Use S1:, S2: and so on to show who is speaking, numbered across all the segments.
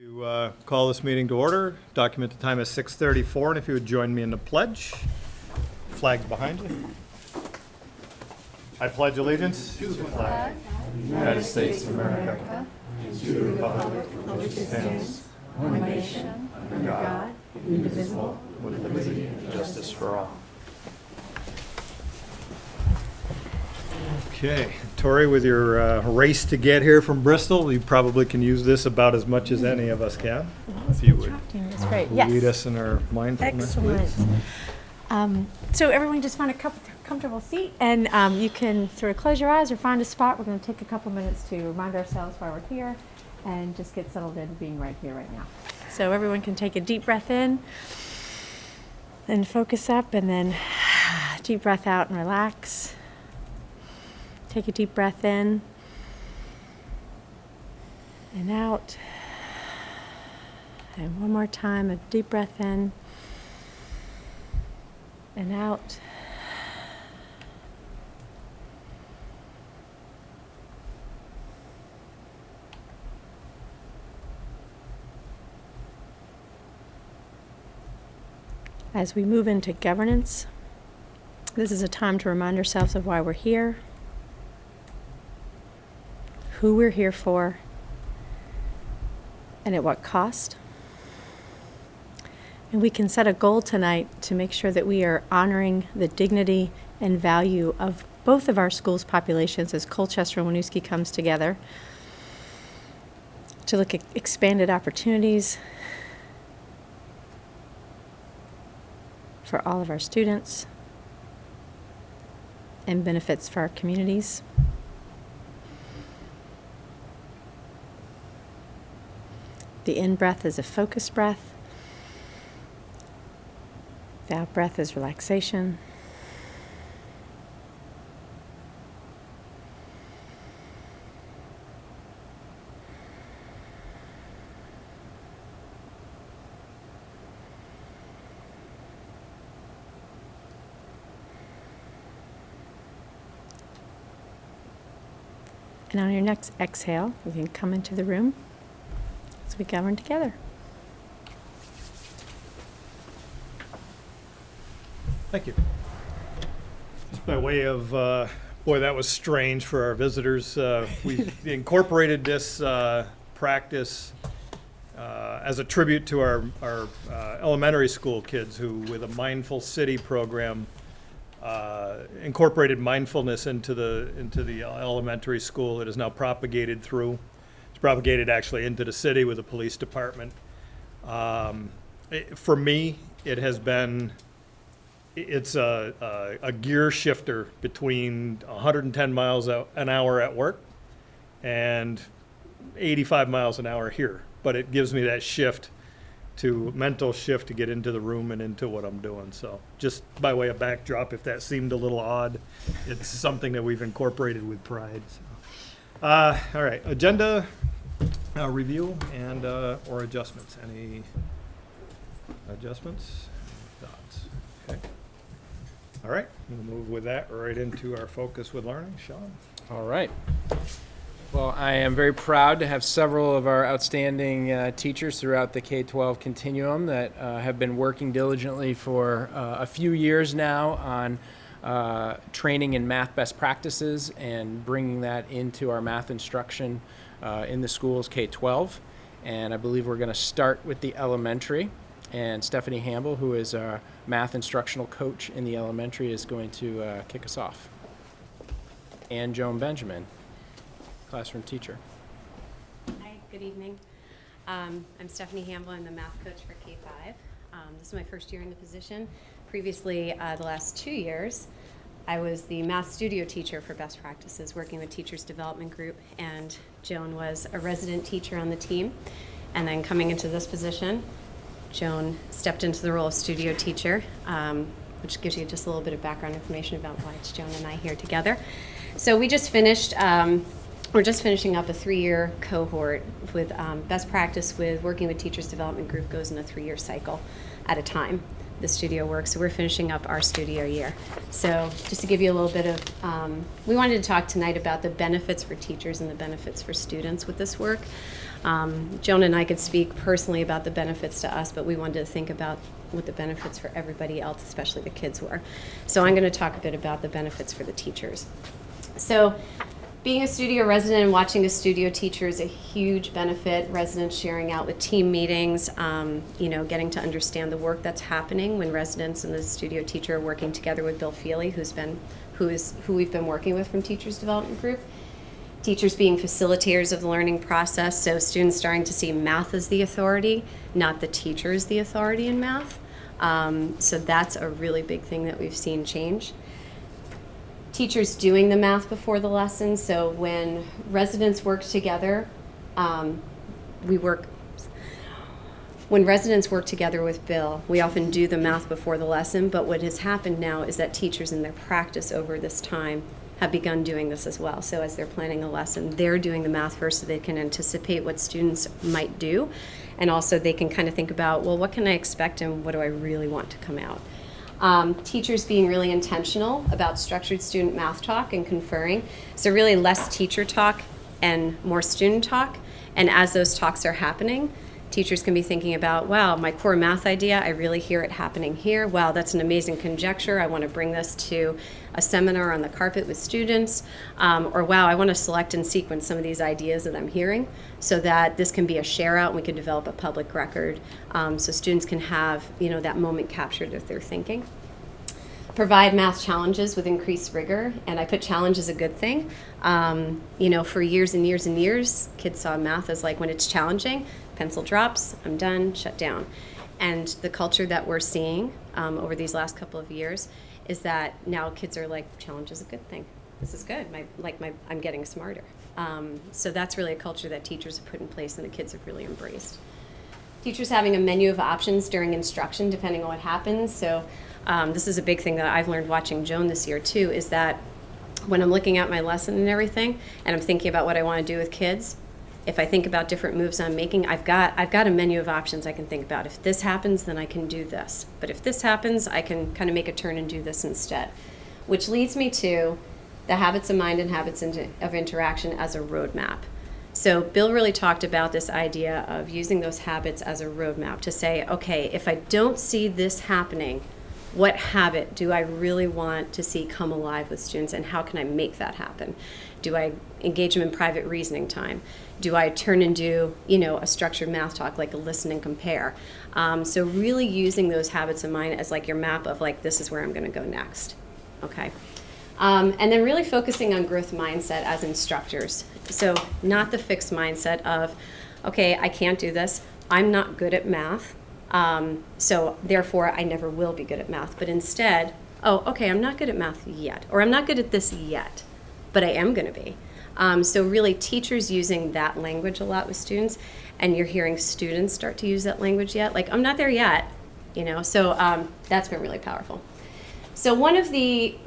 S1: To call this meeting to order, document the time as 6:34, and if you would join me in the pledge. Flag behind you. I pledge allegiance to the flag of the United States of America and to the republic for which it stands, one nation, under God, indivisible, with liberty and justice for all. Okay, Tori, with your race to get here from Bristol, you probably can use this about as much as any of us can. If you would
S2: That's great. Yes.
S1: lead us in our mindfulness,
S2: Excellent.
S1: please.
S2: So everyone just find a comfortable seat, and you can sort of close your eyes or find a spot. We're going to take a couple minutes to remind ourselves why we're here and just get settled into being right here, right now. So everyone can take a deep breath in, then focus up, and then deep breath out and relax. Take a deep breath in and out. And one more time, a deep breath in and out. As we move into governance, this is a time to remind ourselves of why we're here, who we're here for, and at what cost. And we can set a goal tonight to make sure that we are honoring the dignity and value of both of our schools' populations as Colchester and Winooski comes together to look at expanded opportunities for all of our students and benefits for our communities. The in-breath is a focused breath. The out-breath is relaxation. And on your next exhale, you can come into the room as we govern together.
S1: Thank you. Just by way of, boy, that was strange for our visitors. We incorporated this practice as a tribute to our elementary school kids who, with a Mindful City program, incorporated mindfulness into the elementary school. It is now propagated through. It's propagated actually into the city with the police department. For me, it has been. It's a gear shifter between 110 miles an hour at work and 85 miles an hour here. But it gives me that mental shift to get into the room and into what I'm doing. So just by way of backdrop, if that seemed a little odd, it's something that we've incorporated with pride. So. All right, agenda review and or adjustments. Any adjustments? Thoughts? Okay. All right, we'll move with that right into our focus with learning. Sean?
S3: All right. Well, I am very proud to have several of our outstanding teachers throughout the K-12 continuum that have been working diligently for a few years now on training in math best practices and bringing that into our math instruction in the schools K-12. And I believe we're going to start with the elementary. And Stephanie Hamble, who is our math instructional coach in the elementary, is going to kick us off. And Joan Benjamin, classroom teacher.
S4: Hi, good evening. I'm Stephanie Hamble. I'm the math coach for K-5. This is my first year in the position. Previously, the last 2 years, I was the math studio teacher for best practices, working with Teachers Development Group, and Joan was a resident teacher on the team. And then coming into this position, Joan stepped into the role of studio teacher, which gives you just a little bit of background information about why it's Joan and I here together. So we just finished, we're just finishing up a 3-year cohort with best practice with working with Teachers Development Group goes in a 3-year cycle at a time. The studio work, so we're finishing up our studio year. So just to give you a little bit of, we wanted to talk tonight about the benefits for teachers and the benefits for students with this work. Joan and I could speak personally about the benefits to us, but we wanted to think about what the benefits for everybody else, especially the kids, were. So I'm going to talk a bit about the benefits for the teachers. So being a studio resident and watching a studio teacher is a huge benefit. Residents sharing out with team meetings, getting to understand the work that's happening when residents and the studio teacher are working together with Bill Feely, who we've been working with from Teachers Development Group. Teachers being facilitators of the learning process, so students starting to see math as the authority, not the teacher as the authority in math. So that's a really big thing that we've seen change. Teachers doing the math before the lesson, so when residents work together, when residents work together with Bill, we often do the math before the lesson, but what has happened now is that teachers in their practice over this time have begun doing this as well. So as they're planning a lesson, they're doing the math first so they can anticipate what students might do. And also they can kind of think about, well, what can I expect and what do I really want to come out? Teachers being really intentional about structured student math talk and conferring. So really less teacher talk and more student talk. And as those talks are happening, teachers can be thinking about, wow, my core math idea, I really hear it happening here. Wow, that's an amazing conjecture. I want to bring this to a seminar on the carpet with students. Or wow, I want to select and sequence some of these ideas that I'm hearing so that this can be a share out and we can develop a public record so students can have that moment captured that they're thinking. Provide math challenges with increased rigor, and I put challenge as a good thing. For years and years and years, kids saw math as like when it's challenging, pencil drops, I'm done, shut down. And the culture that we're seeing over these last couple of years is that now kids are like, challenge is a good thing. This is good. I'm getting smarter. So that's really a culture that teachers have put in place and the kids have really embraced. Teachers having a menu of options during instruction, depending on what happens. So this is a big thing that I've learned watching Joan this year too, is that when I'm looking at my lesson and everything, and I'm thinking about what I want to do with kids, if I think about different moves I'm making, I've got a menu of options I can think about. If this happens, then I can do this. But if this happens, I can kind of make a turn and do this instead. Which leads me to the habits of mind and habits of interaction as a roadmap. So Bill really talked about this idea of using those habits as a roadmap to say, okay, if I don't see this happening, what habit do I really want to see come alive with students, and how can I make that happen? Do I engage them in private reasoning time? Do I turn and do, a structured math talk, like a listen and compare? So really using those habits of mind as like your map of like, this is where I'm going to go next, okay? And then really focusing on growth mindset as instructors. So not the fixed mindset of, okay, I can't do this. I'm not good at math. So therefore, I never will be good at math. But instead, oh, okay, I'm not good at math yet, or I'm not good at this yet, but I am going to be. So really teachers using that language a lot with students, and you're hearing students start to use that language yet, like, I'm not there yet, so that's been really powerful. So one of the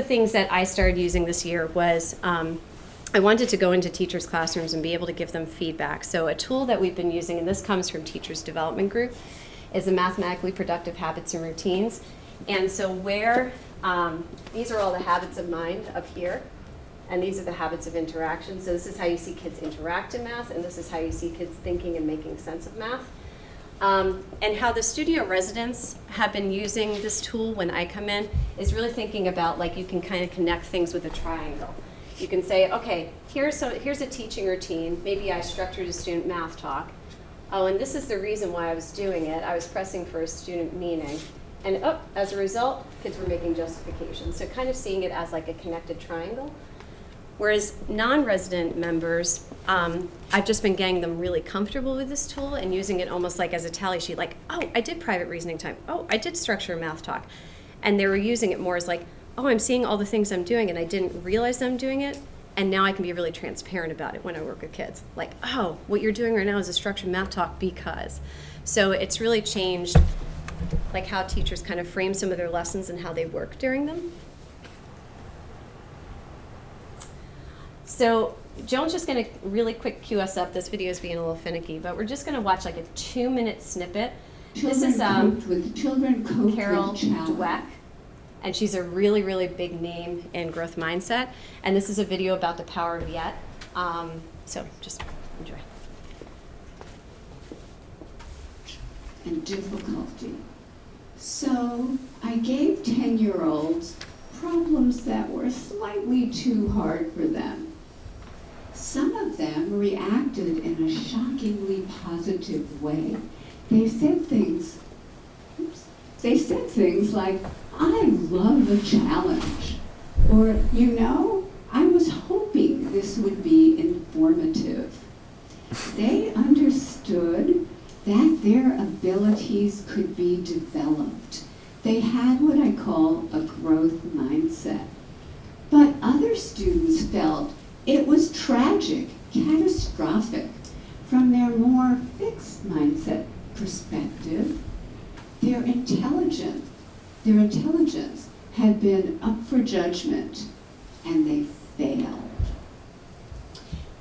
S4: things that I started using this year was I wanted to go into teachers' classrooms and be able to give them feedback. So a tool that we've been using, and this comes from Teachers Development Group, is the mathematically productive habits and routines. And so these are all the habits of mind up here, and these are the habits of interaction. So this is how you see kids interact in math, and this is how you see kids thinking and making sense of math. And how the studio residents have been using this tool when I come in is really thinking about, like, you can kind of connect things with a triangle. You can say, okay, here's a teaching routine. Maybe I structured a student math talk. Oh, and this is the reason why I was doing it. I was pressing for a student meaning. And as a result, kids were making justifications. So kind of seeing it as like a connected triangle. Whereas non-resident members, I've just been getting them really comfortable with this tool and using it almost like as a tally sheet, like, oh, I did private reasoning time. Oh, I did structure a math talk. And they were using it more as like, oh, I'm seeing all the things I'm doing and I didn't realize I'm doing it. And now I can be really transparent about it when I work with kids. Like, oh, what you're doing right now is a structured math talk because. So it's really changed like how teachers kind of frame some of their lessons and how they work during them. So Joan's just going to really quick cue us up. This video is being a little finicky, but we're just going to watch like a 2-minute snippet. This is Carol Dweck, and she's a really, really big name in growth mindset. And this is a video about the power of yet. So just enjoy.
S5: and difficulty. So I gave 10-year-olds problems that were slightly too hard for them. Some of them reacted in a shockingly positive way. They said things like, "I love a challenge," or, "You know, I was hoping this would be informative." They understood that their abilities could be developed. They had what I call a growth mindset. But other students felt it was tragic, catastrophic. From their more fixed mindset perspective, their intelligence had been up for judgment, and they failed.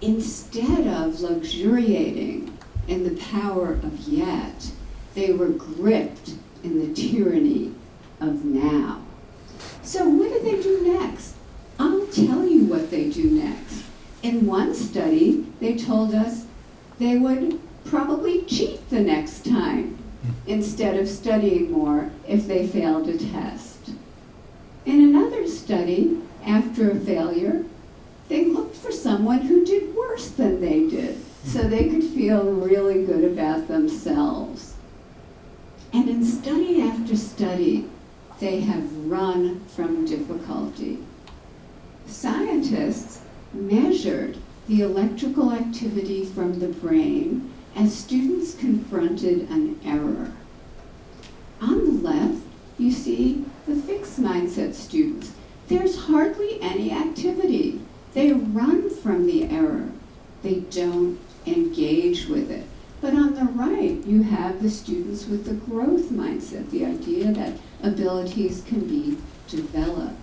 S5: Instead of luxuriating in the power of yet, they were gripped in the tyranny of now. So what do they do next? I'll tell you what they do next. In one study, they told us they would probably cheat the next time instead of studying more if they failed a test. In another study, after a failure, they looked for someone who did worse than they did so they could feel really good about themselves. And in study after study, they have run from difficulty. Scientists measured the electrical activity from the brain as students confronted an error. On the left, you see the fixed mindset students. There's hardly any activity. They run from the error. They don't engage with it. But on the right, you have the students with the growth mindset, the idea that abilities can be developed.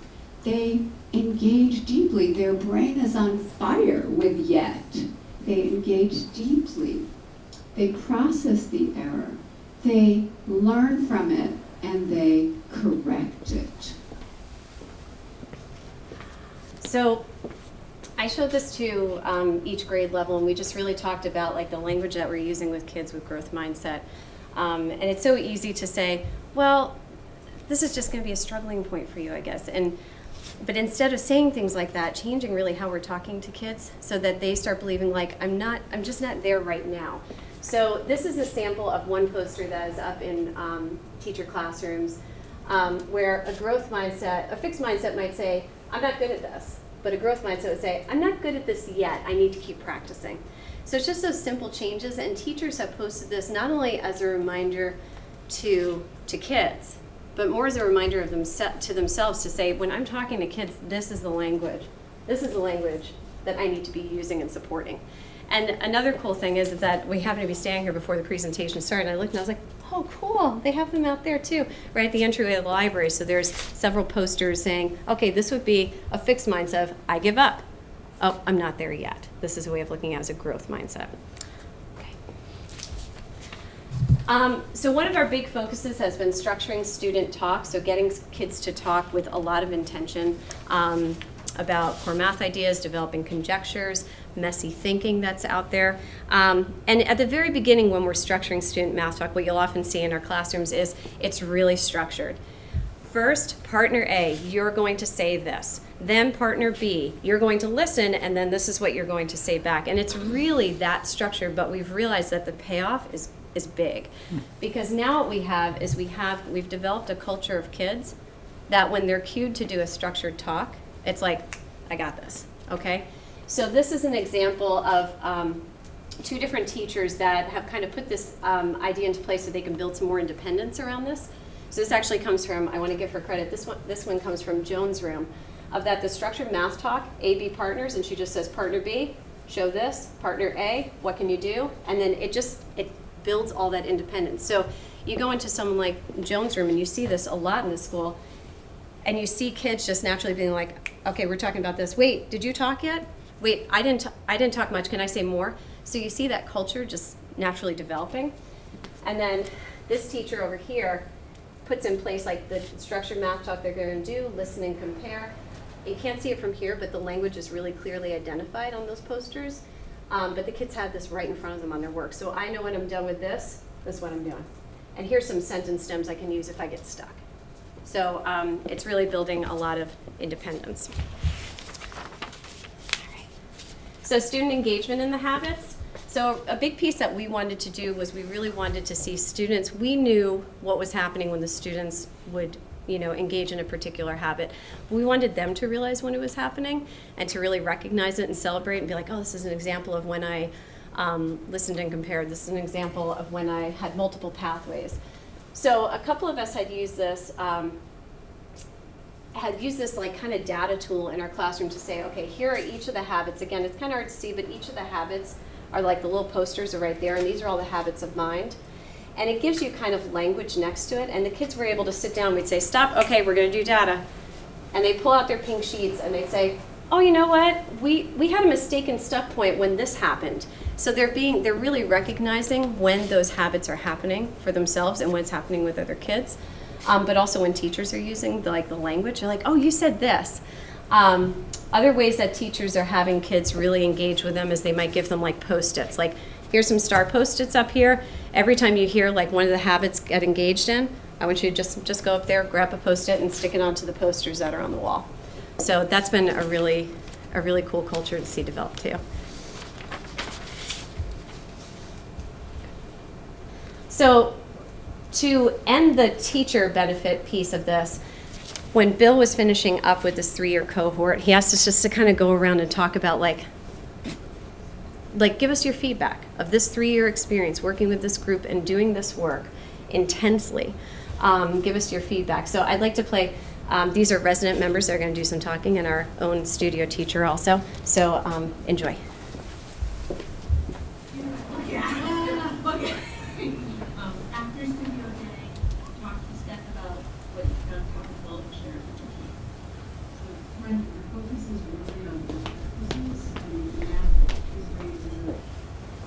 S5: They engage deeply. Their brain is on fire with yet. They engage deeply. They process the error. They learn from it, and they correct it.
S4: So I showed this to each grade level, and we just really talked about like the language that we're using with kids with growth mindset. And it's so easy to say, well, this is just going to be a struggling point for you, I guess. But instead of saying things like that, changing really how we're talking to kids so that they start believing like, I'm just not there right now. So this is a sample of one poster that is up in teacher classrooms where a growth mindset, a fixed mindset might say, I'm not good at this. But a growth mindset would say, I'm not good at this yet, I need to keep practicing. So it's just those simple changes, and teachers have posted this not only as a reminder to kids, but more as a reminder of to themselves to say, when I'm talking to kids, this is the language that I need to be using and supporting. And another cool thing is that we happen to be standing here before the presentation started, and I looked and I was like, oh, cool, they have them out there too, right at the entryway of the library. So there's several posters saying, okay, this would be a fixed mindset of, I give up. Oh, I'm not there yet. This is a way of looking at it as a growth mindset. Okay. So one of our big focuses has been structuring student talk, so getting kids to talk with a lot of intention about core math ideas, developing conjectures, messy thinking that's out there. And at the very beginning when we're structuring student math talk, what you'll often see in our classrooms is it's really structured. First, partner A, you're going to say this. Then partner B, you're going to listen, and then this is what you're going to say back. And it's really that structured, but we've realized that the payoff is big. Because now what we have is we've developed a culture of kids that when they're cued to do a structured talk, it's like, I got this, okay? So this is an example of two different teachers that have kind of put this idea into place so they can build some more independence around this. So this actually comes from, I want to give her credit, this one comes from Joan's room, of that the structured math talk, A, B partners, and she just says, partner B, show this, partner A, what can you do? And then it builds all that independence. So you go into someone like Joan's room and you see this a lot in the school, and you see kids just naturally being like, okay, we're talking about this. Wait, did you talk yet? Wait, I didn't talk much. Can I say more? So you see that culture just naturally developing. And then this teacher over here puts in place like the structured math talk they're going to do, listen and compare. You can't see it from here, but the language is really clearly identified on those posters. But the kids have this right in front of them on their work. So I know when I'm done with this is what I'm doing. and here's some sentence stems I can use if I get stuck. So it's really building a lot of independence. All right. So student engagement in the habits. So a big piece that we wanted to do was we really wanted to see students, we knew what was happening when the students would engage in a particular habit. We wanted them to realize when it was happening and to really recognize it and celebrate and be like, oh, this is an example of when I listened and compared. This is an example of when I had multiple pathways. So a couple of us had used this like kind of data tool in our classroom to say, okay, here are each of the habits. Again, it's kind of hard to see, but each of the habits are like the little posters are right there, and these are all the habits of mind. And it gives you kind of language next to it, and the kids were able to sit down. We'd say, stop, okay, we're going to do data. And they pull out their pink sheets, and they'd say, oh, you know what? We had a mistaken stuck point when this happened. So they're really recognizing when those habits are happening for themselves and when it's happening with other kids. But also when teachers are using the language, they're like, oh, you said this. Other ways that teachers are having kids really engage with them is they might give them like Post-its. Like, here's some star Post-its up here. Every time you hear like one of the habits get engaged in, I want you to just go up there, grab a Post-it, and stick it onto the posters that are on the wall. So that's been a really cool culture to see develop too. So to end the teacher benefit piece of this, when Bill was finishing up with this 3-year cohort, he asked us just to kind of go around and talk about like give us your feedback of this 3-year experience working with this group and doing this work intensely. Give us your feedback. So I'd like to play, these are resident members that are going to do some talking and our own studio teacher also. So enjoy.
S6: After studio day, talk to Steph about what you've done, talk about and share it with the team.
S7: So my focus is really on practices, and math is great as a,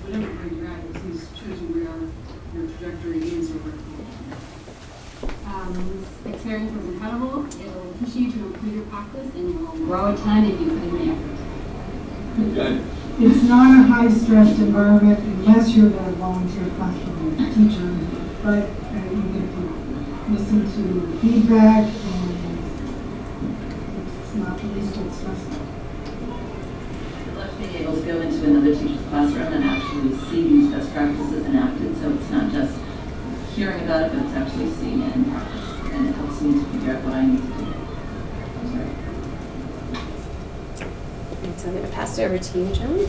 S7: whatever grade you're at, it shows you where your trajectory is or where you're going. This experience was incredible. It'll push you to improve your practice and you'll grow a ton if you put in the effort.
S8: Okay.
S9: It's not a high-stressed environment unless you're that volunteer classroom teacher, but you get to listen to feedback, and it's not the least bit stressful.
S10: I love being able to go into another teacher's classroom and actually see these best practices enacted, so it's not just hearing about it, but it's actually seeing it in practice, and it helps me to figure out what I need to do.
S4: So I'm going to pass it over to you, Joan.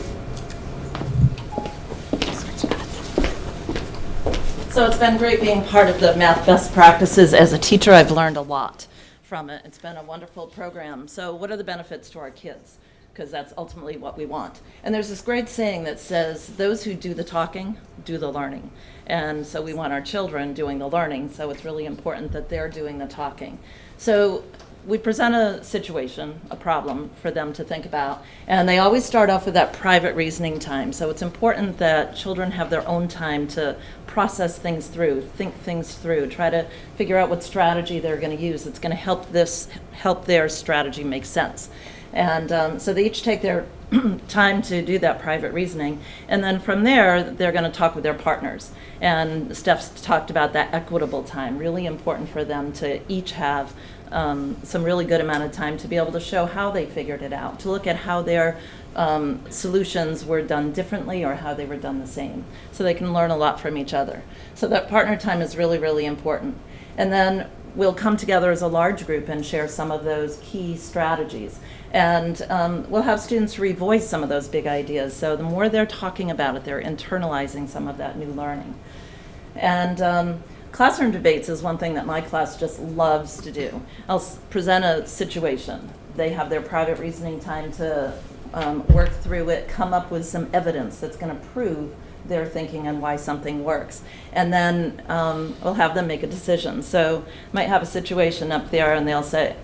S11: So it's been great being part of the Math Best Practices. As a teacher, I've learned a lot from it. It's been a wonderful program. So what are the benefits to our kids? Because that's ultimately what we want. And there's this great saying that says, those who do the talking, do the learning. And so we want our children doing the learning, so it's really important that they're doing the talking. So we present a situation, a problem for them to think about, and they always start off with that private reasoning time. So it's important that children have their own time to process things through, think things through, try to figure out what strategy they're going to use that's going to help their strategy make sense. And so they each take their time to do that private reasoning, and then from there they're going to talk with their partners. And Steph's talked about that equitable time, really important for them to each have some really good amount of time to be able to show how they figured it out, to look at how their solutions were done differently or how they were done the same, so they can learn a lot from each other. So that partner time is really, really important. And then we'll come together as a large group and share some of those key strategies. And we'll have students revoice some of those big ideas. So the more they're talking about it, they're internalizing some of that new learning. And classroom debates is one thing that my class just loves to do. I'll present a situation. They have their private reasoning time to work through it, come up with some evidence that's going to prove their thinking and why something works. And then we'll have them make a decision. So might have a situation up there and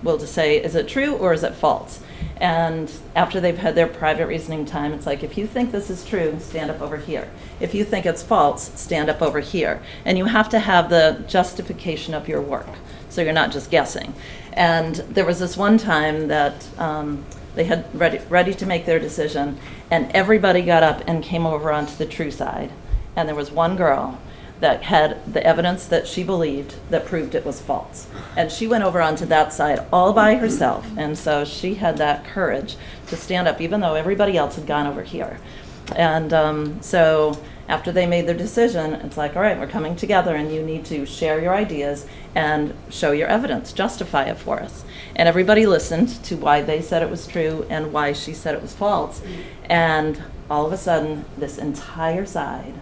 S11: we'll just say, is it true or is it false? And after they've had their private reasoning time, it's like, if you think this is true, stand up over here. If you think it's false, stand up over here. And you have to have the justification of your work, so you're not just guessing. And there was this one time that they had ready to make their decision, and everybody got up and came over onto the true side. And there was one girl that had the evidence that she believed that proved it was false. And she went over onto that side all by herself. And so she had that courage to stand up, even though everybody else had gone over here. And so after they made their decision, it's like, all right, we're coming together and you need to share your ideas and show your evidence, justify it for us. And everybody listened to why they said it was true and why she said it was false. And all of a sudden, this entire side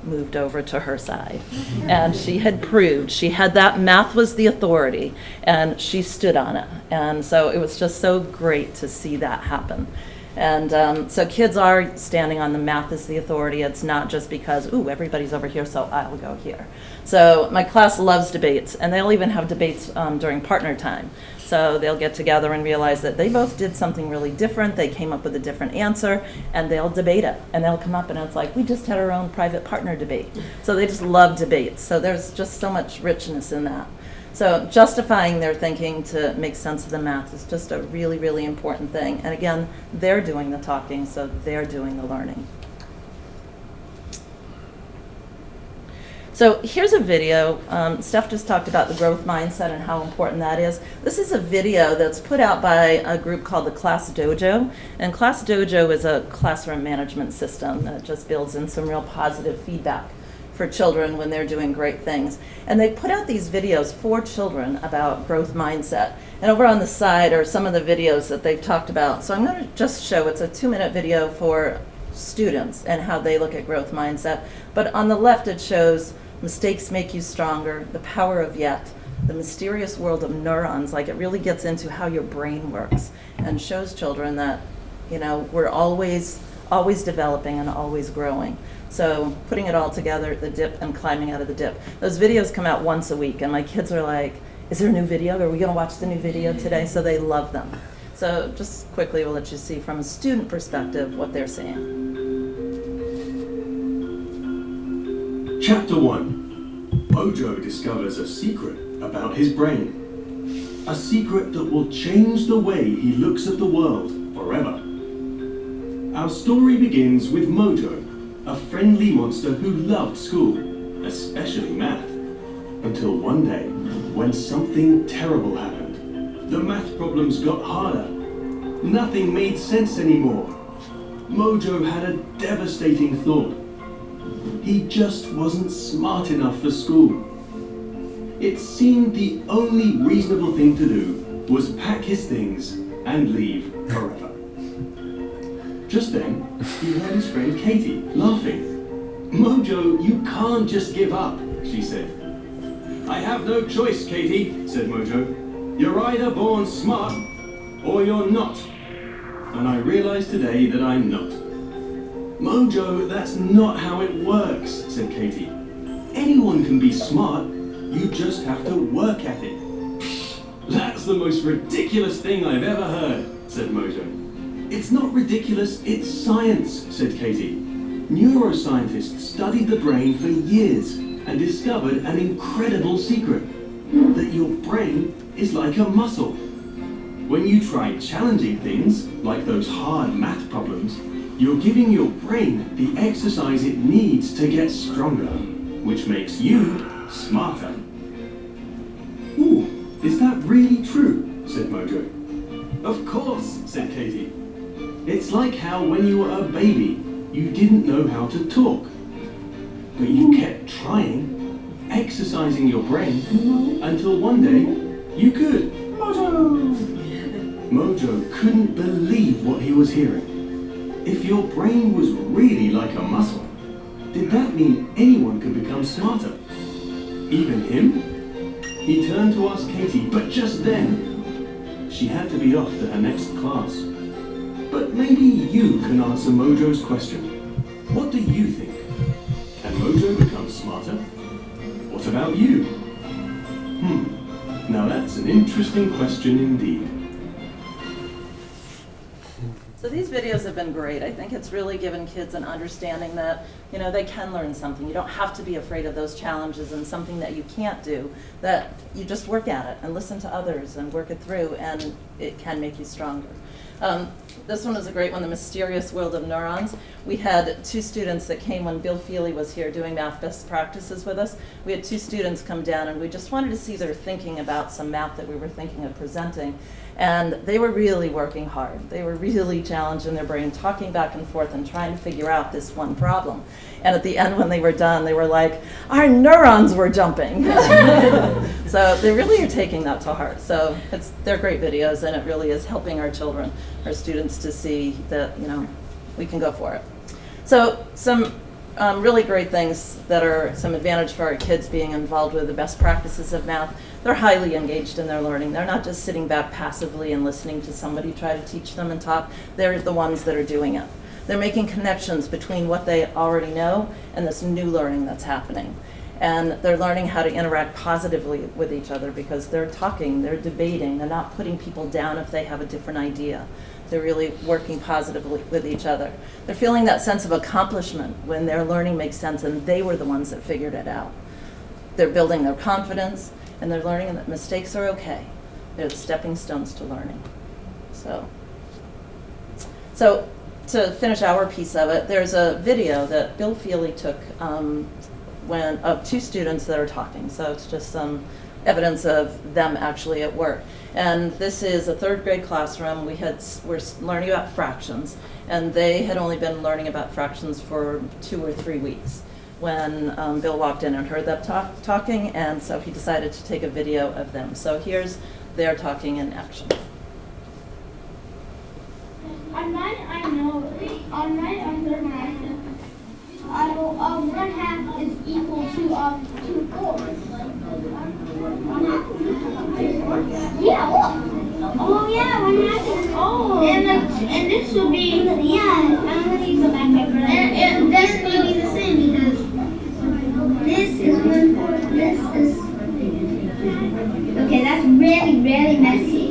S11: moved over to her side. And she had proved, she had that math was the authority, and she stood on it. And so it was just so great to see that happen. And so kids are standing on the math as the authority. It's not just because, ooh, everybody's over here, so I'll go here. So my class loves debates, and they'll even have debates during partner time. So they'll get together and realize that they both did something really different. They came up with a different answer, and they'll debate it. And they'll come up and it's like, we just had our own private partner debate. So they just love debates. So there's just so much richness in that. So justifying their thinking to make sense of the math is just a really, really important thing. And again, they're doing the talking, so they're doing the learning. So here's a video. Steph just talked about the growth mindset and how important that is. This is a video that's put out by a group called the Class Dojo. And Class Dojo is a classroom management system that just builds in some real positive feedback for children when they're doing great things. And they put out these videos for children about growth mindset. And over on the side are some of the videos that they've talked about. So I'm going to just show, it's a 2-minute video for students and how they look at growth mindset. But on the left it shows mistakes make you stronger, the power of yet, the mysterious world of neurons. Like, it really gets into how your brain works and shows children that, you know, we're always developing and always growing. So putting it all together, the dip and climbing out of the dip. Those videos come out once a week, and my kids are like, is there a new video? Are we going to watch the new video today? So they love them. So just quickly, we'll let you see from a student perspective what they're seeing.
S8: Chapter 1. Mojo discovers a secret about his brain. A secret that will change the way he looks at the world forever. Our story begins with Mojo, a friendly monster who loved school, especially math. Until one day, when something terrible happened. The math problems got harder. Nothing made sense anymore. Mojo had a devastating thought. He just wasn't smart enough for school. It seemed the only reasonable thing to do was pack his things and leave forever. Just then, he heard his friend Katie laughing. Mojo, you can't just give up, she said. I have no choice, Katie, said Mojo. You're either born smart or you're not. And I realize today that I'm not. Mojo, that's not how it works, said Katie. Anyone can be smart, you just have to work at it. That's the most ridiculous thing I've ever heard, said Mojo. It's not ridiculous, it's science, said Katie. Neuroscientists studied the brain for years and discovered an incredible secret, that your brain is like a muscle. When you try challenging things, like those hard math problems, you're giving your brain the exercise it needs to get stronger, which makes you smarter. Ooh, is that really true? Said Mojo. Of course, said Katie. It's like how when you were a baby, you didn't know how to talk. But you kept trying, exercising your brain, until one day you could. Mojo! Mojo couldn't believe what he was hearing. If your brain was really like a muscle, did that mean anyone could become smarter? Even him? He turned to ask Katie, but just then, she had to be off to her next class. But maybe you can answer Mojo's question. What do you think? Can Mojo become smarter? What about you? Now that's an interesting question indeed.
S11: So these videos have been great. I think it's really given kids an understanding that, you know, they can learn something. You don't have to be afraid of those challenges and something that you can't do, that you just work at it and listen to others and work it through, and it can make you stronger. This one was a great one, The Mysterious World of Neurons. We had 2 students that came when Bill Feely was here doing math best practices with us. We had 2 students come down, and we just wanted to see their thinking about some math that we were thinking of presenting. And they were really working hard. They were really challenging their brain, talking back and forth and trying to figure out this one problem. And at the end, when they were done, they were like, our neurons were jumping. So they really are taking that to heart. So they're great videos, and it really is helping our children, our students, to see that, you know, we can go for it. So some really great things that are some advantage for our kids being involved with the best practices of math. They're highly engaged in their learning. They're not just sitting back passively and listening to somebody try to teach them and talk. They're the ones that are doing it. They're making connections between what they already know and this new learning that's happening. And they're learning how to interact positively with each other because they're talking, they're debating, they're not putting people down if they have a different idea. They're really working positively with each other. They're feeling that sense of accomplishment when their learning makes sense and they were the ones that figured it out. They're building their confidence, and they're learning that mistakes are okay. They're the stepping stones to learning. So to finish our piece of it, there's a video that Bill Feely took of 2 students that are talking. So it's just some evidence of them actually at work. And this is a 3rd grade classroom. We're learning about fractions, and they had only been learning about fractions for 2 or 3 weeks when Bill walked in and heard them talking, and so he decided to take a video of them. So here's their talking in action.
S12: On mine, I know. On mine, I'm good math. 1/2 is equal to 2/4. Yeah. Oh yeah, 1/2 is and this will be I'm gonna use a backpack. And this will be the same because this is 1/4. This is okay. That's really messy.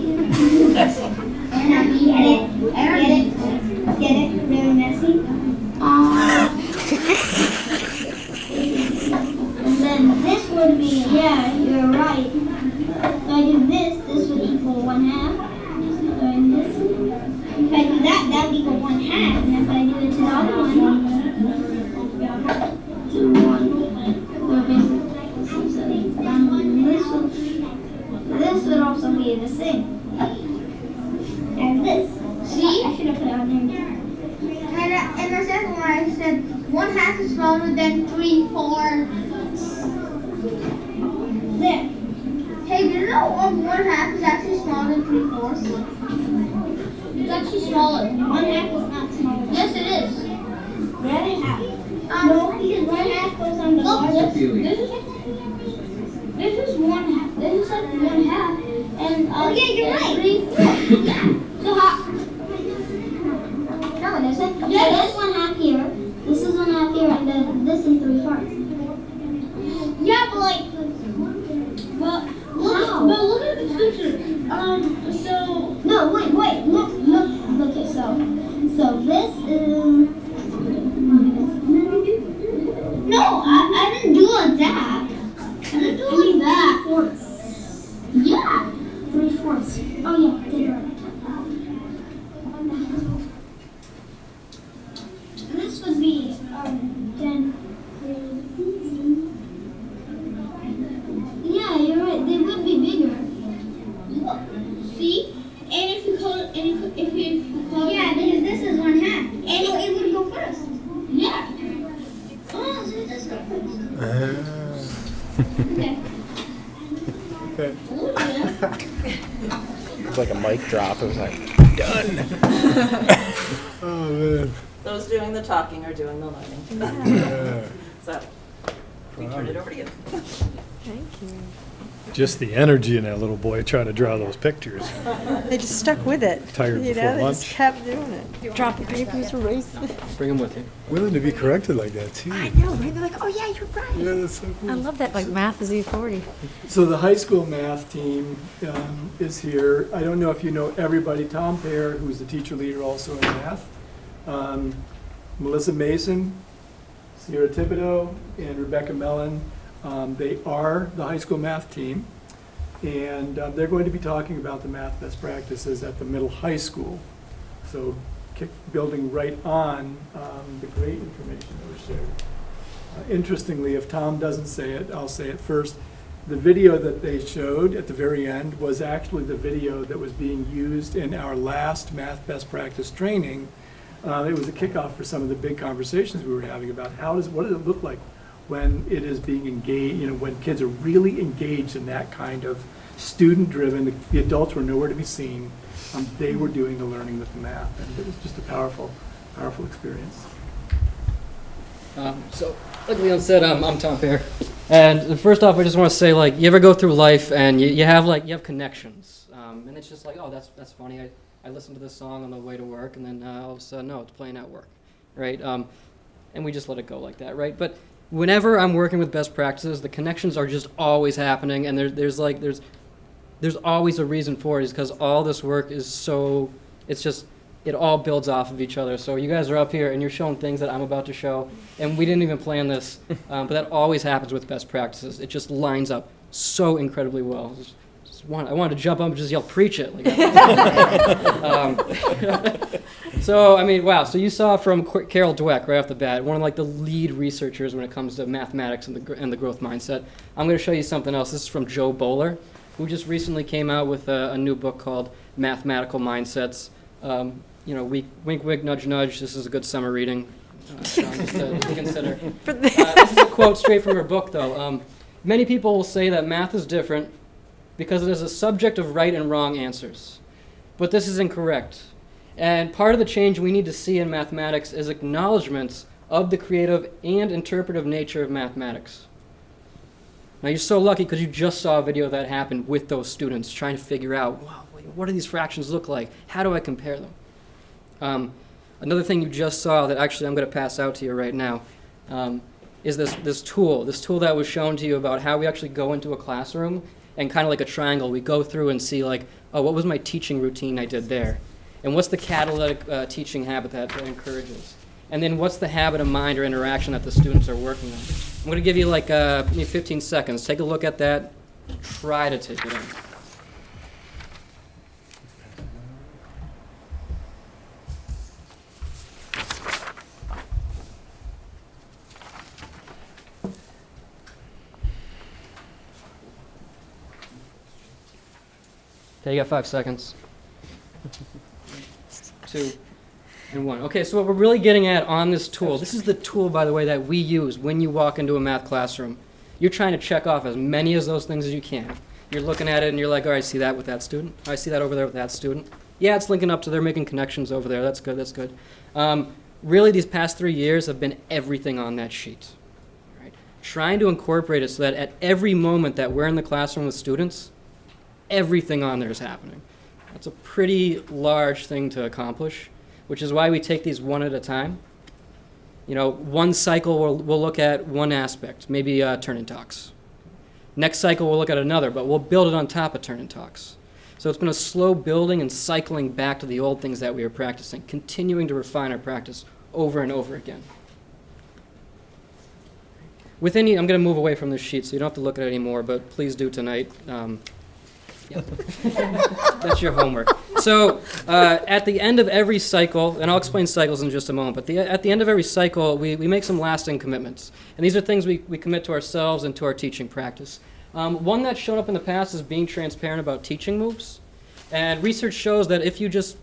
S12: And get it, really messy. And then this would be, yeah, you're right. If I do this would equal 1/2. And this, if I do that would equal 1/2. And if I do it to the other one, to 1. They're basically, this would also be the same. And this. See? I should have put it on there. And the second one I said 1/2 is smaller than 3/4. There. Hey, do you know 1/2 is actually smaller than 3/4? It's actually smaller. 1/2 is not smaller. Yes, it is. Really? No, because 1/2 goes on the largest. This is 1/2. This is like 1/2. And yeah, you're right. 3/4. Yeah. So how? No, it isn't. Yeah, there's 1/2 here. This is 1/2 here, and then this is 3/4. Yeah, but like, but look at the picture. So no, wait, look at so this is. No, I didn't do like that. I didn't do like that. 3/4. Yeah, 3/4. Oh yeah, did it right. This would be 10. Yeah, you're right. They would be bigger. Look, see? And if you call it, yeah, because this is 1/2, and so it would go first. Yeah. Oh, so it does go first. Okay.
S3: It's like a mic drop. It was like, done. Oh, man.
S11: Those doing the talking are doing the learning.
S3: Yeah.
S11: So, we turn it over to you.
S2: Thank you.
S1: Just the energy in that little boy trying to draw those pictures.
S2: They just stuck with it.
S1: Tired
S2: you
S1: before
S2: know, they
S1: lunch.
S2: just kept doing it. Dropping papers, erasing.
S3: Bring them with you.
S13: Willing to be corrected like that, too.
S2: I know, right? They're like, oh yeah, you're right.
S13: Yeah, that's so cool.
S2: I love that, like math is E40.
S9: So the high school math team is here. I don't know if you know everybody. Tom Pear, who's the teacher leader also in math. Melissa Mason, Sierra Thibodeau, and Rebecca Mellon. They are the high school math team. And they're going to be talking about the math best practices at the middle high school.
S14: So building right on the great information that was shared. Interestingly, if Tom doesn't say it, I'll say it first. The video that they showed at the very end was actually the video that was being used in our last math best practice training. It was a kickoff for some of the big conversations we were having about what does it look like when it is being engaged, when kids are really engaged in that kind of student-driven, the adults were nowhere to be seen. They were doing the learning with the math, and it was just a powerful, powerful experience.
S15: So, like Leon said, I'm Tom Pear. And first off, I just want to say, like, you ever go through life and you have connections, and it's just like, oh, that's funny. I listened to this song on the way to work, and then all of a sudden, no, it's playing at work, right? And we just let it go like that, right? But whenever I'm working with best practices, the connections are just always happening, and there's always a reason for it, is because all this work is so, it all builds off of each other. So you guys are up here and you're showing things that I'm about to show, and we didn't even plan this, but that always happens with best practices. It just lines up so incredibly well. I wanted to jump up and just yell, preach it. So, I mean, wow. So you saw from Carol Dweck right off the bat, one of the lead researchers when it comes to mathematics and the growth mindset. I'm going to show you something else. This is from Joe Bowler, who just recently came out with a new book called Mathematical Mindsets. Wink, wink, nudge, nudge. This is a good summer reading, Sean, just to consider. This is a quote straight from her book, though. Many people will say that math is different because it is a subject of right and wrong answers. But this is incorrect. And part of the change we need to see in mathematics is acknowledgments of the creative and interpretive nature of mathematics. Now, you're so lucky because you just saw a video that happened with those students trying to figure out, wow, what do these fractions look like? How do I compare them? Another thing you just saw that actually I'm going to pass out to you right now is this tool that was shown to you about how we actually go into a classroom and kind of like a triangle, we go through and see like, oh, what was my teaching routine I did there? And what's the catalytic teaching habit that encourages? And then what's the habit of mind or interaction that the students are working on? I'm going to give you like 15 seconds. Take a look at that. Try to take it in. Okay, you got 5 seconds. 2 and 1. Okay, so what we're really getting at on this tool, this is the tool, by the way, that we use when you walk into a math classroom. You're trying to check off as many of those things as you can. You're looking at it and you're like, all right, I see that with that student. I see that over there with that student. Yeah, it's linking up to they're making connections over there. That's good, that's good. Really, these past 3 years have been everything on that sheet. Right? Trying to incorporate it so that at every moment that we're in the classroom with students, everything on there is happening. That's a pretty large thing to accomplish, which is why we take these one at a time. One cycle we'll look at one aspect, maybe turn and talks. Next cycle we'll look at another, but we'll build it on top of turn and talks. So it's been a slow building and cycling back to the old things that we were practicing, continuing to refine our practice over and over again. I'm going to move away from this sheet, so you don't have to look at it anymore, but please do tonight. Yeah. That's your homework. So at the end of every cycle, and I'll explain cycles in just a moment, but at the end of every cycle, we make some lasting commitments. And these are things we commit to ourselves and to our teaching practice. One that's shown up in the past is being transparent about teaching moves. And research shows that if you just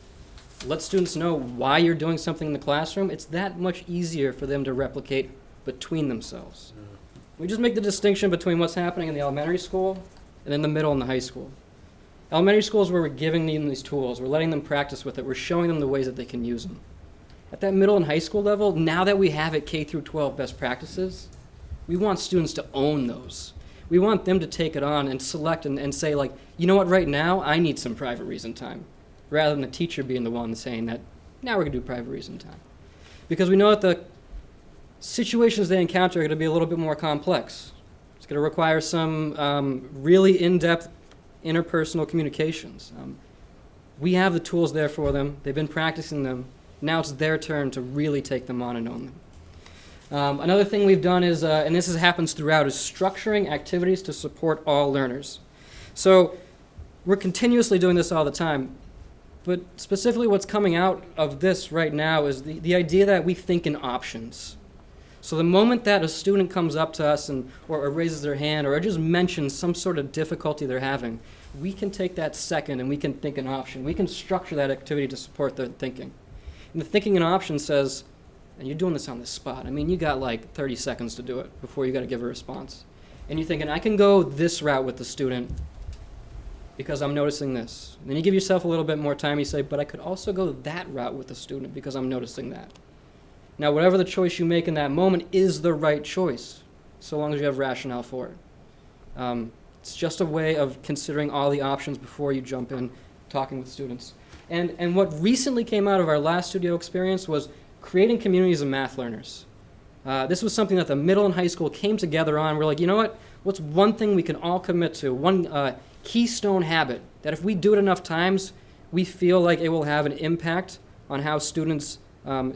S15: let students know why you're doing something in the classroom, it's that much easier for them to replicate between themselves. We just make the distinction between what's happening in the elementary school and in the middle and the high school. Elementary school is where we're giving them these tools. We're letting them practice with it. We're showing them the ways that they can use them. At that middle and high school level, now that we have it K through 12 best practices, we want students to own those. We want them to take it on and select and say, like, you know what, right now, I need some private reason time, rather than the teacher being the one saying that, now we're going to do private reason time. Because we know that the situations they encounter are going to be a little bit more complex. It's going to require some really in-depth interpersonal communications. We have the tools there for them. They've been practicing them. Now it's their turn to really take them on and own them. Another thing we've done is, and this happens throughout, is structuring activities to support all learners. So we're continuously doing this all the time. But specifically what's coming out of this right now is the idea that we think in options. So the moment that a student comes up to us or raises their hand or just mentions some sort of difficulty they're having, we can take that second and we can think an option. We can structure that activity to support their thinking. And the thinking in option says, and you're doing this on the spot. I mean, you got like 30 seconds to do it before you got to give a response. And you're thinking, I can go this route with the student because I'm noticing this. And then you give yourself a little bit more time. You say, but I could also go that route with the student because I'm noticing that. Now, whatever the choice you make in that moment is the right choice, so long as you have rationale for it. It's just a way of considering all the options before you jump in talking with students. And what recently came out of our last studio experience was creating communities of math learners. This was something that the middle and high school came together on. We're like, you know what? What's one thing we can all commit to? One keystone habit that if we do it enough times, we feel like it will have an impact on how students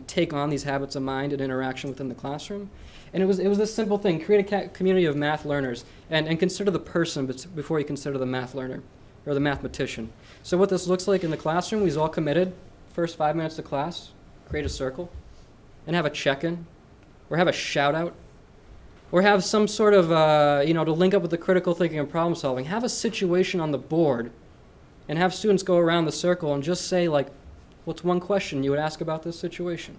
S15: take on these habits of mind and interaction within the classroom. And it was this simple thing: create a community of math learners and consider the person before you consider the math learner or the mathematician. So what this looks like in the classroom, we've all committed, first 5 minutes of class, create a circle and have a check-in or have a shout-out or have some sort of, to link up with the critical thinking and problem solving. Have a situation on the board and have students go around the circle and just say, like, what's one question you would ask about this situation?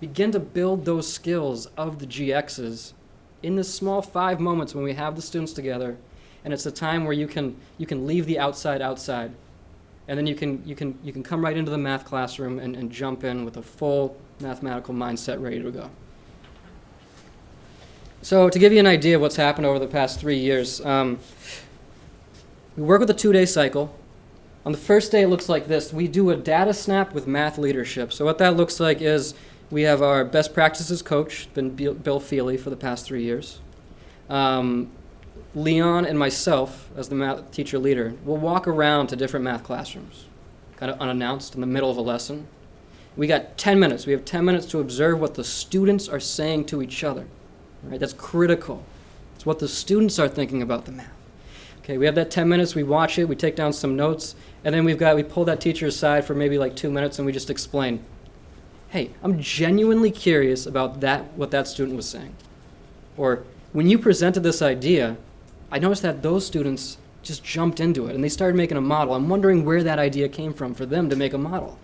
S15: Begin to build those skills of the GXs in the small 5 moments when we have the students together, and it's a time where you can leave the outside, and then you can come right into the math classroom and jump in with a full mathematical mindset ready to go. So to give you an idea of what's happened over the past 3 years, we work with a 2-day cycle. On the first day, it looks like this. We do a data snap with math leadership. So what that looks like is we have our best practices coach, been Bill Feely for the past 3 years. Leon and myself, as the math teacher leader, will walk around to different math classrooms, kind of unannounced in the middle of a lesson. We got 10 minutes. We have 10 minutes to observe what the students are saying to each other. Right? That's critical. It's what the students are thinking about the math. Okay, we have that 10 minutes, we watch it, we take down some notes, and then we pull that teacher aside for maybe like 2 minutes and we just explain, hey, I'm genuinely curious about what that student was saying. Or when you presented this idea, I noticed that those students just jumped into it and they started making a model. I'm wondering where that idea came from for them to make a model.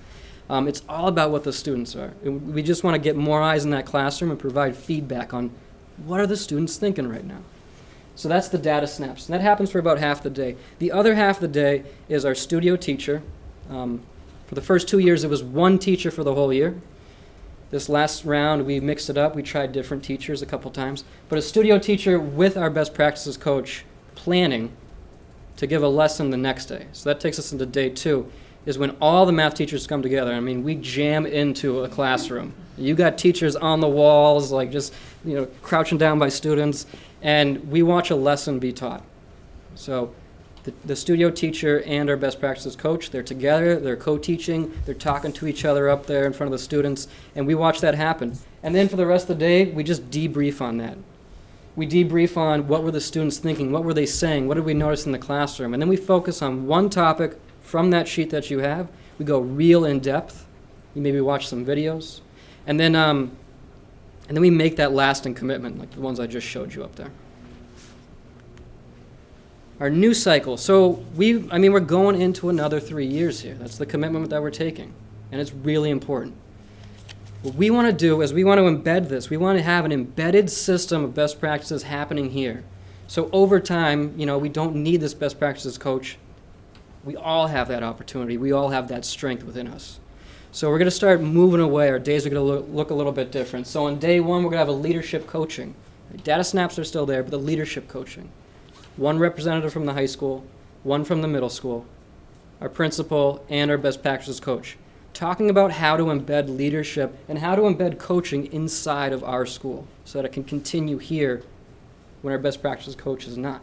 S15: It's all about what the students are. We just want to get more eyes in that classroom and provide feedback on what are the students thinking right now. So that's the data snaps. And that happens for about half the day. The other half of the day is our studio teacher. For the first 2 years, it was one teacher for the whole year. This last round, we mixed it up. We tried different teachers a couple times. But a studio teacher with our best practices coach planning to give a lesson the next day. So that takes us into day 2, is when all the math teachers come together. I mean, we jam into a classroom. You got teachers on the walls, like just, crouching down by students, and we watch a lesson be taught. So the studio teacher and our best practices coach, they're together, they're co-teaching, they're talking to each other up there in front of the students, and we watch that happen. And then for the rest of the day, we just debrief on that. We debrief on what were the students thinking, what were they saying, what did we notice in the classroom, and then we focus on one topic from that sheet that you have. We go real in depth. You maybe watch some videos, and then we make that lasting commitment, like the ones I just showed you up there. Our new cycle. So we're going into another 3 years here. That's the commitment that we're taking, and it's really important. What we want to do is we want to embed this. We want to have an embedded system of best practices happening here. So over time, we don't need this best practices coach. We all have that opportunity. We all have that strength within us. So we're going to start moving away. Our days are going to look a little bit different. So on day 1, we're going to have a leadership coaching. Data snaps are still there, but the leadership coaching. One representative from the high school, one from the middle school, our principal, and our best practices coach, talking about how to embed leadership and how to embed coaching inside of our school so that it can continue here when our best practices coach is not.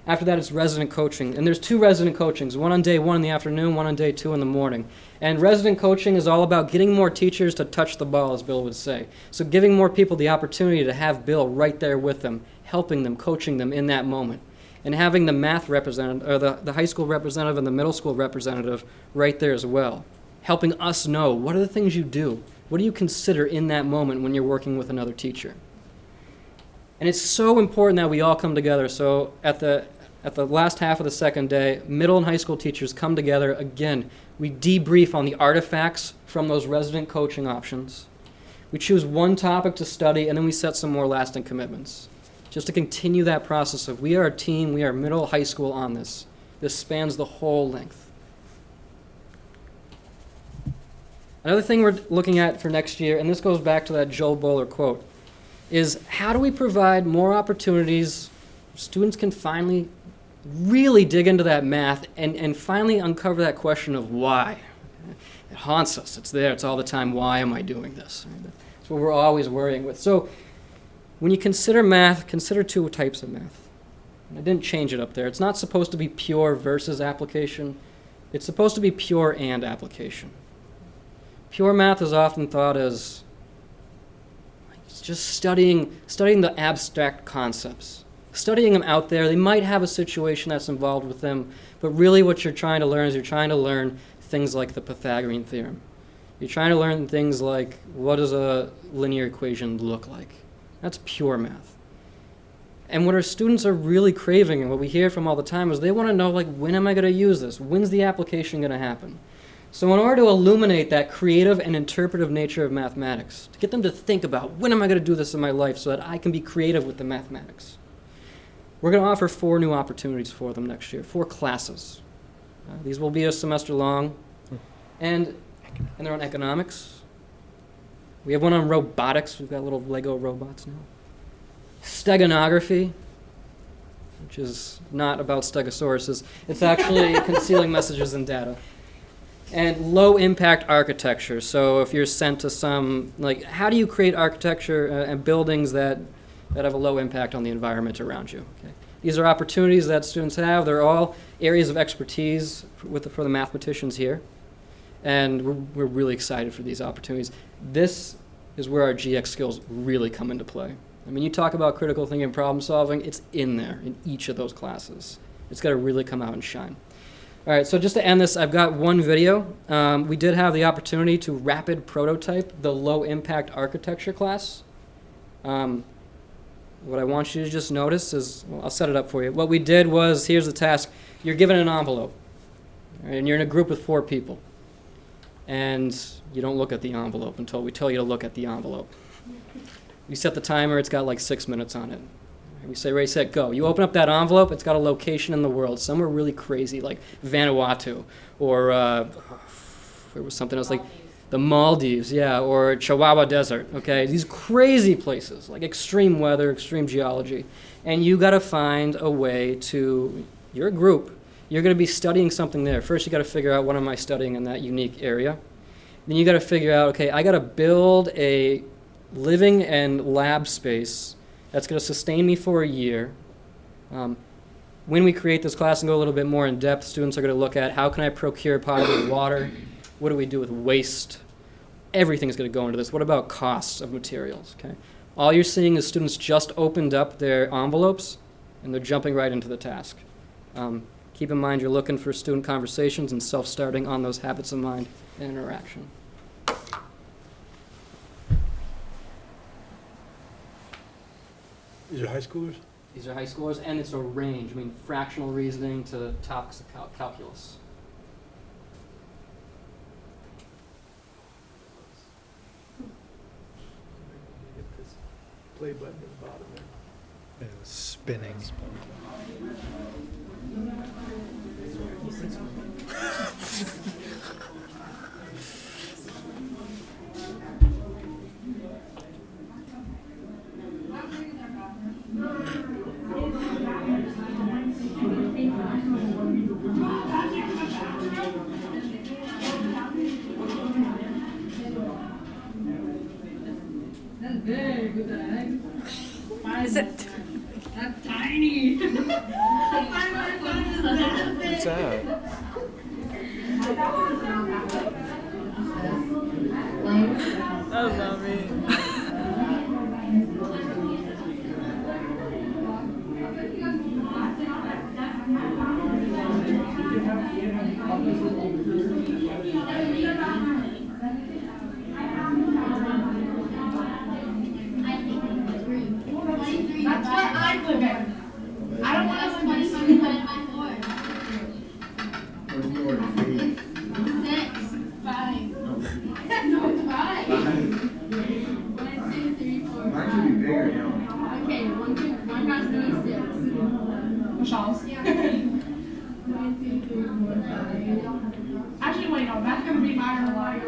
S15: After that, it's resident coaching. And there's 2 resident coachings, one on day 1 in the afternoon, one on day 2 in the morning. And resident coaching is all about getting more teachers to touch the ball, as Bill would say. So giving more people the opportunity to have Bill right there with them, helping them, coaching them in that moment. and having the math representative, or the high school representative and the middle school representative right there as well, helping us know what are the things you do, what do you consider in that moment when you're working with another teacher. And it's so important that we all come together. So at the last half of the second day, middle and high school teachers come together. Again, we debrief on the artifacts from those resident coaching options. We choose one topic to study, and then we set some more lasting commitments. Just to continue that process of we are a team, we are middle, high school on this. This spans the whole length. Another thing we're looking at for next year, and this goes back to that Joel Bowler quote, is how do we provide more opportunities where students can finally really dig into that math and finally uncover that question of why. It haunts us. It's there. It's all the time. Why am I doing this? That's what we're always worrying with. So when you consider math, consider two types of math. And I didn't change it up there. It's not supposed to be pure versus application. It's supposed to be pure and application. Pure math is often thought as just studying the abstract concepts. Studying them out there, they might have a situation that's involved with them, but really what you're trying to learn is you're trying to learn things like the Pythagorean theorem. You're trying to learn things like what does a linear equation look like. That's pure math. And what our students are really craving and what we hear from all the time is they want to know, like, when am I going to use this? When's the application going to happen? So in order to illuminate that creative and interpretive nature of mathematics, to get them to think about when am I going to do this in my life so that I can be creative with the mathematics, we're going to offer 4 new opportunities for them next year, 4 classes. These will be a semester long, and they're on economics. We have one on robotics. We've got little Lego robots now. Steganography, which is not about stegosauruses. It's actually concealing messages and data. And low-impact architecture. So if you're sent to some, like, how do you create architecture and buildings that have a low impact on the environment around you? Okay. These are opportunities that students have. They're all areas of expertise for the mathematicians here. And we're really excited for these opportunities. This is where our GX skills really come into play. I mean, you talk about critical thinking and problem solving, it's in there in each of those classes. It's got to really come out and shine. All right, so just to end this, I've got one video. We did have the opportunity to rapid prototype the low-impact architecture class. What I want you to just notice is, well, I'll set it up for you. What we did was, here's the task. You're given an envelope, right, and you're in a group with 4 people. And you don't look at the envelope until we tell you to look at the envelope. We set the timer. It's got like 6 minutes on it. We say, ready, set, go. You open up that envelope. It's got a location in the world, somewhere really crazy, like Vanuatu, or there was something else like the Maldives, yeah, or Chihuahua Desert, okay? These crazy places, like extreme weather, extreme geology. And you got to find a way to, your group, you're going to be studying something there. First, you got to figure out what am I studying in that unique area. Then you got to figure out, okay, I got to build a living and lab space that's going to sustain me for a year. When we create this class and go a little bit more in depth, students are going to look at how can I procure potable water? What do we do with waste? Everything's going to go into this. What about costs of materials? Okay. All you're seeing is students just opened up their envelopes and they're jumping right into the task. Keep in mind you're looking for student conversations and self-starting on those habits of mind and interaction.
S13: These are high schoolers?
S15: These are high schoolers, and it's a range. I mean, fractional reasoning to topics of calculus.
S14: Hit this play button at the bottom there.
S1: And it was spinning.
S7: That's very good.
S2: Is it?
S7: That's tiny.
S3: What's that?
S2: Oh, mommy.
S6: Michelle's. Actually, wait, no, that's gonna be mine or mine.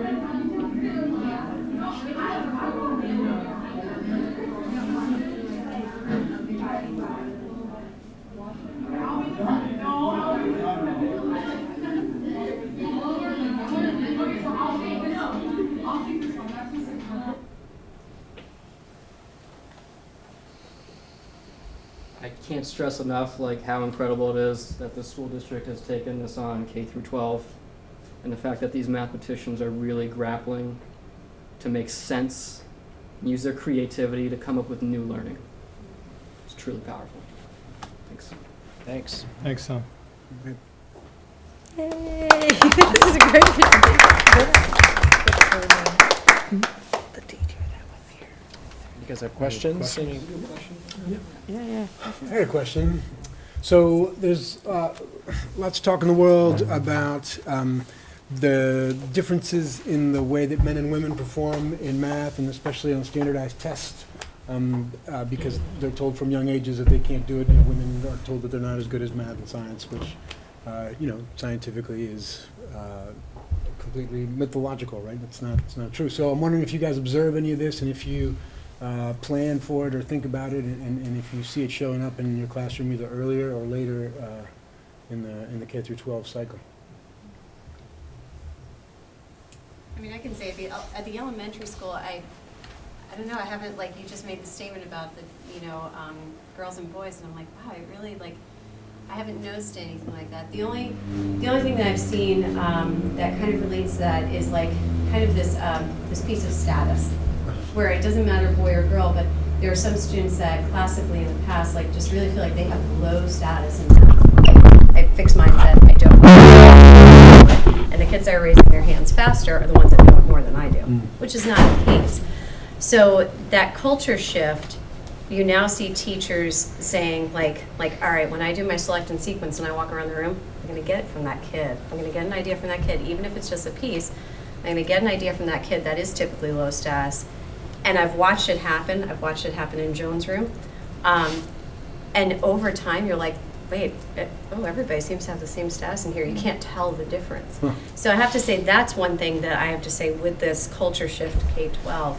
S15: I can't stress enough like how incredible it is that the school district has taken this on K through 12, and the fact that these mathematicians are really grappling to make sense, use their creativity to come up with new learning. It's truly powerful. Thanks.
S3: Thanks.
S1: Thanks, Tom.
S2: Yay! This is a great The teacher that was here.
S3: You guys have questions? Any-
S2: Yeah.
S13: I had a question. So there's lots of talk in the world about the differences in the way that men and women perform in math, and especially on standardized tests, because they're told from young ages that they can't do it. Women are told that they're not as good as math and science, which, scientifically is completely mythological, right? It's not true. So I'm wondering if you guys observe any of this, and if you plan for it or think about it, and if you see it showing up in your classroom either earlier or later in the K through 12 cycle.
S4: I mean, I can say at the elementary school, I don't know, I haven't, like, you just made the statement about the, girls and boys, and I'm like, wow, I haven't noticed anything like that. The only thing that I've seen that kind of relates to that is like kind of this piece of status, where it doesn't matter boy or girl, but there are some students that classically in the past like just really feel like they have low status in math. I fixed mine said I don't know. And the kids that are raising their hands faster are the ones that know it more than I do, which is not the case. So that culture shift, you now see teachers saying like, all right, when I do my select and sequence and I walk around the room, I'm going to get it from that kid. I'm going to get an idea from that kid, even if it's just a piece. I'm going to get an idea from that kid that is typically low status. And I've watched it happen. I've watched it happen in Joan's room. And over time, you're like, wait, everybody seems to have the same status in here. You can't tell the difference. So I have to say that's one thing that I have to say with this culture shift K-12.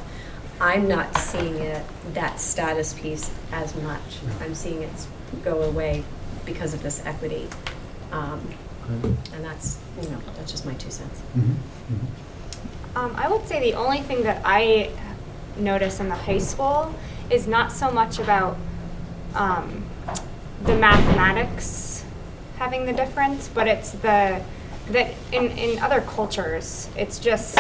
S4: I'm not seeing that status piece as much. I'm seeing it go away because of this equity. And that's just my 2 cents.
S16: I would say the only thing that I notice in the high school is not so much about the mathematics having the difference, but it's that in other cultures, it's just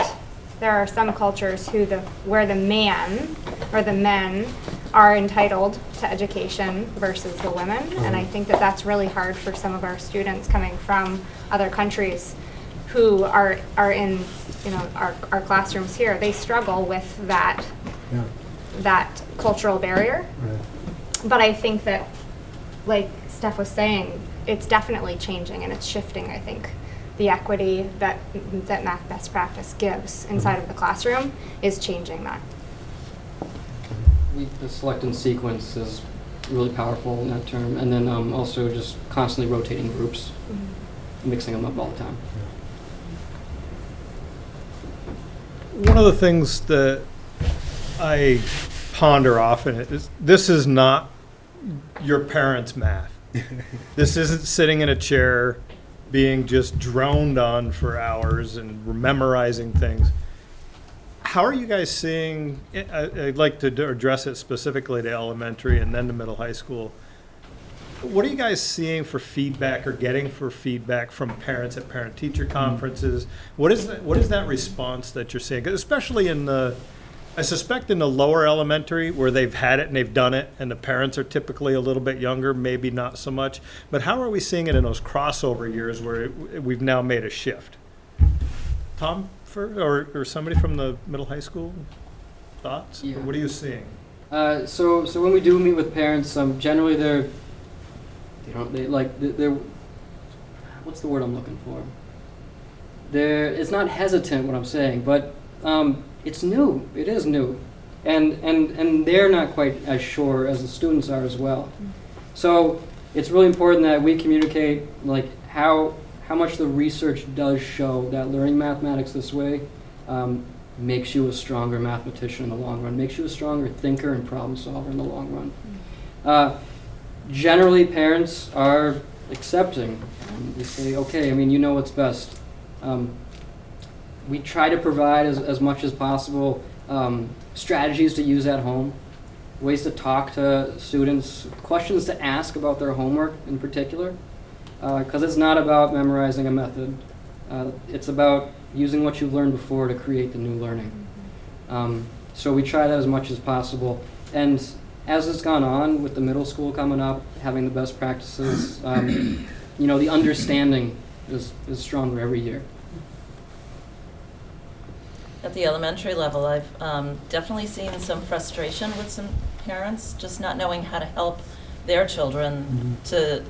S16: there are some cultures where the man or the men are entitled to education versus the women, and I think that that's really hard for some of our students coming from other countries who are in our classrooms here. They struggle with that cultural barrier.
S13: Right.
S16: But I think that, like Steph was saying, it's definitely changing and it's shifting. I think the equity that math best practice gives inside of the classroom is changing that.
S15: The select and sequence is really powerful in that term, and then also just constantly rotating groups, mixing them up all the time.
S1: One of the things that I ponder often is this is not your parents' math. This isn't sitting in a chair being just droned on for hours and memorizing things. How are you guys seeing, I'd like to address it specifically to elementary and then to middle high school. What are you guys seeing for feedback or getting for feedback from parents at parent-teacher conferences? What is that response that you're seeing? 'Cause especially I suspect in the lower elementary where they've had it and they've done it and the parents are typically a little bit younger, maybe not so much. But how are we seeing it in those crossover years where we've now made a shift? Tom, or somebody from the middle high school? Thoughts?
S15: Yeah.
S1: Or what are you seeing?
S15: So when we do meet with parents, generally they're what's the word I'm looking for? It's not hesitant what I'm saying, but it's new. It is new, and they're not quite as sure as the students are as well. So it's really important that we communicate like how much the research does show that learning mathematics this way makes you a stronger mathematician in the long run, makes you a stronger thinker and problem solver in the long run. Generally, parents are accepting. They say, okay, I mean, you know what's best. We try to provide as much as possible strategies to use at home, ways to talk to students, questions to ask about their homework in particular, because it's not about memorizing a method. It's about using what you've learned before to create the new learning. So we try that as much as possible. And as it's gone on with the middle school coming up, having the best practices, you know, the understanding is stronger every year.
S11: At the elementary level, I've definitely seen some frustration with some parents just not knowing how to help their children to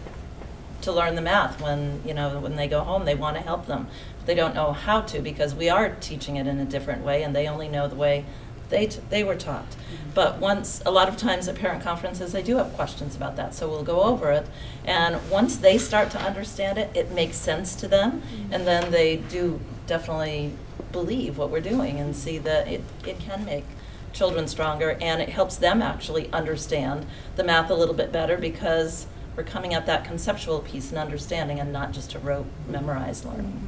S11: learn the math. When, you know, when they go home, they want to help them. But they don't know how to, because we are teaching it in a different way, and they only know the way they were taught. But a lot of times at parent conferences, they do have questions about that, so we'll go over it. And once they start to understand it, it makes sense to them, and then they do definitely believe what we're doing and see that it can make children stronger, and it helps them actually understand the math a little bit better, because we're coming at that conceptual piece and understanding, and not just a rote memorized learning.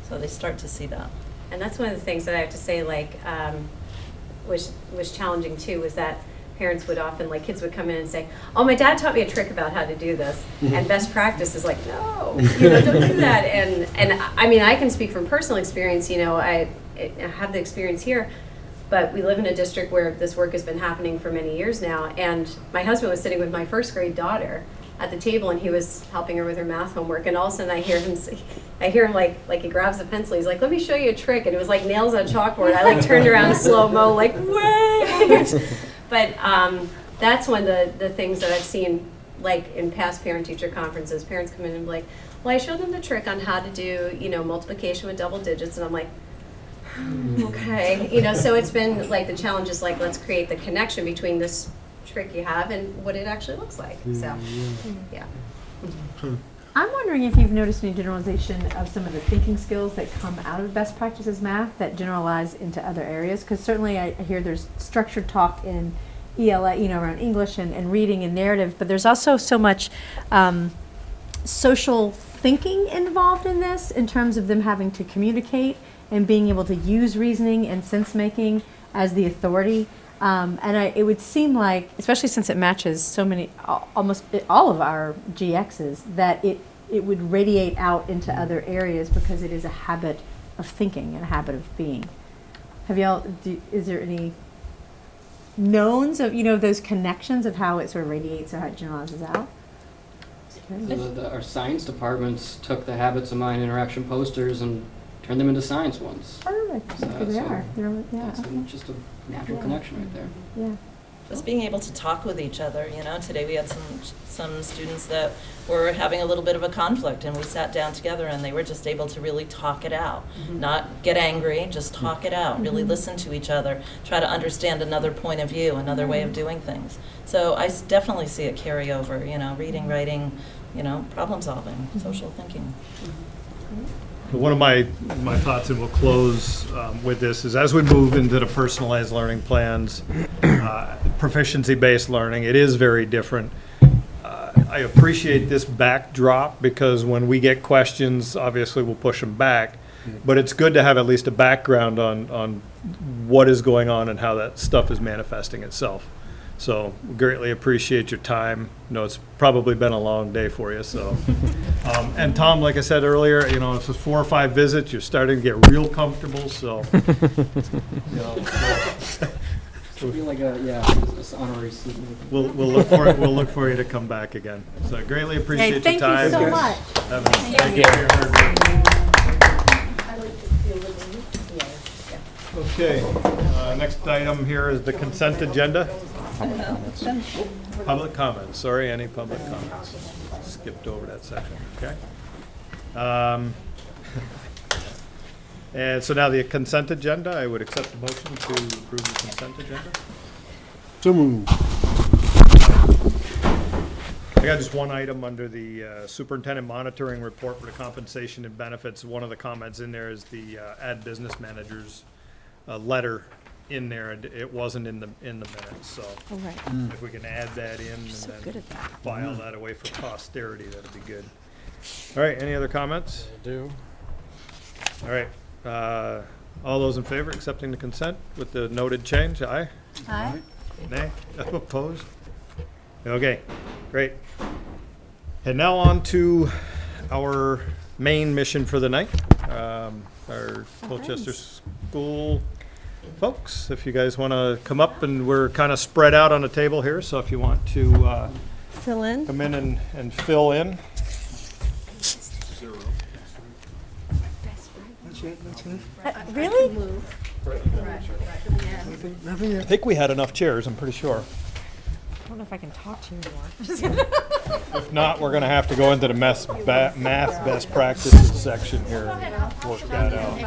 S11: So they start to see that.
S4: And that's one of the things that I have to say, like, was challenging too, was that parents would often, like, kids would come in and say, oh, my dad taught me a trick about how to do this. And best practice is like, no, you know, don't do that. And I mean, I can speak from personal experience, you know, I have the experience here, but we live in a district where this work has been happening for many years now. And my husband was sitting with my first grade daughter at the table, and he was helping her with her math homework, and all of a sudden I hear him like he grabs a pencil, he's like, let me show you a trick, and it was like nails on a chalkboard. I like turned around in slow-mo, like, wait! But that's one of the things that I've seen, like in past parent-teacher conferences. Parents come in and be like, well, I showed them the trick on how to do, you know, multiplication with double digits, and I'm like, okay, you know, so it's been like the challenge is like, let's create the connection between this trick you have and what it actually looks like. So, yeah.
S2: I'm wondering if you've noticed any generalization of some of the thinking skills that come out of best practices math that generalize into other areas, because certainly I hear there's structured talk in ELA, you know, around English and reading and narrative, but there's also so much social thinking involved in this, in terms of them having to communicate and being able to use reasoning and sense making as the authority. It would seem like, especially since it matches so many, almost all of our GXs, that it would radiate out into other areas, because it is a habit of thinking and a habit of being. Have y'all, is there any knowns of, you know, those connections of how it sort of radiates or how it generalizes out?
S15: Our science departments took the habits of mind interaction posters and turned them into science ones.
S2: Perfect. There they are.
S15: That's just a natural connection right there.
S2: Yeah.
S11: Just being able to talk with each other, you know. Today we had some students that were having a little bit of a conflict, and we sat down together and they were just able to really talk it out. Not get angry, just talk it out, really listen to each other, try to understand another point of view, another way of doing things. So I definitely see it carry over, you know, reading, writing, you know, problem solving, social thinking.
S1: One of my thoughts, and we'll close with this, is as we move into the personalized learning plans, proficiency-based learning, it is very different. I appreciate this backdrop, because when we get questions, obviously we'll push them back, but it's good to have at least a background on what is going on and how that stuff is manifesting itself. So greatly appreciate your time. I know it's probably been a long day for you. So, and Tom, like I said earlier, you know, if it's 4 or 5 visits, you're starting to get real comfortable. So, you know,
S15: It'll be like this honorary seat.
S1: we'll look for it. We'll look for you to come back again. So I greatly appreciate your time.
S2: Thank you so much.
S1: Thank you. Okay. Next item here is the consent agenda. Public comments. Sorry, any public comments? Skipped over that section. Okay. And so now the consent agenda. I would accept the motion to approve the consent agenda.
S13: So moved.
S1: got just one item under the superintendent monitoring report for the compensation and benefits. One of the comments in there is the add business managers letter in there, and it wasn't in the minutes, so
S2: Oh, right.
S1: if we can add that in and
S2: so
S1: then
S2: good at that.
S1: file that away for posterity, that'd be good. All right, any other comments?
S3: Do.
S1: All right, all those in favor accepting the consent with the noted change, aye?
S2: Aye.
S1: Nay? Opposed? Okay, great. And now on to our main mission for the night. Our Colchester School folks, if you guys want to come up, and we're kind of spread out on the table here, so if you want to
S2: Fill in.
S1: come in and fill in.
S2: Really?
S1: I think we had enough chairs, I'm pretty sure.
S2: I don't know if I can talk to you anymore.
S1: If not, we're going to have to go into the math best practices section here and work that out.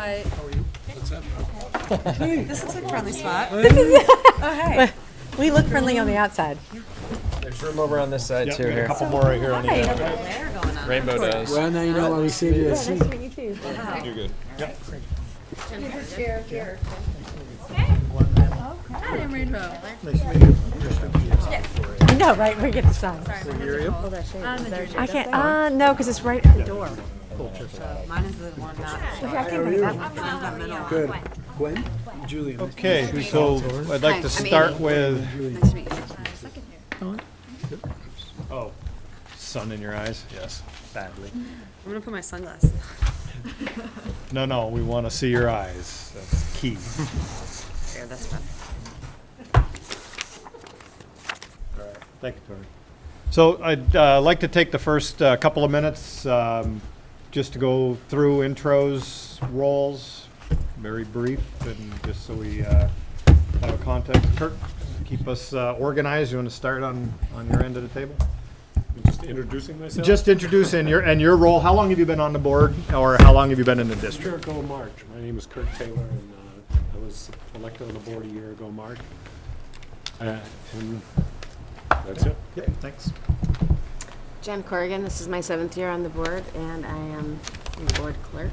S17: This looks like a friendly spot.
S2: Oh, hey. We look friendly on the outside.
S3: There's room over on this side
S1: Yep,
S3: too
S1: we got
S3: here.
S1: a couple more right here on the
S2: Hi.
S1: end.
S3: Rainbow does.
S13: Well, now you know why we saved you a
S2: Nice
S13: seat.
S2: to meet you too.
S1: You're good. Yep.
S17: Hi, I'm Rainbow.
S2: I know, right? We get the sign. I can't, no, because it's right at the door.
S17: Mine is the one not.
S2: I can bring that.
S17: Mine's that middle.
S13: Good. Gwen? Julian.
S1: Okay, so I'd like to start with,
S17: Nice to meet you.
S1: oh, sun in your eyes? Yes, badly.
S17: I'm gonna put my sunglasses.
S1: No, we want to see your eyes. That's key.
S17: Here, that's fun.
S1: All right, thank you, Tori. So I'd like to take the first couple of minutes just to go through intros, roles, very brief, and just so we have a context. Kurt, keep us organized. You want to start on your end of the table?
S18: Just introducing myself?
S1: Just introduce and your role. How long have you been on the board, or how long have you been in the
S18: A year
S1: district?
S18: ago March. My name is Kurt Taylor, and I was elected on the board a year ago March. And that's it.
S1: Yep, thanks.
S19: Jen Corrigan, this is my 7th year on the board, and I am the board clerk.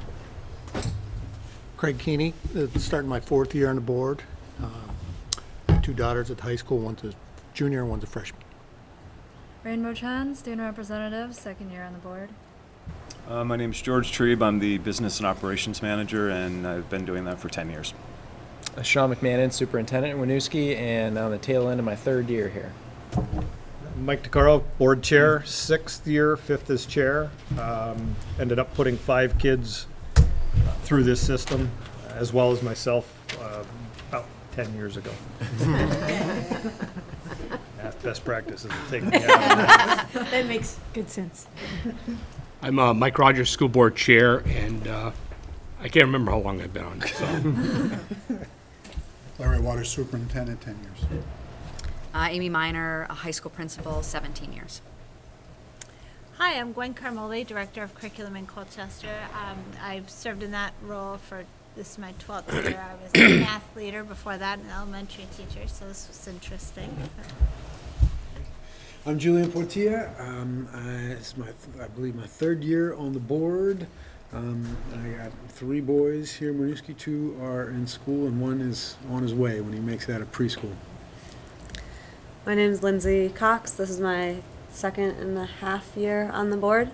S20: Craig Keeney, starting my 4th year on the board. 2 daughters at high school, one's a junior and one's a freshman.
S21: Rainbow Chan, student representative, 2nd year on the board.
S22: My name is George Trebe. I'm the business and operations manager, and I've been doing that for 10 years.
S3: Sean McMahon, superintendent in Winooski, and on the tail end of my 3rd year here.
S1: Mike DeCaro, board chair, 6th year, 5th as chair. Ended up putting 5 kids through this system, as well as myself, about 10 years ago. Math best practices are taking me out of that.
S2: That makes good sense.
S18: I'm Mike Rogers, school board chair, and I can't remember how long I've been on. So.
S23: Larry Waters, superintendent, 10 years.
S17: Amy Miner, a high school principal, 17 years.
S24: Hi, I'm Gwen Carmoli, Director of Curriculum in Colchester. I've served in that role for, this is my 12th year. I was a math leader before that, an elementary teacher, so this was interesting.
S13: I'm Julian Portilla. It's I believe my 3rd year on the board. I got 3 boys here in Winooski. 2 are in school, and 1 is on his way when he makes that a preschool.
S25: My name is Lindsay Cox. This is my 2.5 year on the board,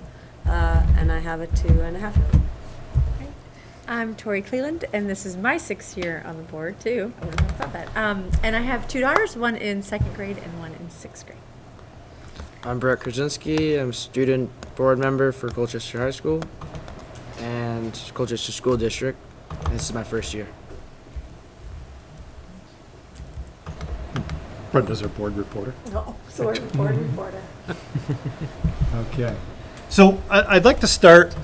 S25: and I have a 2.5-year-old.
S2: I'm Tori Cleland, and this is my 6th year on the board, too. I wouldn't have thought that. And I have 2 daughters, one in 2nd grade and one in 6th grade.
S26: I'm Brett Krasinski. I'm student board member for Colchester High School and Colchester School District. And this is my 1st year.
S1: Brenda's our board reporter.
S2: No, so we're board reporter.
S1: Okay. So I'd like to start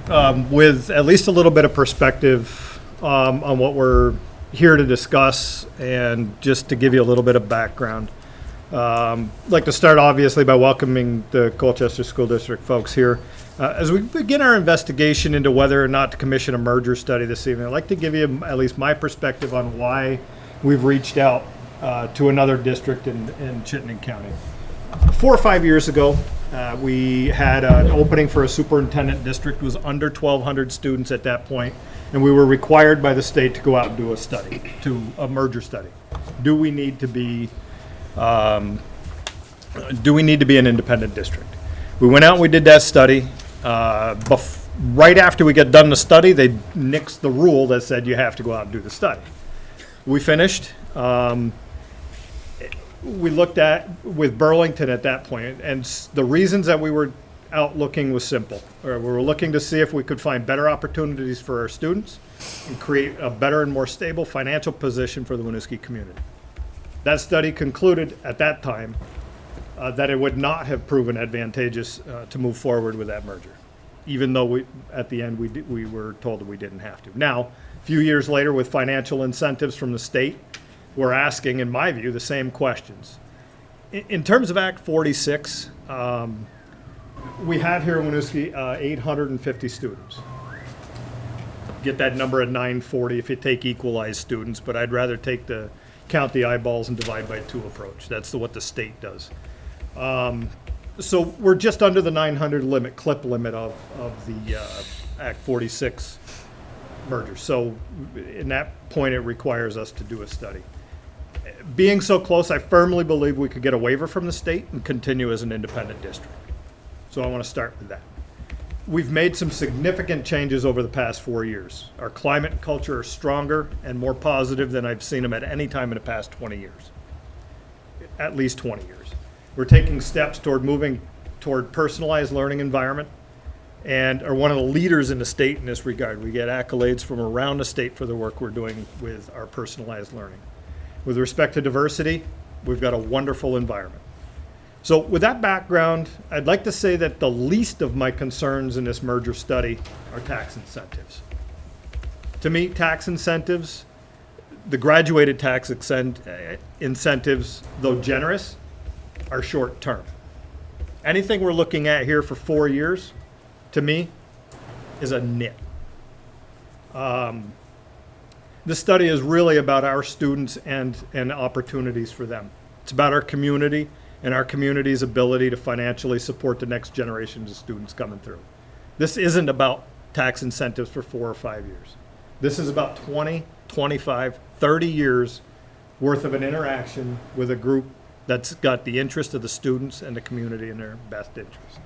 S1: with at least a little bit of perspective on what we're here to discuss, and just to give you a little bit of background. I'd like to start obviously by welcoming the Colchester School District folks here. As we begin our investigation into whether or not to commission a merger study this evening, I'd like to give you at least my perspective on why we've reached out to another district in Chittenden County. 4 or 5 years ago, we had an opening for a superintendent district. It was under 1,200 students at that point, and we were required by the state to go out and do a study, a merger study. Do we need to be an independent district? We went out and we did that study. Right after we got done the study, they nixed the rule that said you have to go out and do the study. We finished. We looked at with Burlington at that point, and the reasons that we were out looking was simple. We were looking to see if we could find better opportunities for our students and create a better and more stable financial position for the Winooski community. That study concluded at that time that it would not have proven advantageous to move forward with that merger, even though at the end we were told that we didn't have to. Now, a few years later, with financial incentives from the state, we're asking, in my view, the same questions. In terms of Act 46, we have here in Winooski 850 students. Get that number at 940 if you take equalized students, but I'd rather take the count the eyeballs and divide by 2 approach. That's what the state does. So we're just under the 900 limit, clip limit of the Act 46 merger. So in that point, it requires us to do a study. Being so close, I firmly believe we could get a waiver from the state and continue as an independent district. So I want to start with that. We've made some significant changes over the past 4 years. Our climate and culture are stronger and more positive than I've seen them at any time in the past 20 years. At least 20 years. We're taking steps toward moving toward personalized learning environment and are one of the leaders in the state in this regard. We get accolades from around the state for the work we're doing with our personalized learning. With respect to diversity, we've got a wonderful environment. So with that background, I'd like to say that the least of my concerns in this merger study are tax incentives. To me, tax incentives, the graduated tax incentives, though generous, are short term. Anything we're looking at here for 4 years, to me, is a nit. This study is really about our students and opportunities for them. It's about our community and our community's ability to financially support the next generations of students coming through. This isn't about tax incentives for 4 or 5 years. This is about 20, 25, 30 years worth of an interaction with a group that's got the interest of the students and the community in their best interest.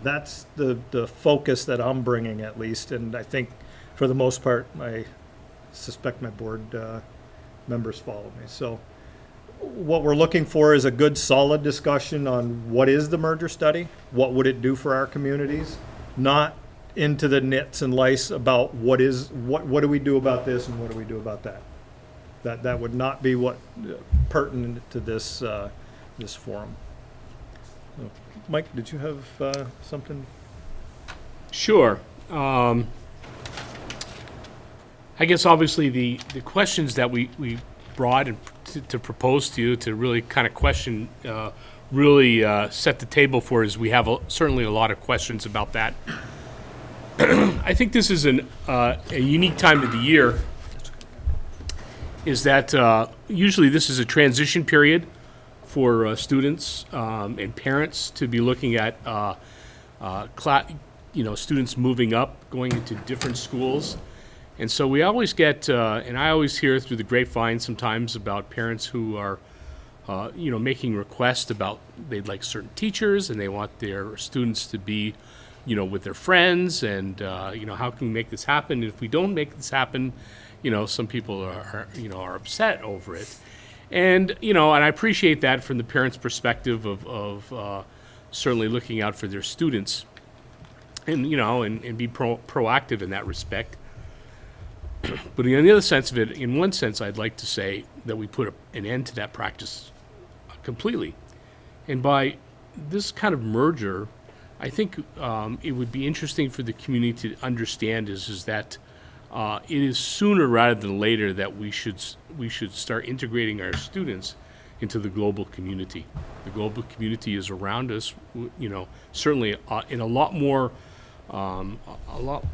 S1: That's the focus that I'm bringing, at least, and I think for the most part, I suspect my board members follow me. So what we're looking for is a good, solid discussion on what is the merger study, what would it do for our communities, not into the nits and lice about what do we do about this and what do we do about that. That would not be what pertinent to this this forum. So, Mike, did you have something?
S5: Sure. I guess obviously the questions that we brought and to propose to you to really kind of question, really set the table for is we have certainly a lot of questions about that. I think this is a unique time of the year, is that usually this is a transition period for students and parents to be looking at students moving up, going into different schools. And so we always get, and I always hear through the grapevine sometimes about parents who are, making requests about they'd like certain teachers and they want their students to be, with their friends and, how can we make this happen? And if we don't make this happen, some people are upset over it. And, and I appreciate that from the parents' perspective of certainly looking out for their students and, and be proactive in that respect. But in the other sense of it, in one sense, I'd like to say that we put an end to that practice completely. And by this kind of merger, I think it would be interesting for the community to understand is that it is sooner rather than later that we should start integrating our students into the global community. The global community is around us, certainly in a lot more, a lot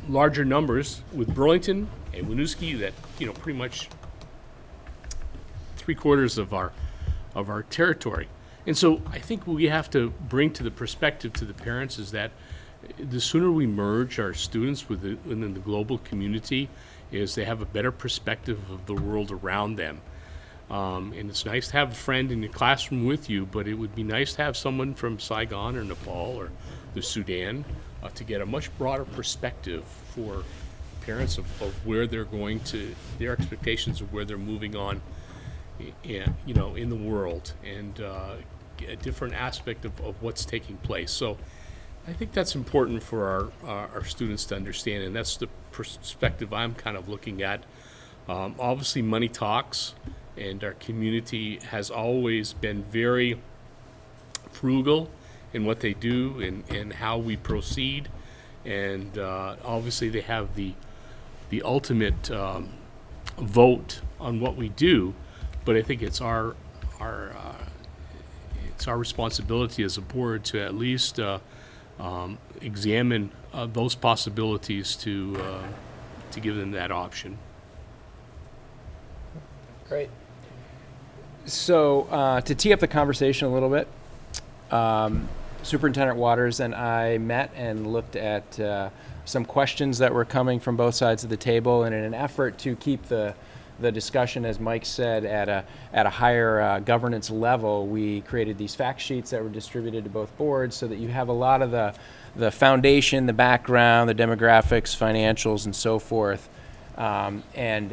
S5: larger numbers with Burlington and Winooski that pretty much 3/4 of our territory, And so I think we have to bring to the perspective to the parents is that the sooner we merge our students within the global community is they have a better perspective of the world around them. And it's nice to have a friend in the classroom with you, but it would be nice to have someone from Saigon or Nepal or the Sudan to get a much broader perspective for parents of where they're going to, their expectations of where they're moving on, in the world, and a different aspect of what's taking place. So I think that's important for our students to understand, and that's the perspective I'm kind of looking at. Obviously, money talks, and our community has always been very frugal in what they do and how we proceed. And obviously, they have the ultimate vote on what we do. But I think it's our responsibility as a board to at least examine those possibilities to give them that option.
S3: Great. So to tee up the conversation a little bit, Superintendent Waters and I met and looked at some questions that were coming from both sides of the table, and in an effort to keep the discussion, as Mike said, at a higher governance level, we created these fact sheets that were distributed to both boards so that you have a lot of the foundation, the background, the demographics, financials, and so forth. And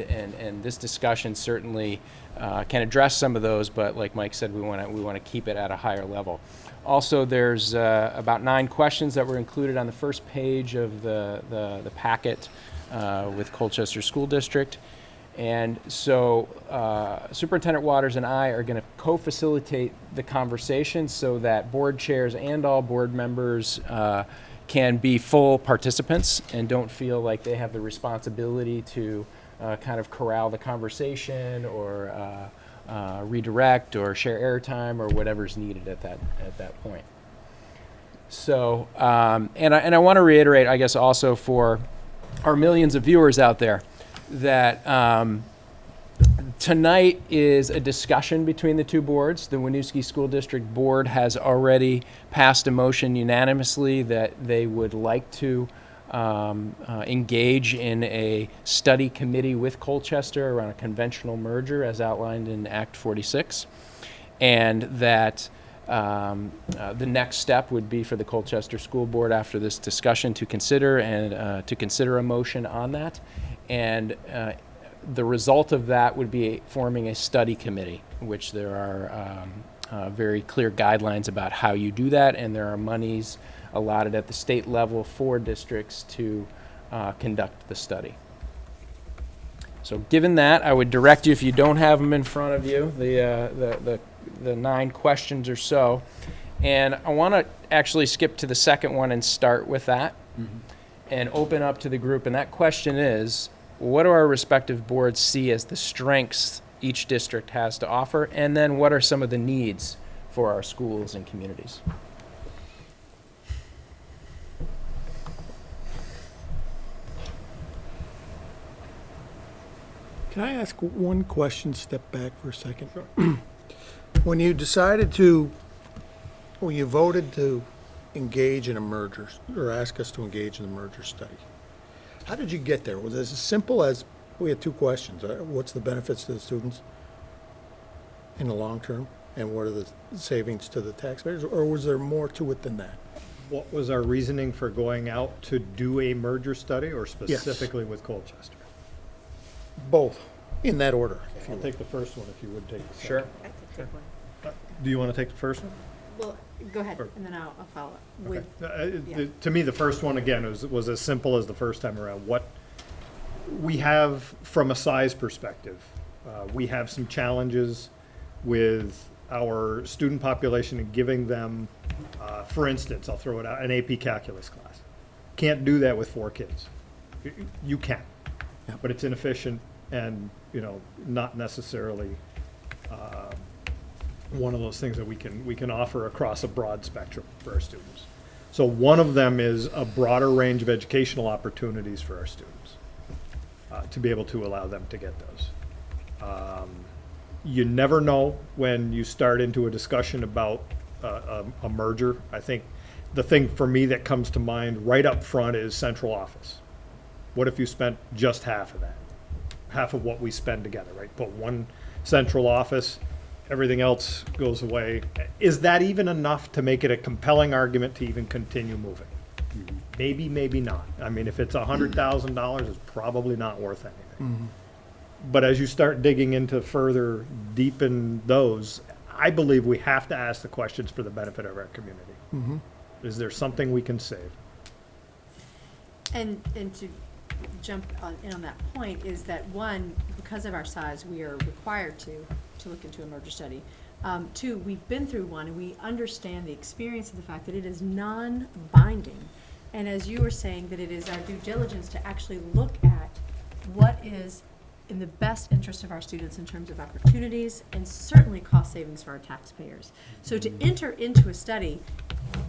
S3: this discussion certainly can address some of those, but like Mike said, we want to keep it at a higher level. Also, there's about 9 questions that were included on the first page of the packet with Colchester School District. And so Superintendent Waters and I are going to co-facilitate the conversation so that board chairs and all board members can be full participants and don't feel like they have the responsibility to kind of corral the conversation or redirect or share airtime or whatever's needed at that point. So, and I want to reiterate, I guess, also for our millions of viewers out there, that tonight is a discussion between the two boards. The Winooski School District Board has already passed a motion unanimously that they would like to engage in a study committee with Colchester around a conventional merger as outlined in Act 46, and that the next step would be for the Colchester School Board after this discussion to consider a motion on that. And the result of that would be forming a study committee, which there are very clear guidelines about how you do that, and there are monies allotted at the state level for districts to conduct the study. So given that, I would direct you, if you don't have them in front of you, the 9 questions or so, and I want to actually skip to the second one and start with that. Mm-hmm. And open up to the group, and that question is, what do our respective boards see as the strengths each district has to offer, and then what are some of the needs for our schools and communities?
S20: Can I ask one question, step back for a second?
S1: Sure.
S20: When you voted to engage in a merger, or ask us to engage in a merger study, how did you get there? Was it as simple as, we had 2 questions. What's the benefits to the students in the long term? And what are the savings to the taxpayers? Or was there more to it than that?
S1: What was our reasoning for going out to do a merger study, or specifically with Colchester?
S20: Both, in that order.
S1: I'll take the first one if you would take the second.
S3: Sure.
S2: I could take one.
S1: Do you want to take the first one?
S2: Well, go ahead,
S1: Or-
S2: and then I'll follow up
S1: Okay.
S2: with. Yeah.
S1: To me, the first one, again, was as simple as the first time around. What we have from a size perspective, we have some challenges with our student population and giving them, for instance, I'll throw it out, an AP calculus class. Can't do that with 4 kids. You can, but it's inefficient and, not necessarily one of those things that we can offer across a broad spectrum for our students. So one of them is a broader range of educational opportunities for our students, to be able to allow them to get those. you never know when you start into a discussion about a merger. I think the thing for me that comes to mind right up front is central office. What if you spent just half of that? Half of what we spend together, right? Put one central office, everything else goes away. Is that even enough to make it a compelling argument to even continue moving? Maybe, maybe not. I mean, if it's $100,000, it's probably not worth anything. But as you start digging into further deepen those, I believe we have to ask the questions for the benefit of our community. Is there something we can save?
S2: And to jump in on that point is that, one, because of our size, we are required to look into a merger study. Two, we've been through one and we understand the experience of the fact that it is non-binding. And as you were saying, that it is our due diligence to actually look at what is in the best interest of our students in terms of opportunities and certainly cost savings for our taxpayers. So to enter into a study,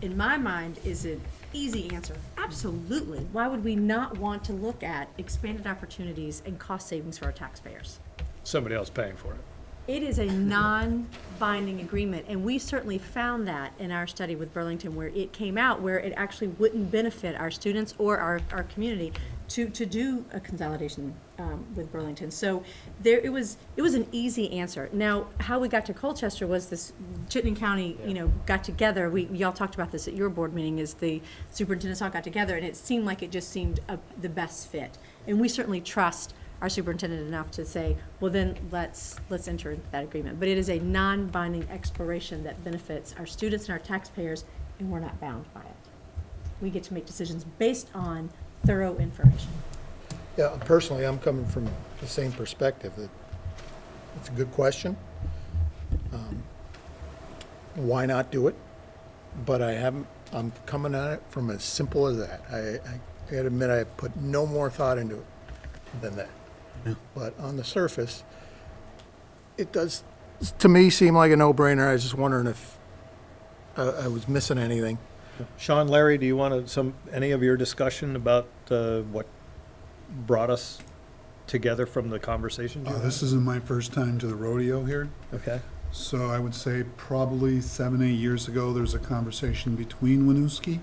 S2: in my mind, is an easy answer. Absolutely. Why would we not want to look at expanded opportunities and cost savings for our taxpayers?
S1: Somebody else paying for it.
S2: It is a non-binding agreement, and we certainly found that in our study with Burlington, where it came out where it actually wouldn't benefit our students or our community to do a consolidation with Burlington. So it was an easy answer. Now, how we got to Colchester was this Chittenden County, got together. Y'all talked about this at your board meeting, is the superintendents all got together, and it seemed like it just seemed the best fit. And we certainly trust our superintendent enough to say, well, then let's enter into that agreement. But it is a non-binding exploration that benefits our students and our taxpayers, and we're not bound by it. We get to make decisions based on thorough information.
S20: Yeah, personally, I'm coming from the same perspective. It's a good question. Why not do it? But I'm coming at it from as simple as that. I gotta admit, I put no more thought into it than that. But on the surface, it does, to me, seem like a no-brainer. I was just wondering if I was missing anything.
S1: Sean, Larry, do you want any of your discussion about what brought us together from the conversations?
S23: This isn't my first time to the rodeo here.
S1: Okay.
S23: So I would say probably 7, 8 years ago, there was a conversation between Winooski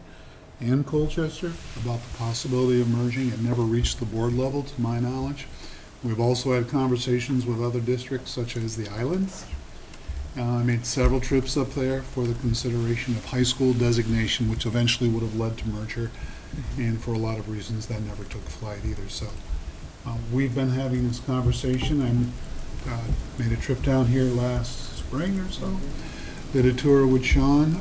S23: and Colchester about the possibility of merging. It never reached the board level, to my knowledge. We've also had conversations with other districts, such as the Islands. I made several trips up there for the consideration of high school designation, which eventually would have led to merger, and for a lot of reasons that never took flight either. So we've been having this conversation. I made a trip down here last spring or so, did a tour with Sean.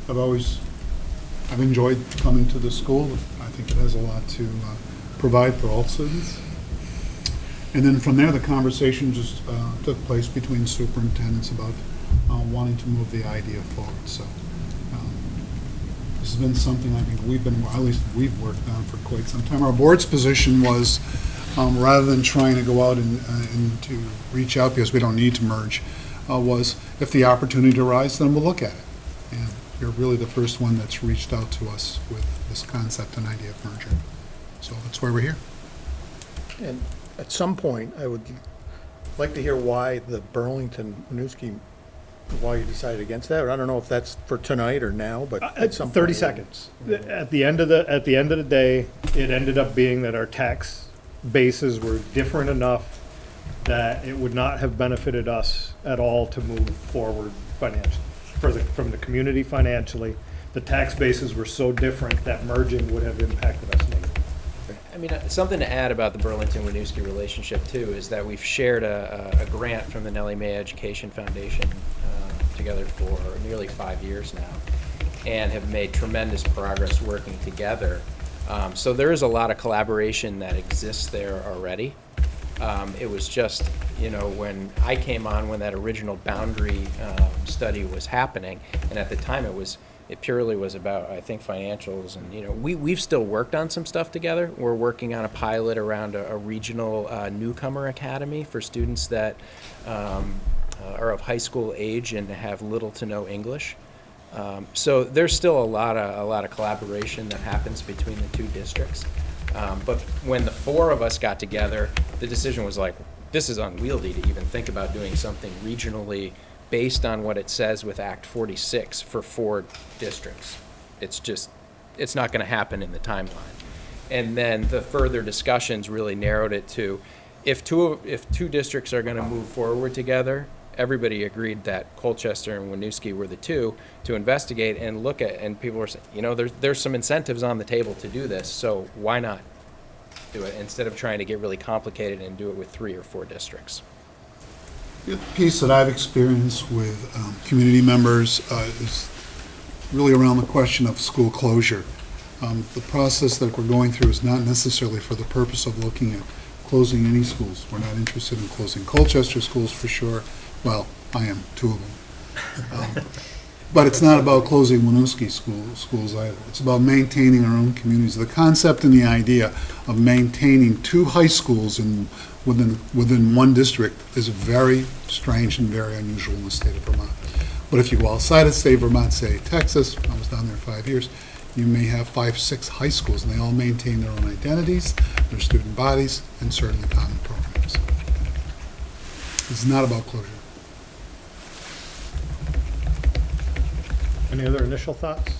S23: I've enjoyed coming to the school. I think it has a lot to provide for all students. And then from there, the conversation just took place between superintendents about wanting to move the idea forward. So this has been something I think we've worked on for quite some time. Our board's position was, rather than trying to go out and to reach out because we don't need to merge, was if the opportunity arises, then we'll look at it. And you're really the first one that's reached out to us with this concept and idea of merger. So that's why we're here.
S20: And at some point, I would like to hear why the Burlington Winooski, why you decided against that. I don't know if that's for tonight or now, but at some
S1: 30
S20: point.
S1: seconds. At the end of the day, it ended up being that our tax bases were different enough that it would not have benefited us at all to move forward financially. From the community financially, the tax bases were so different that merging would have impacted us negatively.
S3: I mean, something to add about the Burlington-Winooski relationship, too, is that we've shared a grant from the Nellie Mae Education Foundation together for nearly 5 years now, and have made tremendous progress working together. So there is a lot of collaboration that exists there already. It was just, when I came on, when that original boundary study was happening, and at the time it purely was about, I think, financials, and we've still worked on some stuff together. We're working on a pilot around a regional newcomer academy for students that are of high school age and have little to no English. So there's still a lot of collaboration that happens between the two districts. But when the four of us got together, the decision was like, this is unwieldy to even think about doing something regionally based on what it says with Act 46 for 4 districts. It's not going to happen in the timeline. And then the further discussions really narrowed it to, if two districts are going to move forward together, everybody agreed that Colchester and Winooski were the two to investigate and look at, and people were saying, there's some incentives on the table to do this, so why not do it instead of trying to get really complicated and do it with 3 or 4 districts?
S23: The piece that I've experienced with community members is really around the question of school closure. The process that we're going through is not necessarily for the purpose of looking at closing any schools. We're not interested in closing Colchester schools for sure. Well, I am, 2 of them. But it's not about closing Winooski schools either. It's about maintaining our own communities. The concept and the idea of maintaining 2 high schools within one district is very strange and very unusual in the state of Vermont. But if you go outside of the state of Vermont, say Texas, I was down there 5 years, you may have 5, 6 high schools, and they all maintain their own identities, their student bodies, and certainly common programs. It's not about closure.
S1: Any other initial thoughts?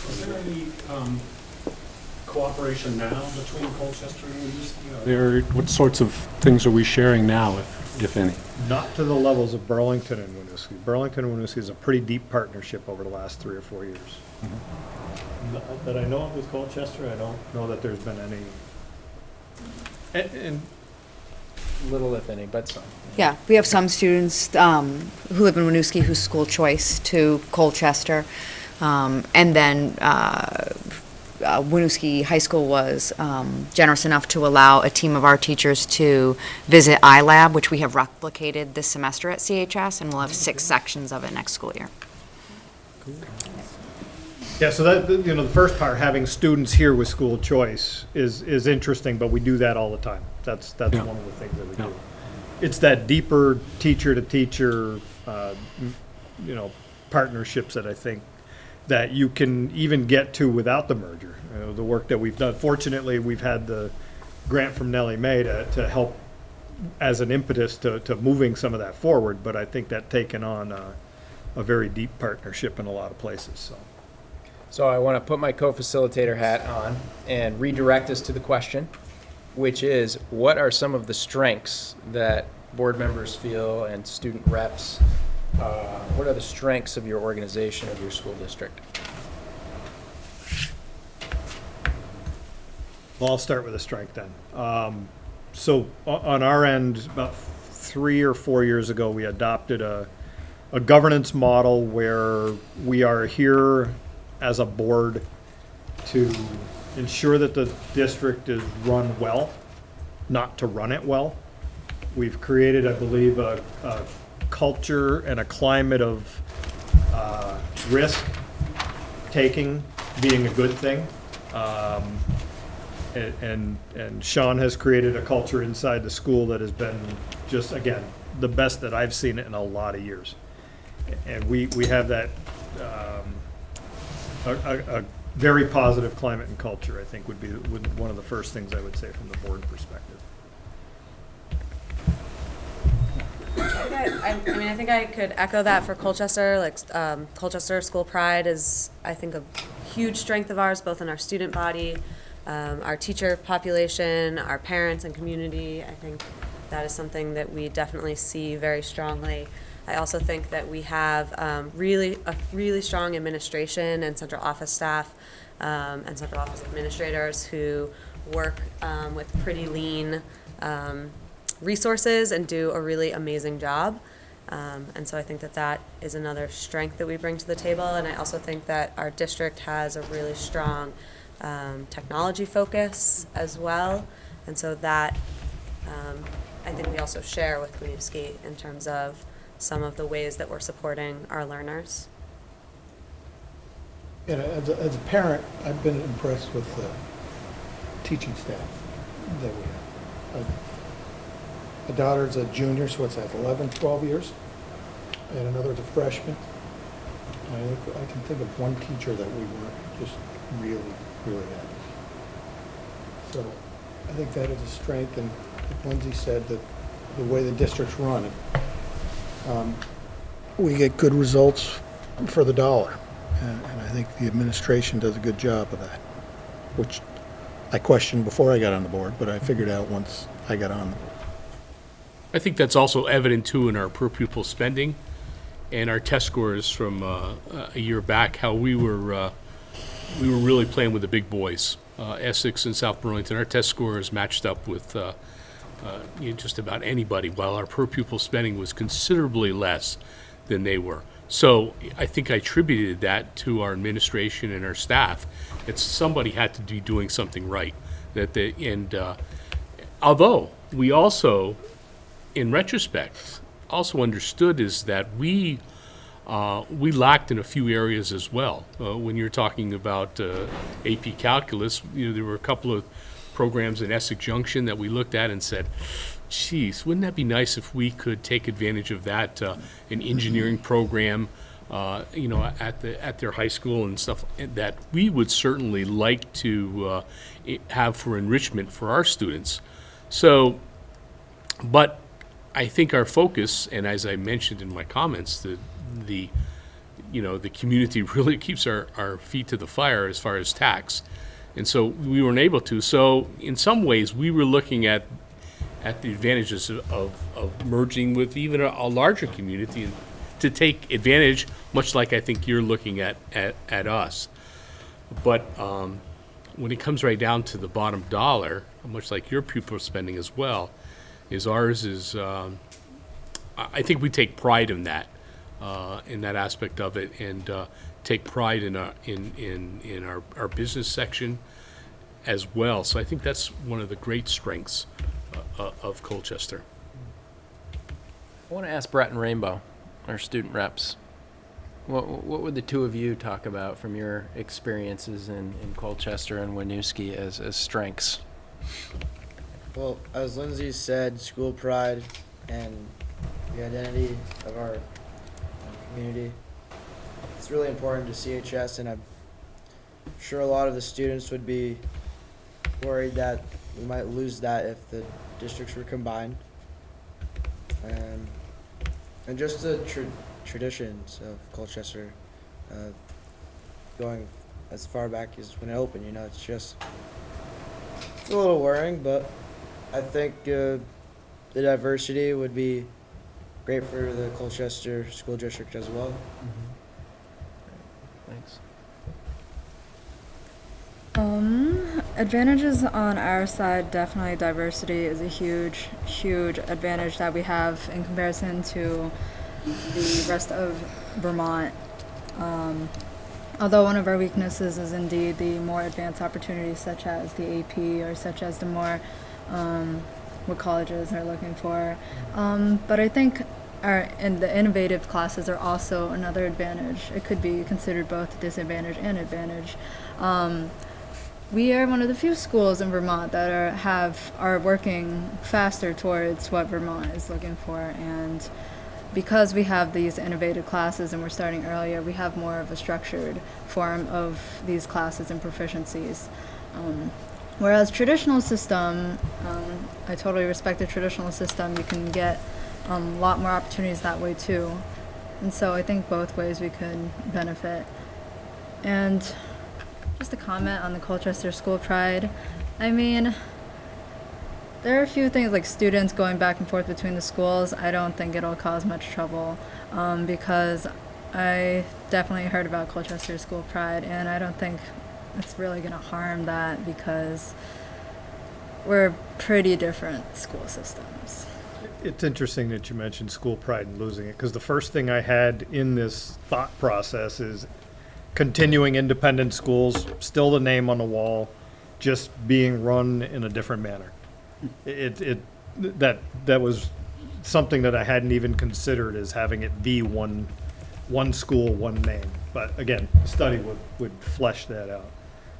S18: Is there any cooperation now between Colchester and Winooski? What sorts of things are we sharing now, if any?
S1: Not to the levels of Burlington and Winooski. Burlington and Winooski is a pretty deep partnership over the last 3 or 4 years. That I know of with Colchester, I don't know that there's been any. And
S3: Little, if any, but some.
S17: Yeah, we have some students who live in Winooski whose school choice to Colchester. And then Winooski High School was generous enough to allow a team of our teachers to visit iLab, which we have replicated this semester at CHS, and we'll have 6 sections of it next school year.
S1: yeah, so that, the first part, having students here with school choice is interesting, but we do that all the time. That's one of the things that we do. It's that deeper teacher-to-teacher, partnerships that I think that you can even get to without the merger. The work that we've done. Fortunately, we've had the grant from Nellie Mae to help as an impetus to moving some of that forward, but I think that taken on a very deep partnership in a lot of places.
S3: So I want to put my co-facilitator hat on and redirect us to the question, which is, what are some of the strengths that board members feel and student reps, what are the strengths of your organization, of your school district?
S1: Well, I'll start with a strength then. So on our end, about 3 or 4 years ago, we adopted a governance model where we are here as a board to ensure that the district is run well, not to run it well. We've created, I believe, a culture and a climate of risk-taking being a good thing. And Sean has created a culture inside the school that has been just, again, the best that I've seen it in a lot of years. And we have that a very positive climate and culture, I think, would be one of the first things I would say from the board perspective.
S25: I think I could echo that for Colchester. Colchester school pride is, I think, a huge strength of ours, both in our student body, our teacher population, our parents and community. I think that is something that we definitely see very strongly. I also think that we have a really strong administration and central office staff and central office administrators who work with pretty lean resources and do a really amazing job. And so I think that is another strength that we bring to the table. And I also think that our district has a really strong technology focus as well. And so that I think we also share with Winooski in terms of some of the ways that we're supporting our learners.
S20: As a parent, I've been impressed with the teaching staff that we have. My daughter's a junior, so what's that, 11, 12 years? And another's a freshman. I can think of one teacher that we were just really, really happy. So I think that is a strength, and like Lindsay said, that the way the district's run, we get good results for the dollar. And I think the administration does a good job of that, which I questioned before I got on the board, but I figured out once I got on the board.
S5: I think that's also evident too in our per pupil spending and our test scores from a year back, how we were really playing with the big boys. Essex and South Burlington, our test scores matched up with just about anybody, while our per pupil spending was considerably less than they were. So I think I attributed that to our administration and our staff. Somebody had to be doing something right. Although we also, in retrospect, also understood is that we lacked in a few areas as well. When you're talking about AP Calculus, there were a couple of programs in Essex Junction that we looked at and said, geez, wouldn't that be nice if we could take advantage of that, an engineering program, at their high school and stuff that we would certainly like to have for enrichment for our students. So, but I think our focus, and as I mentioned in my comments, the community really keeps our feet to the fire as far as tax. And so we weren't able to. So in some ways, we were looking at the advantages of merging with even a larger community to take advantage, much like I think you're looking at us. But when it comes right down to the bottom dollar, much like your pupil spending as well, ours is, I think we take pride in that aspect of it, and take pride in our business section as well. So I think that's one of the great strengths of Colchester.
S3: I want to ask Brett and Rainbow, our student reps, what would the two of you talk about from your experiences in Colchester and Winooski as strengths?
S26: Well, as Lindsay said, school pride and the identity of our community. It's really important to CHS, and I'm sure a lot of the students would be worried that we might lose that if the districts were combined. And just the traditions of Colchester, going as far back as when it opened, it's a little worrying, but I think the diversity would be great for the Colchester School District as well.
S3: Thanks.
S21: Advantages on our side, definitely diversity is a huge, huge advantage that we have in comparison to the rest of Vermont. Although one of our weaknesses is indeed the more advanced opportunities, such as the AP or such as the more what colleges are looking for. But I think the innovative classes are also another advantage. It could be considered both a disadvantage and advantage. We are one of the few schools in Vermont that are working faster towards what Vermont is looking for, and because we have these innovative classes and we're starting earlier, we have more of a structured form of these classes and proficiencies. Whereas traditional system, I totally respect the traditional system. You can get a lot more opportunities that way too. And so I think both ways we could benefit. And just a comment on the Colchester School Pride. I mean, there are a few things like students going back and forth between the schools. I don't think it'll cause much trouble because I definitely heard about Colchester School Pride, and I don't think it's really going to harm that because we're pretty different school systems.
S1: It's interesting that you mentioned school pride and losing it, because the first thing I had in this thought process is continuing independent schools, still the name on the wall, just being run in a different manner. That was something that I hadn't even considered, as having it be one school, one name. But again, study would flesh that out.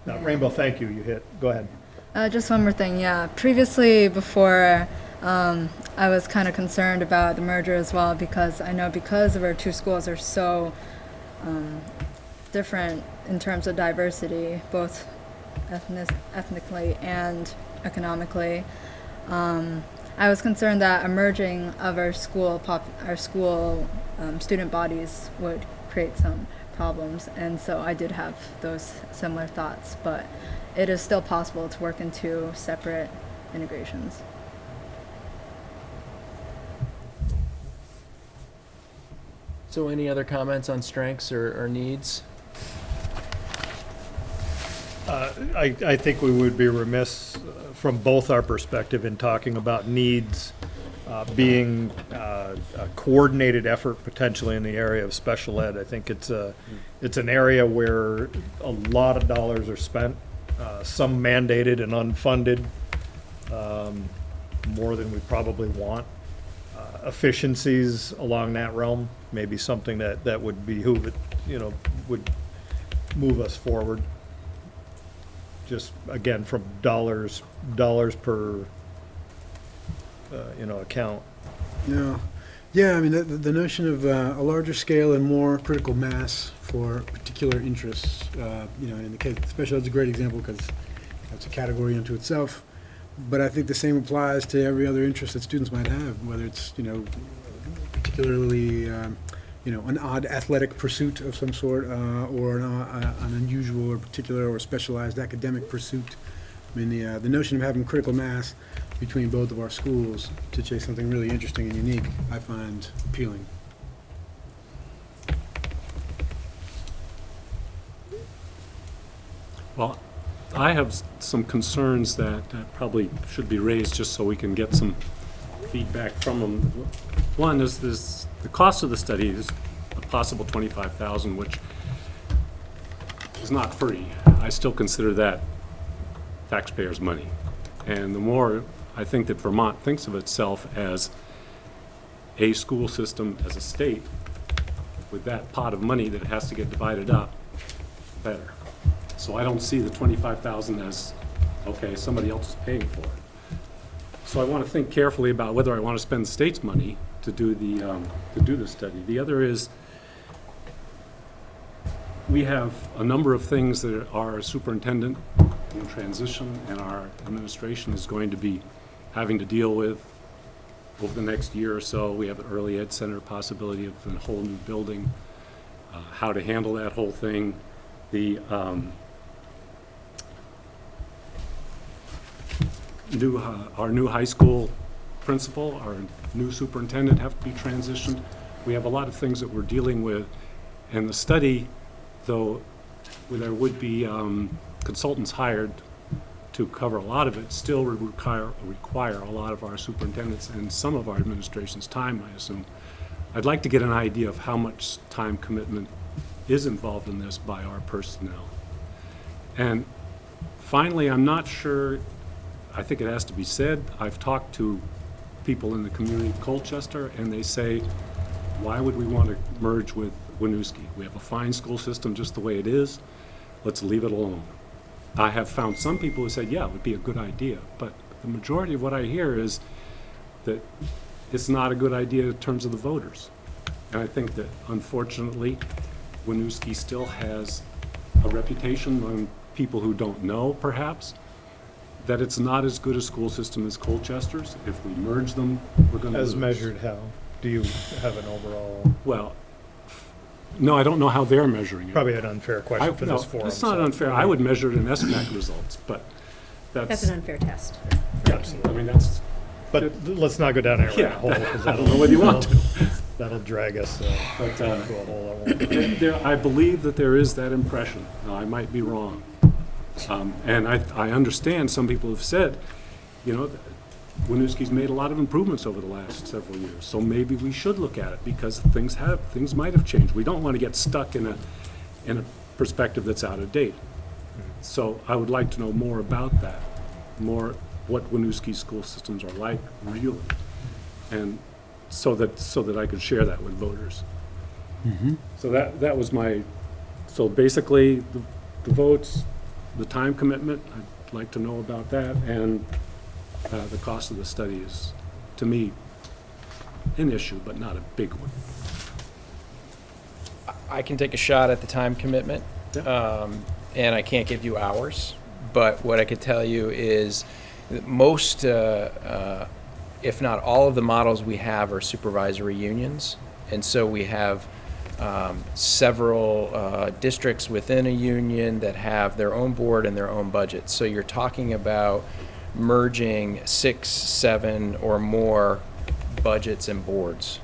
S1: Now, Rainbow, thank you. Go ahead.
S21: Just one more thing, yeah. Previously, before, I was kind of concerned about the merger as well, because I know because of our two schools are so different in terms of diversity, both ethnically and economically. I was concerned that a merging of our school student bodies would create some problems, and so I did have those similar thoughts, but it is still possible to work into separate integrations.
S3: So any other comments on strengths or needs?
S1: I think we would be remiss from both our perspective in talking about needs being a coordinated effort potentially in the area of special ed. I think it's an area where a lot of dollars are spent, some mandated and unfunded, more than we probably want. Efficiencies along that realm may be something that would behoove it, would move us forward. Just again, from dollars per account.
S13: Yeah. I mean, the notion of a larger scale and more critical mass for particular interests. In the case, special ed is a great example because it's a category unto itself. But I think the same applies to every other interest that students might have, whether it's particularly an odd athletic pursuit of some sort, or an unusual or particular or specialized academic pursuit. I mean, the notion of having critical mass between both of our schools to chase something really interesting and unique, I find appealing.
S18: Well, I have some concerns that probably should be raised just so we can get some feedback from them. One is the cost of the study is a possible $25,000, which is not free. I still consider that taxpayers' money. And the more I think that Vermont thinks of itself as a school system, as a state, with that pot of money that has to get divided up, better. So I don't see the $25,000 as, okay, somebody else is paying for it. So I want to think carefully about whether I want to spend the state's money to do the study. The other is, we have a number of things that our superintendent in transition and our administration is going to be having to deal with over the next year or so. We have an early ed center possibility of a whole new building, how to handle that whole thing. Our new high school principal, our new superintendent have to be transitioned. We have a lot of things that we're dealing with, and the study, though there would be consultants hired to cover a lot of it, still require a lot of our superintendents and some of our administration's time, I assume. I'd like to get an idea of how much time commitment is involved in this by our personnel. And finally, I'm not sure, I think it has to be said, I've talked to people in the community of Colchester, and they say, why would we want to merge with Winooski? We have a fine school system just the way it is. Let's leave it alone. I have found some people who said, yeah, it would be a good idea, but the majority of what I hear is that it's not a good idea in terms of the voters. And I think that, unfortunately, Winooski still has a reputation among people who don't know, perhaps, that it's not as good a school system as Colchester's. If we merge them, we're going to lose.
S1: As measured how? Do you have an overall?
S18: Well, no, I don't know how they're measuring it.
S1: Probably an unfair question for this forum.
S18: It's not unfair. I would measure it in SMAC results, but
S2: That's an unfair test.
S18: Absolutely. I mean, that's.
S1: But let's not go down that rabbit hole, because
S18: I don't know whether you want to.
S1: That'll drag us into a hole.
S18: I believe that there is that impression. Now, I might be wrong. And I understand some people have said, Winooski's made a lot of improvements over the last several years, so maybe we should look at it, because things might have changed. We don't want to get stuck in a perspective that's out of date. So I would like to know more about that, more what Winooski school systems are like, really, and so that I could share that with voters.
S13: Mm-hmm.
S18: So that was so basically the votes, the time commitment, I'd like to know about that, and the cost of the study is, to me, an issue, but not a big one.
S3: I can take a shot at the time commitment, and I can't give you hours, but what I could tell you is that most if not all of the models we have are supervisory unions. And so we have several districts within a union that have their own board and their own budget. So you're talking about merging 6, 7, or more budgets and boards.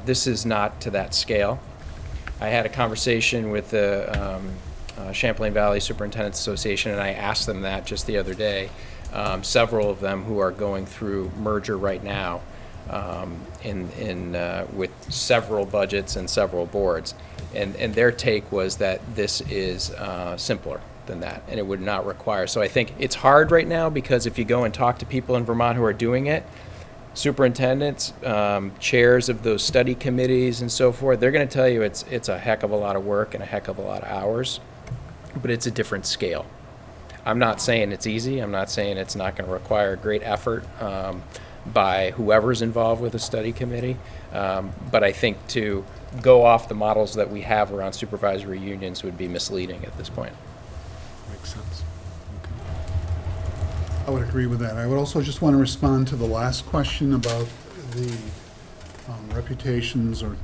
S3: This is not to that scale. I had a conversation with the Champlain Valley Superintendents Association, and I asked them that just the other day. Several of them who are going through merger right now with several budgets and several boards. And their take was that this is simpler than that, and it would not require. So I think it's hard right now because if you go and talk to people in Vermont who are doing it, superintendents, chairs of those study committees and so forth, they're going to tell you it's a heck of a lot of work and a heck of a lot of hours, but it's a different scale. I'm not saying it's easy. I'm not saying it's not going to require great effort by whoever's involved with a study committee, but I think to go off the models that we have around supervisory unions would be misleading at this point.
S23: Makes sense. I would agree with that. I would also just want to respond to the last question about the reputations, or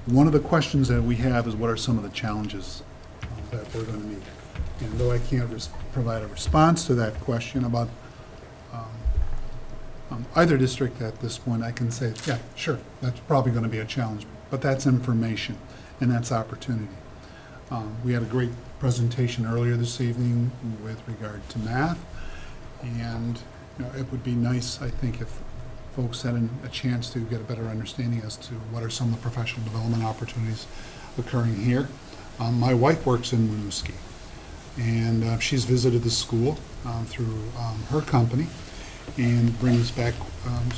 S23: one of the questions that we have is what are some of the challenges that we're going to meet. And though I can't provide a response to that question about either district at this point, I can say, yeah, sure, that's probably going to be a challenge, but that's information and that's opportunity. We had a great presentation earlier this evening with regard to math. And it would be nice, I think, if folks had a chance to get a better understanding as to what are some of the professional development opportunities occurring here. My wife works in Winooski, and she's visited the school through her company and brings back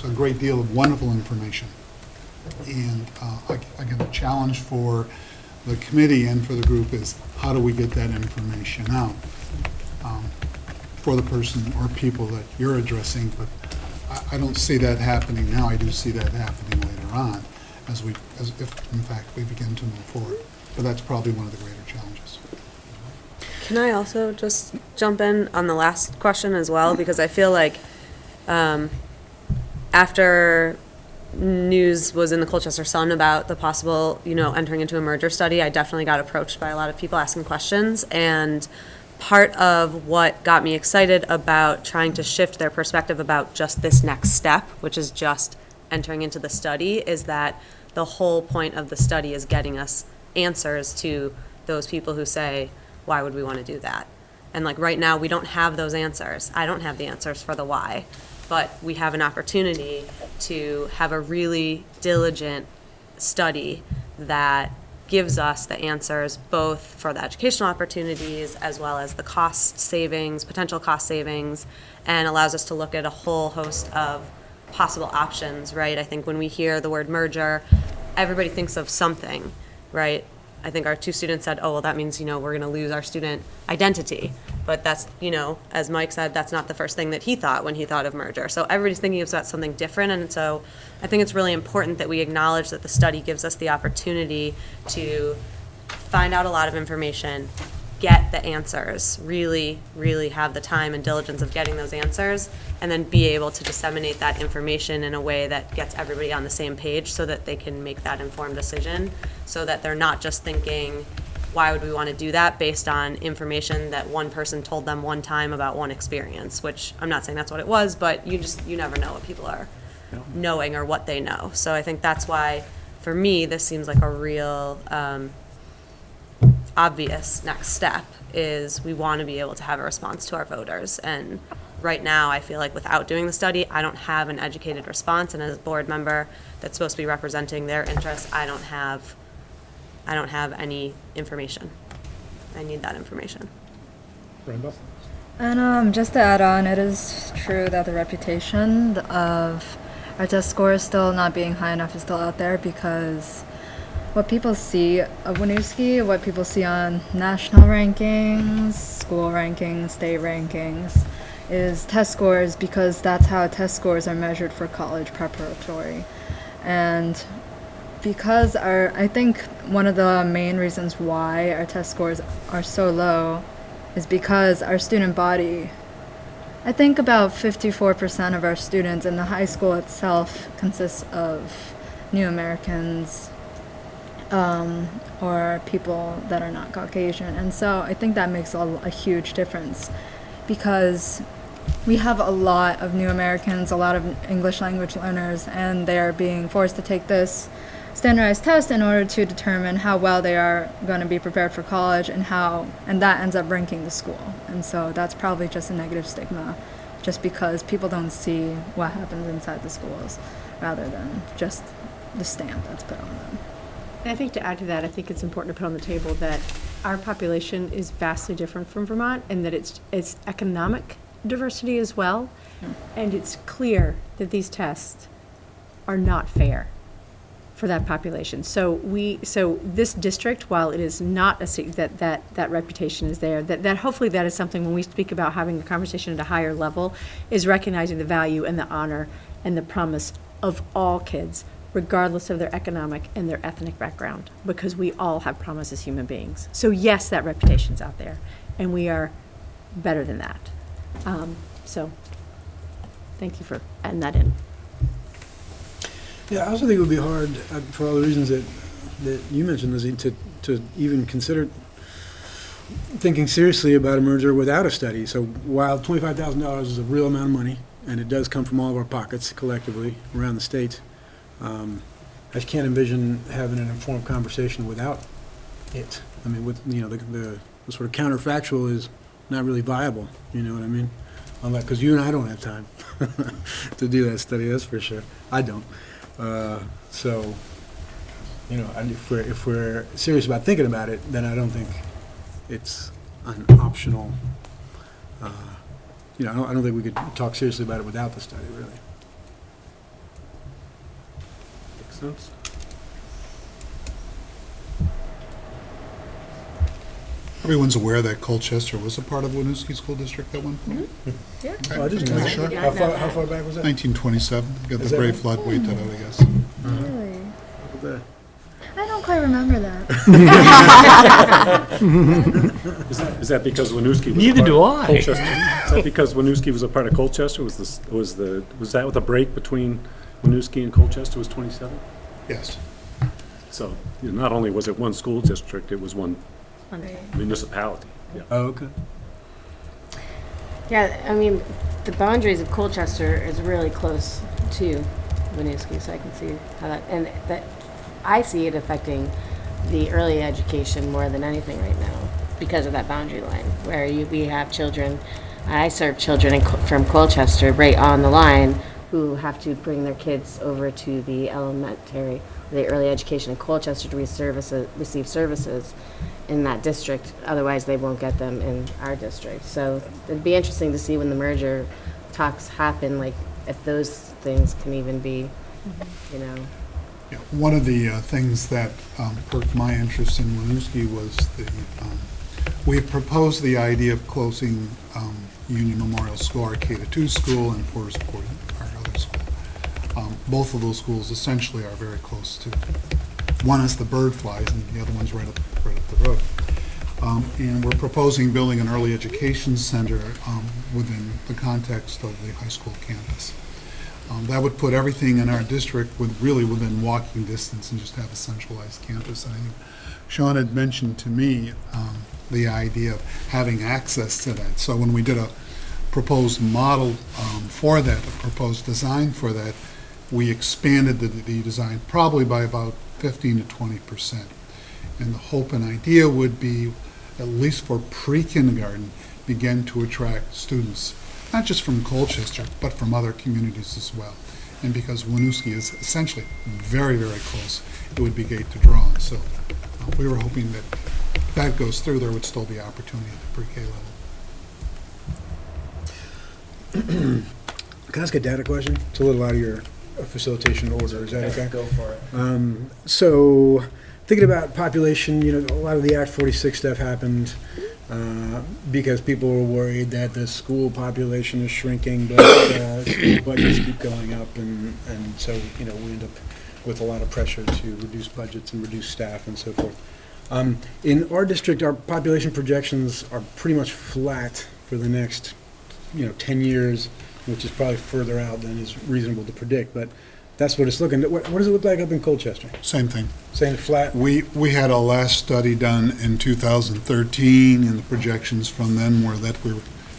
S23: a great deal of wonderful information. And again, the challenge for the committee and for the group is how do we get that information out for the person or people that you're addressing, but I don't see that happening now. I do see that happening later on as if in fact we begin to move forward. But that's probably one of the greater challenges.
S25: Can I also just jump in on the last question as well? Because I feel like after news was in the Colchester Sun about the possible, entering into a merger study, I definitely got approached by a lot of people asking questions. And part of what got me excited about trying to shift their perspective about just this next step, which is just entering into the study, is that the whole point of the study is getting us answers to those people who say, why would we want to do that? And like right now, we don't have those answers. I don't have the answers for the why, but we have an opportunity to have a really diligent study that gives us the answers both for the educational opportunities as well as the cost savings, potential cost savings, and allows us to look at a whole host of possible options, right? I think when we hear the word merger, everybody thinks of something, right? I think our 2 students said, oh, well, that means, we're going to lose our student identity. But that's, as Mike said, that's not the first thing that he thought when he thought of merger. So everybody's thinking about something different. And so I think it's really important that we acknowledge that the study gives us the opportunity to find out a lot of information, get the answers, really, really have the time and diligence of getting those answers, and then be able to disseminate that information in a way that gets everybody on the same page so that they can make that informed decision, so that they're not just thinking, why would we want to do that based on information that one person told them one time about one experience, which I'm not saying that's what it was, but you never know what people are knowing or what they know. So I think that's why, for me, this seems like a real obvious next step is we want to be able to have a response to our voters. And right now, I feel like without doing the study, I don't have an educated response. And as a board member that's supposed to be representing their interests, I don't have any information. I need that information.
S23: Brenda?
S21: And just to add on, it is true that the reputation of our test scores still not being high enough is still out there, because what people see of Winooski, what people see on national rankings, school rankings, state rankings, is test scores, because that's how test scores are measured for college preparatory. And because I think one of the main reasons why our test scores are so low is because our student body I think about 54% of our students in the high school itself consists of New Americans, or people that are not Caucasian. And so I think that makes a huge difference, because we have a lot of New Americans, a lot of English language learners, and they're being forced to take this standardized test in order to determine how well they are going to be prepared for college, and that ends up ranking the school. And so that's probably just a negative stigma, just because people don't see what happens inside the schools rather than just the stamp that's put on them.
S2: And I think to add to that, I think it's important to put on the table that our population is vastly different from Vermont, and that it's economic diversity as well. And it's clear that these tests are not fair for that population. So this district, while it is not that reputation is there, that hopefully that is something when we speak about having a conversation at a higher level, is recognizing the value and the honor and the promise of all kids, regardless of their economic and their ethnic background, because we all have promise as human beings. So yes, that reputation's out there, and we are better than that. So thank you for adding that in.
S13: Yeah, I also think it would be hard, for all the reasons that you mentioned, Lizzie, to even consider thinking seriously about a merger without a study. So while $25,000 is a real amount of money, and it does come from all of our pockets collectively around the state, I just can't envision having an informed conversation without it. I mean, the sort of counterfactual is not really viable. You know what I mean? Because you and I don't have time to do that study. That's for sure. I don't. So, if we're serious about thinking about it, then I don't think it's an optional. I don't think we could talk seriously about it without the study, really.
S18: Makes sense.
S23: Everyone's aware that Colchester was a part of Winooski School District at one point?
S21: Yeah.
S23: Okay.
S13: Oh, I didn't
S23: Just
S13: know
S23: make
S13: that.
S23: sure.
S13: How far back was that?
S23: 1927. Got
S13: Is
S23: the
S13: that
S23: brave
S13: right?
S23: flood wait that out, I guess.
S21: Really?
S13: What was that?
S21: I don't quite remember that.
S18: Is that because Winooski was
S1: Neither
S18: a part
S1: do
S18: of
S1: I.
S18: Colchester? Is that because Winooski was a part of Colchester? Was that with the break between Winooski and Colchester was 27?
S23: Yes.
S18: So not only was it one school district, it was one municipality. Yeah.
S13: Oh, okay.
S19: Yeah, I mean, the boundaries of Colchester is really close to Winooski, so I can see how that I see it affecting the early education more than anything right now because of that boundary line where we have children. I serve children from Colchester right on the line who have to bring their kids over to the elementary, the early education in Colchester to receive services in that district. Otherwise, they won't get them in our district. So it'd be interesting to see when the merger talks happen, like if those things can even be,
S23: Yeah, one of the things that perked my interest in Winooski was we have proposed the idea of closing Union Memorial School, our K-2 school, and Forest Court, our other school. Both of those schools essentially are very close to. One is the bird flies, and the other one's right up the road. And we're proposing building an early education center within the context of the high school campus. That would put everything in our district really within walking distance and just have a centralized campus. And I think Sean had mentioned to me the idea of having access to that. So when we did a proposed model for that, a proposed design for that, we expanded the design probably by about 15 to 20%. And the hope and idea would be, at least for pre-kindergarten, begin to attract students, not just from Colchester, but from other communities as well. And because Winooski is essentially very, very close, it would be gate to draw on. So we were hoping that if that goes through, there would still be opportunity at the pre-K level.
S13: Can I ask a data question? It's a little out of your facilitation order. Is that okay?
S26: Go for it.
S13: So, thinking about population, a lot of the Act 46 stuff happened because people were worried that the school population is shrinking, but school budgets keep going up, and so we end up with a lot of pressure to reduce budgets and reduce staff and so forth. In our district, our population projections are pretty much flat for the next 10 years, which is probably further out than is reasonable to predict, but that's what it's looking. What does it look like up in Colchester?
S23: Same thing.
S13: Same flat?
S23: We had a last study done in 2013, and the projections from then were that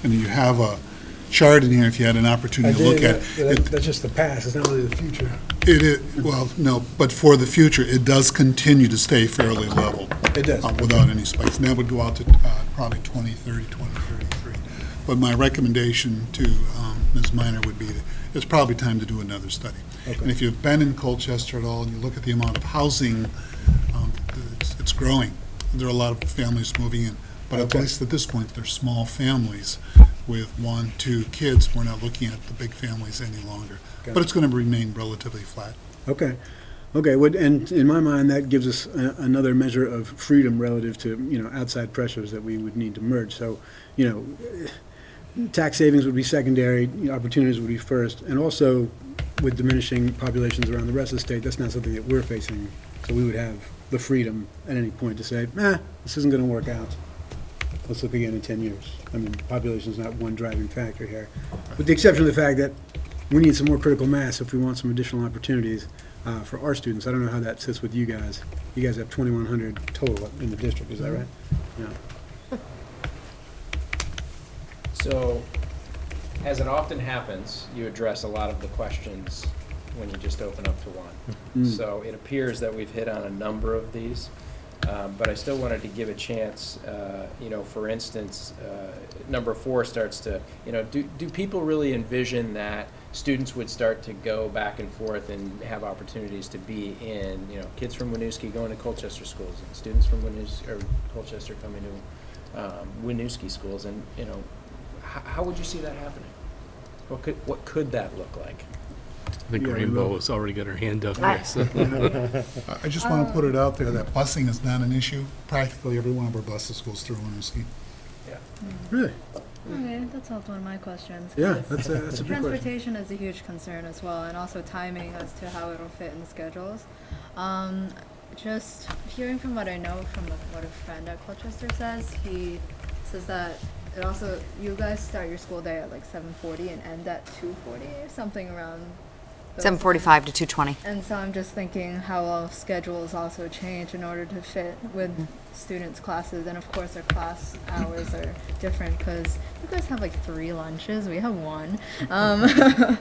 S23: and you have a chart in here if you had an opportunity to look at it.
S13: That's just the past, it's not really the future.
S23: It is, well, no, but for the future, it does continue to stay fairly level.
S13: It does.
S23: Without any spikes. And that would go out to probably 2030, 2033. But my recommendation to Ms. Minor would be that it's probably time to do another study.
S13: Okay.
S23: And if you've been in Colchester at all and you look at the amount of housing, it's growing. There are a lot of families moving in. But at least at this point, they're small families with 1, 2 kids. We're not looking at the big families any longer.
S13: Got
S23: But
S13: it.
S23: it's going to remain relatively flat.
S13: Okay. Okay, and in my mind, that gives us another measure of freedom relative to, outside pressures that we would need to merge. So, tax savings would be secondary, opportunities would be first, and also with diminishing populations around the rest of the state, that's not something that we're facing. So we would have the freedom at any point to say, this isn't gonna work out. Let's look again in 10 years. I mean, population's not one driving factor here. With the exception of the fact that we need some more critical mass if we want some additional opportunities for our students. I don't know how that sits with you guys. You guys have 2,100 total in the district, is that right? Yeah.
S3: So, as it often happens, you address a lot of the questions when you just open up to one. So it appears that we've hit on a number of these, but I still wanted to give a chance, for instance, number 4 starts to, do people really envision that students would start to go back and forth and have opportunities to be in, kids from Winooski going to Colchester schools and students from Colchester coming to Winooski schools, and, how would you see that happening? What could that look like?
S5: I think Rainbow has already got her hand up here. So.
S23: I just want to put it out there that busing is not an issue. Practically every one of our buses goes through Winooski.
S3: Yeah.
S13: Really?
S21: Okay, that solves one of my questions.
S13: Yeah,
S21: 'cause
S13: that's a big question.
S21: transportation is a huge concern as well, and also timing as to how it'll fit in the schedules. Just hearing from what I know from what a friend at Colchester says, he says that it also, you guys start your school day at like 7:40 and end at 2:40 or something around those
S17: 7:45 to 2:20.
S21: And so I'm just thinking how will schedules also change in order to fit with students' classes, and of course our class hours are different because you guys have like 3 lunches, we have 1. I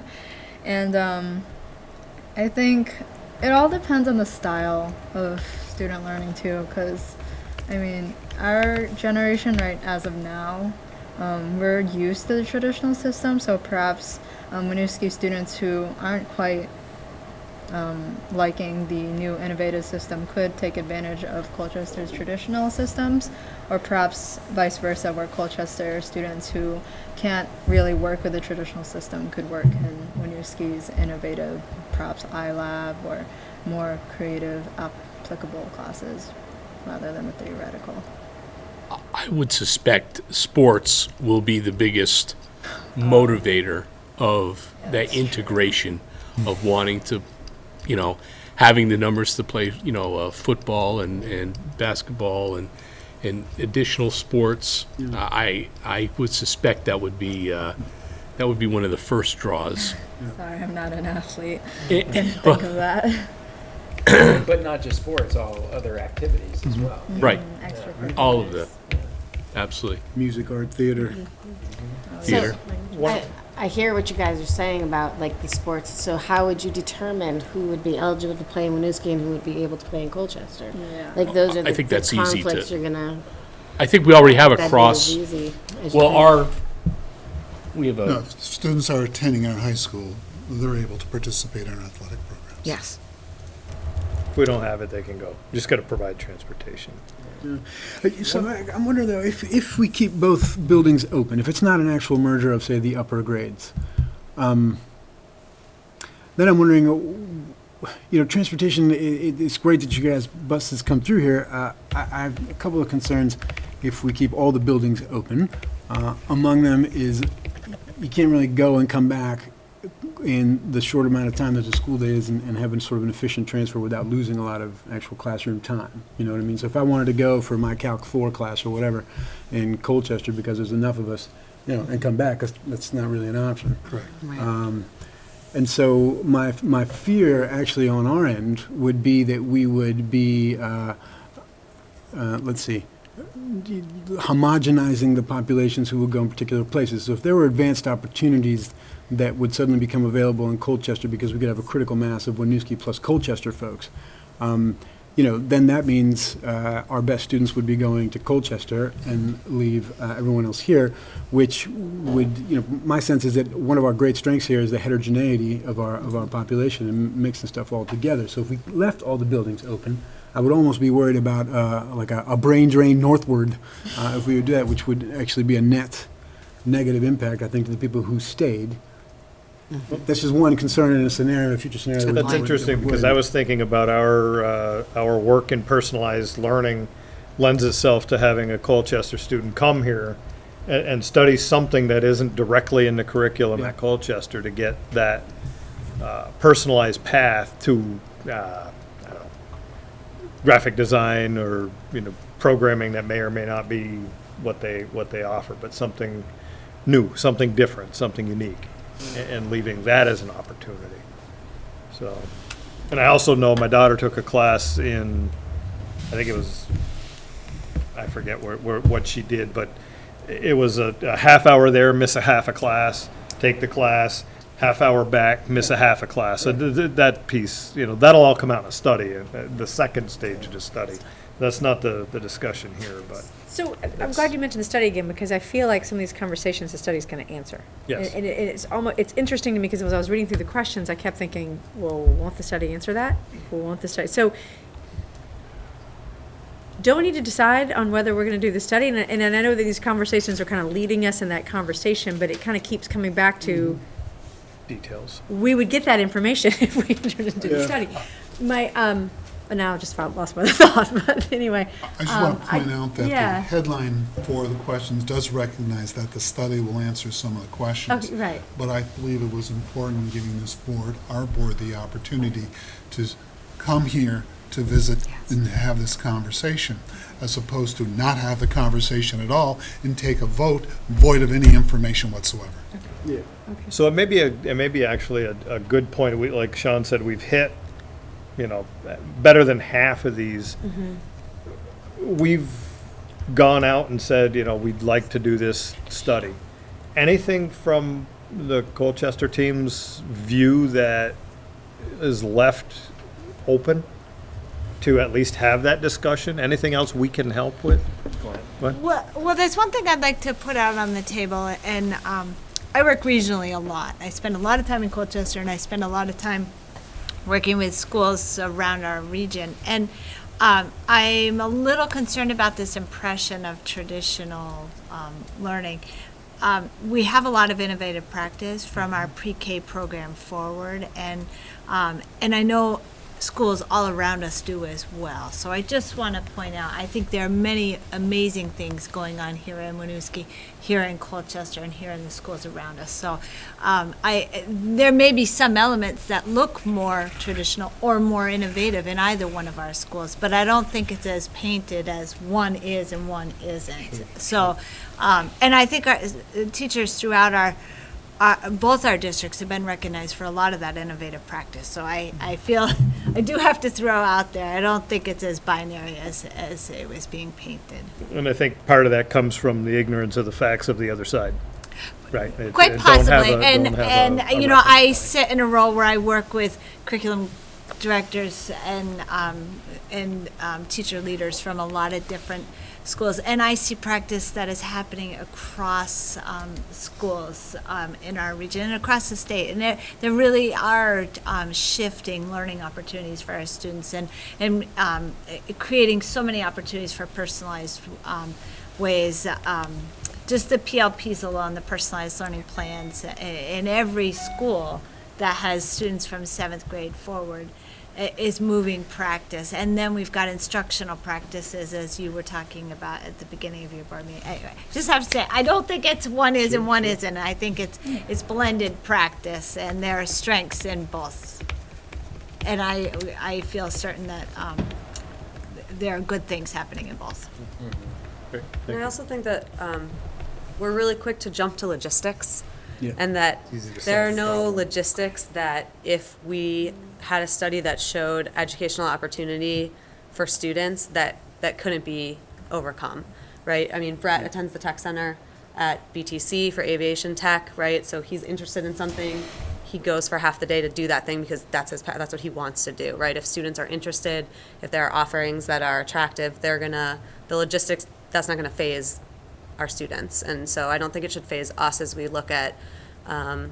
S21: think it all depends on the style of student learning too, because I mean our generation right as of now, we're used to the traditional system, so perhaps Winooski students who aren't quite liking the new innovative system could take advantage of Colchester's traditional systems, or perhaps vice versa, where Colchester students who can't really work with the traditional system could work in Winooski's innovative, perhaps iLab or more creative applicable classes rather than the theoretical.
S5: I would suspect sports will be the biggest motivator of that integration of wanting to, having the numbers to play, football and basketball and additional sports. I would suspect that would be one of the first draws.
S21: Sorry, I'm not an athlete. Didn't think of that.
S3: But not just sports, all other activities as well.
S5: Right.
S21: Extracurriculars.
S5: All of that. Absolutely.
S13: Music, art, theater.
S5: Theater.
S19: I hear what you guys are saying about like the sports. So how would you determine who would be eligible to play in Winooski and who would be able to play in Colchester?
S21: Yeah.
S19: Like those are
S5: I
S19: the,
S5: think
S19: the
S5: that's easy to-
S19: conflicts you're gonna.
S5: I think we already have a
S19: that'd be
S5: cross.
S19: as easy as you
S5: Well,
S19: can.
S5: we have
S23: No,
S5: a,
S23: if students are attending our high school, they're able to participate in our athletic programs.
S17: Yes.
S1: If we don't have it, they can go. Just got to provide transportation.
S13: So I'm wondering though, if we keep both buildings open, if it's not an actual merger of, say, the upper grades, then I'm wondering, transportation, it's great that you guys, buses come through here. I have a couple of concerns if we keep all the buildings open. Among them is you can't really go and come back in the short amount of time that the school day is and have sort of an efficient transfer without losing a lot of actual classroom time. You know what I mean? So if I wanted to go for my Calc 4 class or whatever in Colchester, because there's enough of us, and come back, because that's not really an option.
S23: Correct.
S13: And so my fear actually on our end would be that we would be, let's see, homogenizing the populations who would go in particular places. So if there were advanced opportunities that would suddenly become available in Colchester because we could have a critical mass of Winooski plus Colchester folks, then that means our best students would be going to Colchester and leave everyone else here, which would, my sense is that one of our great strengths here is the heterogeneity of our population and mixing stuff all together. So if we left all the buildings open, I would almost be worried about like a brain drain northward if we would do that, which would actually be a net negative impact, I think, to the people who stayed. This is one concern in a scenario, a future scenario.
S1: That's interesting, because I was thinking about our work in personalized learning lends itself to having a Colchester student come here and study something that isn't directly in the curriculum at Colchester to get that personalized path to I don't know, graphic design or programming that may or may not be what they offer, but something new, something different, something unique. And leaving that as an opportunity. So, and I also know my daughter took a class in, I think it was, I forget what she did, but it was a half hour there, miss a half a class, take the class, half hour back, miss a half a class. So that piece, that'll all come out in a study, the second stage of the study. That's not the discussion here, but.
S2: So I'm glad you mentioned the study again, because I feel like some of these conversations the study's going to answer.
S1: Yes.
S2: And it's interesting to me, because as I was reading through the questions, I kept thinking, well, won't the study answer that? Well, won't the study? So don't we need to decide on whether we're going to do the study? And I know that these conversations are kind of leading us in that conversation, but it kind of keeps coming back to
S1: details.
S2: We would get that information if we did the study. Now I just lost my thought, but anyway.
S23: I just want to point out that the
S2: yeah.
S23: headline for the questions does recognize that the study will answer some of the questions.
S2: Okay, right.
S23: But I believe it was important in giving this board, our board, the opportunity to come here to visit and have this conversation, as opposed to not have the conversation at all and take a vote void of any information whatsoever.
S13: Yeah.
S2: Okay.
S1: So it may be actually a good point. Like Sean said, we've hit better than half of these. We've gone out and said, we'd like to do this study. Anything from the Colchester team's view that is left open to at least have that discussion? Anything else we can help with? Go ahead.
S24: Well, there's one thing I'd like to put out on the table, and I work regionally a lot. I spend a lot of time in Colchester, and I spend a lot of time working with schools around our region. And I'm a little concerned about this impression of traditional learning. We have a lot of innovative practice from our pre-K program forward, and I know schools all around us do as well. So I just want to point out, I think there are many amazing things going on here in Winooski, here in Colchester, and here in the schools around us. So there may be some elements that look more traditional or more innovative in either one of our schools, but I don't think it's as painted as one is and one isn't. So, and I think our teachers throughout both our districts have been recognized for a lot of that innovative practice. So I feel I do have to throw out there, I don't think it's as binary as it was being painted.
S1: And I think part of that comes from the ignorance of the facts of the other side. Right.
S24: Quite possibly. And
S1: reference
S24: I
S1: point.
S24: sit in a role where I work with curriculum directors and teacher leaders from a lot of different schools, and I see practice that is happening across schools in our region and across the state, and there really are shifting learning opportunities for our students, and creating so many opportunities for personalized ways. Just the PLPs alone, the personalized learning plans in every school that has students from 7th grade forward is moving practice. And then we've got instructional practices, as you were talking about at the beginning of your board meeting. Anyway, just have to say, I don't think it's one is and one isn't. I think it's blended practice, and there are strengths in both. And I feel certain that there are good things happening in both.
S1: Great.
S25: And I also think that we're really quick to jump to logistics.
S23: Yeah.
S25: And that
S23: It's easy to
S25: there are
S23: solve the
S25: no
S23: problem.
S25: logistics that if we had a study that showed educational opportunity for students that couldn't be overcome, right? I mean, Brett attends the tech center at BTC for aviation tech, right? So he's interested in something. He goes for half the day to do that thing because that's that's what he wants to do, right? If students are interested, if there are offerings that are attractive, the logistics, that's not gonna phase our students. And so I don't think it should phase us as we look at, some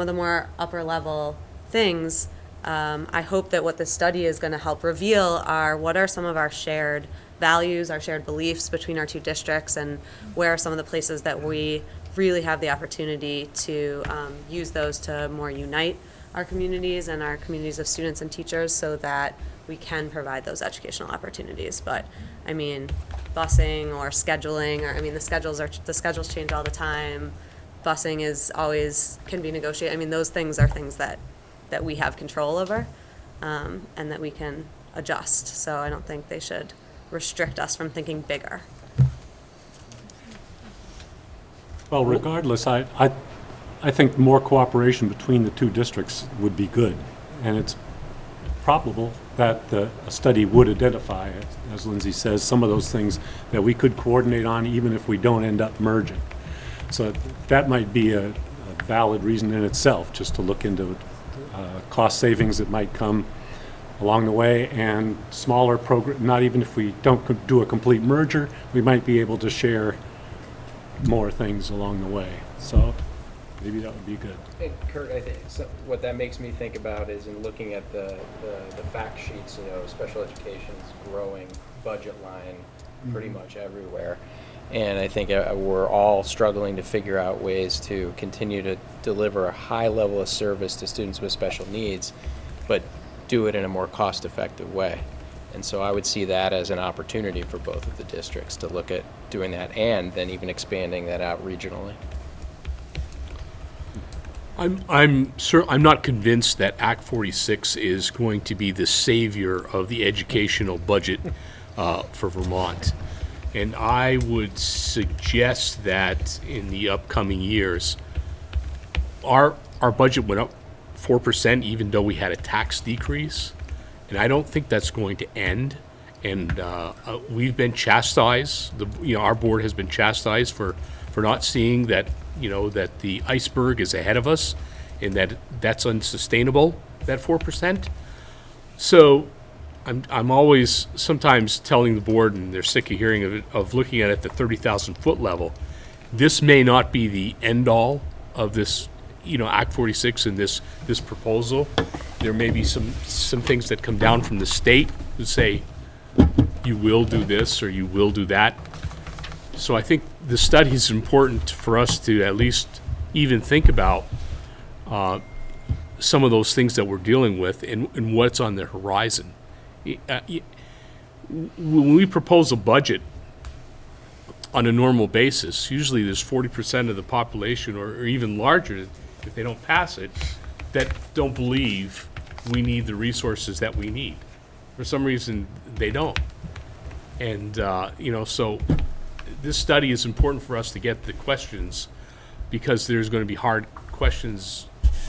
S25: of the more upper level things. I hope that what this study is gonna help reveal are what are some of our shared values, our shared beliefs between our two districts, and where are some of the places that we really have the opportunity to use those to more unite our communities and our communities of students and teachers so that we can provide those educational opportunities. But I mean, busing or scheduling, or I mean, the schedules change all the time. Busing can be negotiated. I mean, those things are things that we have control over, and that we can adjust. So I don't think they should restrict us from thinking bigger.
S18: Well, regardless, I think more cooperation between the two districts would be good. And it's probable that a study would identify, as Lindsay says, some of those things that we could coordinate on even if we don't end up merging. So that might be a valid reason in itself, just to look into cost savings that might come along the way, and smaller program, not even if we don't do a complete merger, we might be able to share more things along the way. So maybe that would be good.
S3: And Kurt, I think what that makes me think about is in looking at the fact sheets, special education's growing budget line pretty much everywhere. And I think we're all struggling to figure out ways to continue to deliver a high level of service to students with special needs, but do it in a more cost-effective way. And so I would see that as an opportunity for both of the districts to look at doing that, and then even expanding that out regionally.
S5: I'm not convinced that Act 46 is going to be the savior of the educational budget for Vermont. And I would suggest that in the upcoming years, our budget went up 4% even though we had a tax decrease. And I don't think that's going to end. And we've been chastised. Our board has been chastised for not seeing that, that the iceberg is ahead of us, and that's unsustainable, that 4%. So I'm always sometimes telling the board, and they're sick of hearing of it, of looking at it at the 30,000-foot level. This may not be the end all of this, Act 46 and this proposal. There may be some things that come down from the state who say, you will do this or you will do that. So I think the study is important for us to at least even think about some of those things that we're dealing with and what's on the horizon. When we propose a budget on a normal basis, usually there's 40% of the population or even larger, if they don't pass it, that don't believe we need the resources that we need. For some reason, they don't. And, so this study is important for us to get the questions, because there's going to be hard questions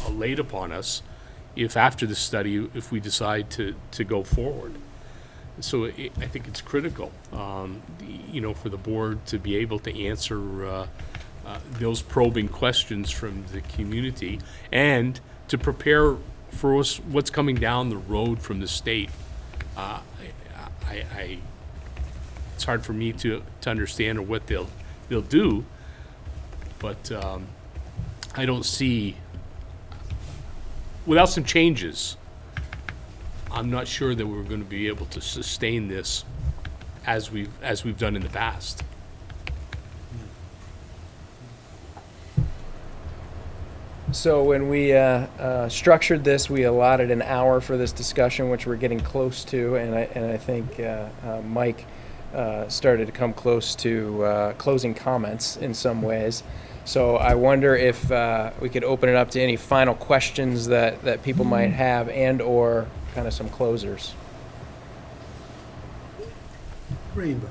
S5: laid upon us if after the study, if we decide to go forward. So I think it's critical, for the board to be able to answer those probing questions from the community and to prepare for what's coming down the road from the state. It's hard for me to understand or what they'll do, but I don't see, without some changes, I'm not sure that we're going to be able to sustain this as we've done in the past.
S3: So when we structured this, we allotted an hour for this discussion, which we're getting close to, and I think Mike started to come close to closing comments in some ways. So I wonder if we could open it up to any final questions that people might have, and or kind of some closers.
S13: Rainbow.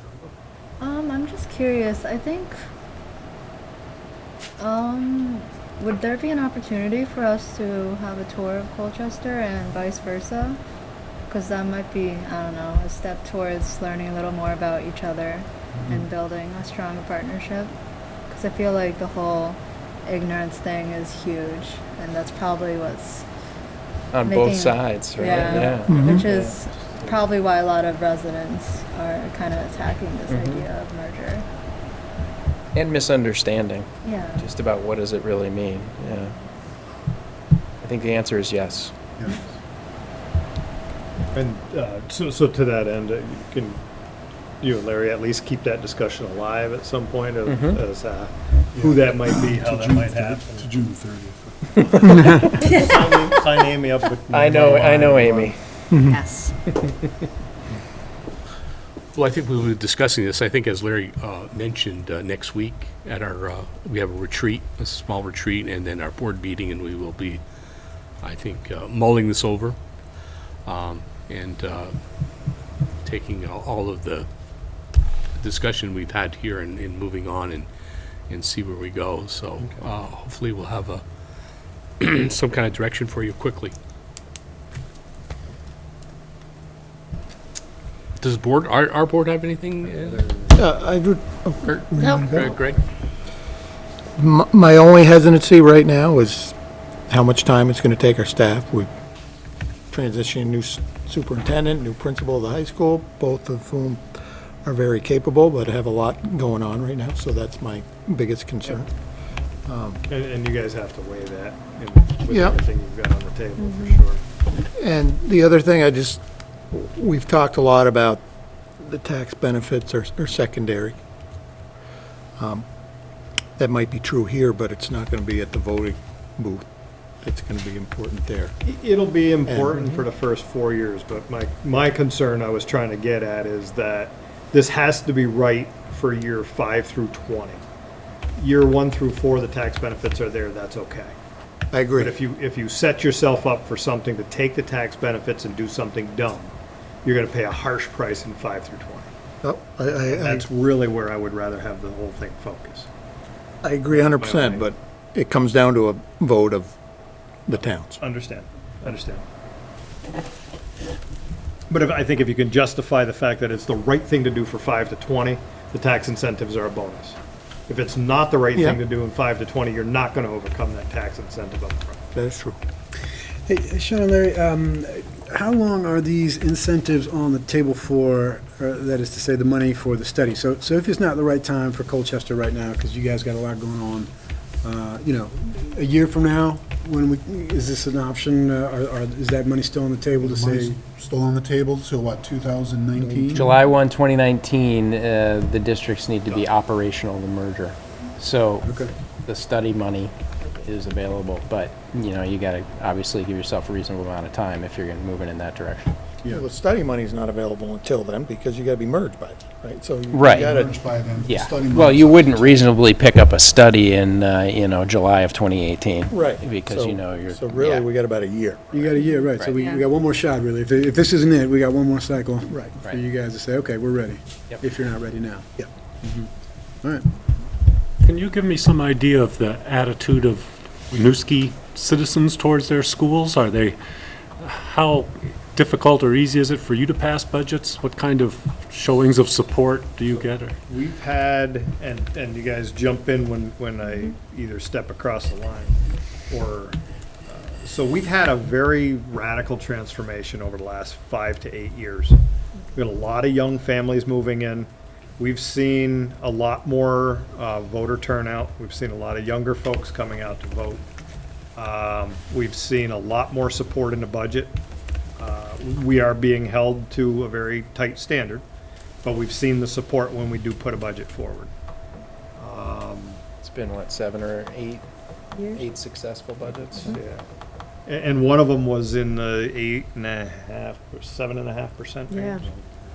S21: I'm just curious. I think Would there be an opportunity for us to have a tour of Colchester and vice versa? Because that might be, I don't know, a step towards learning a little more about each other and building a stronger partnership. Because I feel like the whole ignorance thing is huge, and that's probably what's
S3: On both sides, right?
S21: Yeah,
S3: Yeah.
S21: which is probably why a lot of residents are kind of attacking this idea of merger.
S3: And misunderstanding.
S21: Yeah.
S3: Just about what does it really mean, yeah. I think the answer is yes.
S1: And so to that end, can you and Larry at least keep that discussion alive at some point of as who that might be, how that might happen?
S23: To June 30th.
S1: Sign Amy up with.
S3: I know Amy.
S17: Yes.
S5: Well, I think we were discussing this, I think as Larry mentioned, next week at our, we have a retreat, a small retreat, and then our board meeting, and we will be, I think, mulling this over and taking all of the discussion we've had here and moving on and see where we go. So hopefully we'll have some kind of direction for you quickly. Does our board have anything?
S20: I do.
S5: Greg?
S20: My only hesitancy right now is how much time it's going to take our staff. We're transitioning new superintendent, new principal of the high school, both of whom are very capable, but have a lot going on right now, so that's my biggest concern.
S1: And you guys have to weigh that with
S20: Yeah.
S1: everything you've got on the table, for sure.
S20: And the other thing, we've talked a lot about the tax benefits are secondary. That might be true here, but it's not going to be at the voting booth. It's going to be important there.
S1: It'll be important for the first 4 years, but my concern I was trying to get at is that this has to be right for year 5 through 20. Year 1 through 4, the tax benefits are there, that's okay.
S20: I agree.
S1: But if you set yourself up for something to take the tax benefits and do something dumb, you're going to pay a harsh price in 5 through 20.
S20: Oh,
S1: That's really where I would rather have the whole thing focus.
S20: I agree 100%, but it comes down to a vote of the towns.
S1: Understand. But I think if you can justify the fact that it's the right thing to do for 5 to 20, the tax incentives are a bonus. If it's not the right thing to do in 5 to 20, you're not going to overcome that tax incentive up front.
S20: That is true.
S13: Hey, Sean and Larry, how long are these incentives on the table for, that is to say, the money for the study? So if it's not the right time for Colchester right now, because you guys got a lot going on, a year from now, is this an option, or is that money still on the table to say?
S23: Money's still on the table till what, 2019?
S3: July 1, 2019, the districts need to be operational, the merger. So the study money is available, but you got to obviously give yourself a reasonable amount of time if you're going to move it in that direction.
S20: Yeah, the study money is not available until then because you got to be merged by then, right? So you
S3: Right.
S20: gotta,
S23: Merged by then.
S3: Yeah.
S23: Study
S3: Well,
S23: money's
S3: you
S23: up
S3: wouldn't
S23: to-
S3: reasonably pick up a study in July of 2018.
S20: right?
S3: Because
S20: so,
S3: you're.
S20: So really, we got about a year.
S13: You got a year, right, so
S3: Right.
S13: we got one more shot, really. If this isn't it, we got one more cycle.
S20: Right.
S13: For you guys to say, okay, we're ready.
S3: Yep.
S13: If you're not ready now.
S20: Yep.
S13: All right.
S18: Can you give me some idea of the attitude of Winooski citizens towards their schools? How difficult or easy is it for you to pass budgets? What kind of showings of support do you get?
S1: We've had, and you guys jump in when I either step across the line or, so we've had a very radical transformation over the last 5 to 8 years. We've got a lot of young families moving in. We've seen a lot more voter turnout. We've seen a lot of younger folks coming out to vote. We've seen a lot more support in the budget. We are being held to a very tight standard, but we've seen the support when we do put a budget forward.
S3: It's been, 7 or 8 years? 8 successful budgets?
S1: Yeah. And one of them was in the 8.5% or 7.5% range.
S2: Yeah.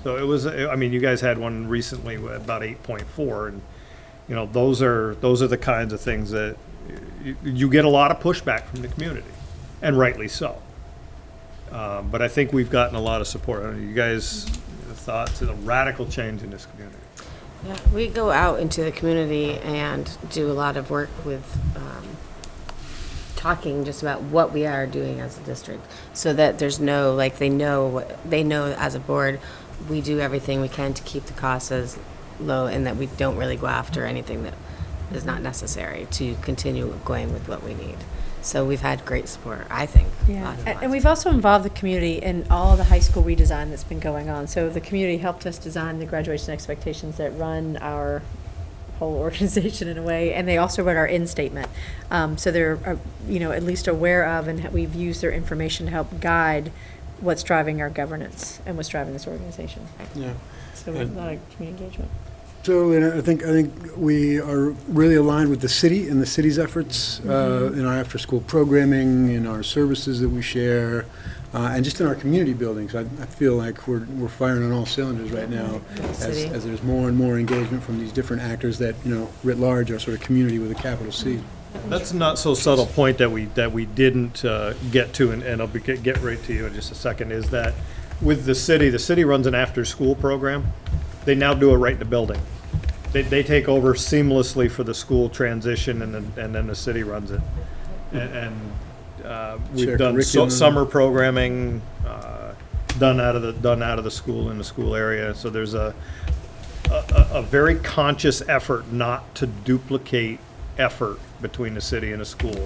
S1: So it was, you guys had one recently with about 8.4, and, those are the kinds of things that you get a lot of pushback from the community, and rightly so. But I think we've gotten a lot of support. You guys' thoughts on a radical change in this community?
S19: Yeah, we go out into the community and do a lot of work with talking just about what we are doing as a district, so that there's no, like, they know as a board, we do everything we can to keep the costs as low, and that we don't really go after anything that is not necessary to continue going with what we need. So we've had great support, I think.
S2: Yeah, and we've also involved the community in all the high school redesign that's been going on. So the community helped us design the graduation expectations that run our whole organization in a way, and they also wrote our end statement. So they're, at least aware of, and we've used their information to help guide what's driving our governance and what's driving this organization.
S13: Yeah.
S2: So a lot of community engagement.
S13: So, and I think we are really aligned with the city and the city's efforts in our after-school programming, in our services that we share, and just in our community buildings. I feel like we're firing on all cylinders right now as there's more and more engagement from these different actors that, writ large, are sort of community with a capital C.
S1: That's not so subtle point that we didn't get to, and I'll get right to you in just a second, is that with the city runs an after-school program. They now do it right in the building. They take over seamlessly for the school transition, and then the city runs it. And we've done summer programming done out of the school in the school area. So there's a very conscious effort not to duplicate effort between the city and the school,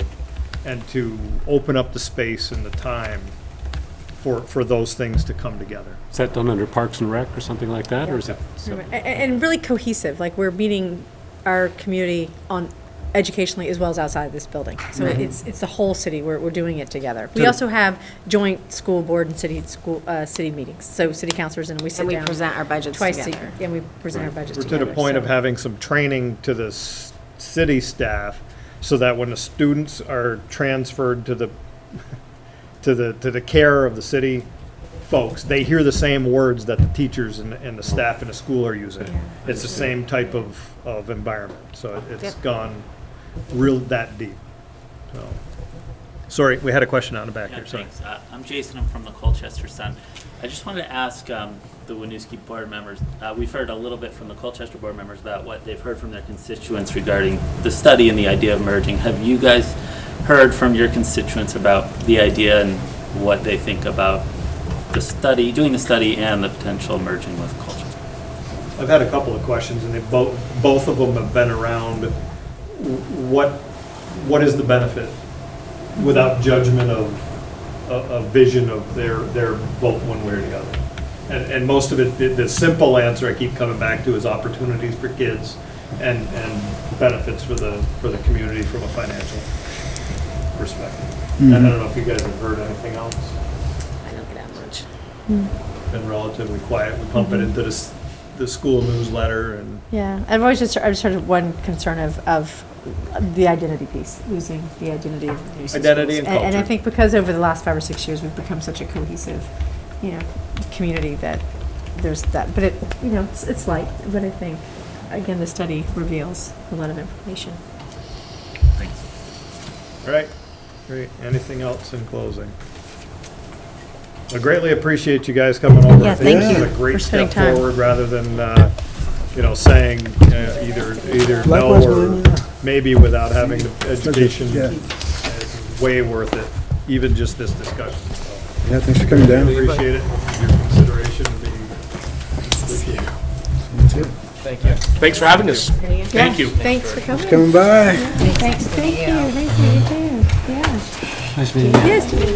S1: and to open up the space and the time for those things to come together.
S5: Is that done under Parks and Rec or something like that, or is it?
S2: And really cohesive, like we're meeting our community on educationally as well as outside this building. So it's the whole city, we're doing it together. We also have joint school board and city meetings, so city councilors, and we sit down.
S19: And we present our budgets
S2: twice
S19: together.
S2: And we present our budgets
S1: We're
S2: together.
S1: to the point of having some training to the city staff, so that when the students are transferred to the care of the city folks, they hear the same words that the teachers and the staff in the school are using. It's the same type of environment, so it's gone real that deep. So, sorry, we had a question out in the back here, sorry.
S7: Thanks. I'm Jason, I'm from the Colchester Sun. I just wanted to ask the Winooski board members, we've heard a little bit from the Colchester board members about what they've heard from their constituents regarding the study and the idea of merging. Have you guys heard from your constituents about the idea and what they think about the study, doing the study, and the potential merging with Colchester?
S1: I've had a couple of questions, and they both of them have been around what is the benefit, without judgment of a vision of their vote one way or the other. And most of it, the simple answer I keep coming back to is opportunities for kids and benefits for the community from a financial perspective. And I don't know if you guys have heard anything else.
S19: I don't get that much.
S1: Been relatively quiet. We pump it into the school newsletter, and
S2: Yeah, I've heard of one concern of the identity piece, losing the identity of the
S1: Identity and
S2: And I
S1: culture.
S2: think because over the last 5 or 6 years, we've become such a cohesive, community that there's that. But it's light. But I think, again, the study reveals a lot of information.
S7: Thanks.
S1: all right, great. Anything else in closing? I greatly appreciate you guys coming over.
S2: Yeah,
S1: I think
S2: thank
S1: this
S2: you
S1: is a great
S2: for spending
S1: step
S2: time.
S1: forward, rather than saying either no
S13: Likewise,
S1: or
S13: William.
S1: maybe, without having the education.
S13: Yeah.
S1: It's way worth it, even just this discussion. So,
S13: Yeah, thanks for coming down.
S1: appreciate it, your consideration of being.
S13: That's it.
S3: Thank you.
S5: Thanks for having us. Thank you.
S2: Thanks for coming.
S13: Coming by.
S2: Thank you. You too. Yeah.
S13: Nice meeting you.
S2: Yes, to meet you.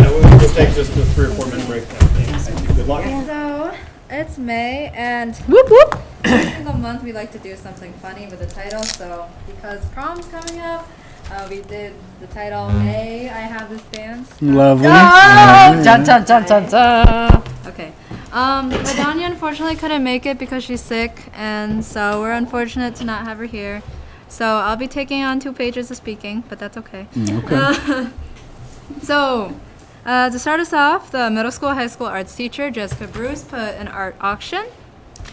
S1: Yeah, we'll take just a 3 or 4 minute break now. Thank you. Good luck.
S21: So, it's May, and
S2: Whoop whoop.
S21: every single month we like to do something funny with the title. So, because prom's coming up, we did the title May I Have This Dance.
S13: Lovely.
S21: Oh! Dun, dun, dun, dun, dun. Okay. Ladanya unfortunately couldn't make it because she's sick, and so we're unfortunate to not have her here. So I'll be taking on 2 pages of speaking, but that's okay. So, to start us off, the middle school, high school arts teacher, Jessica Bruce, put an art auction,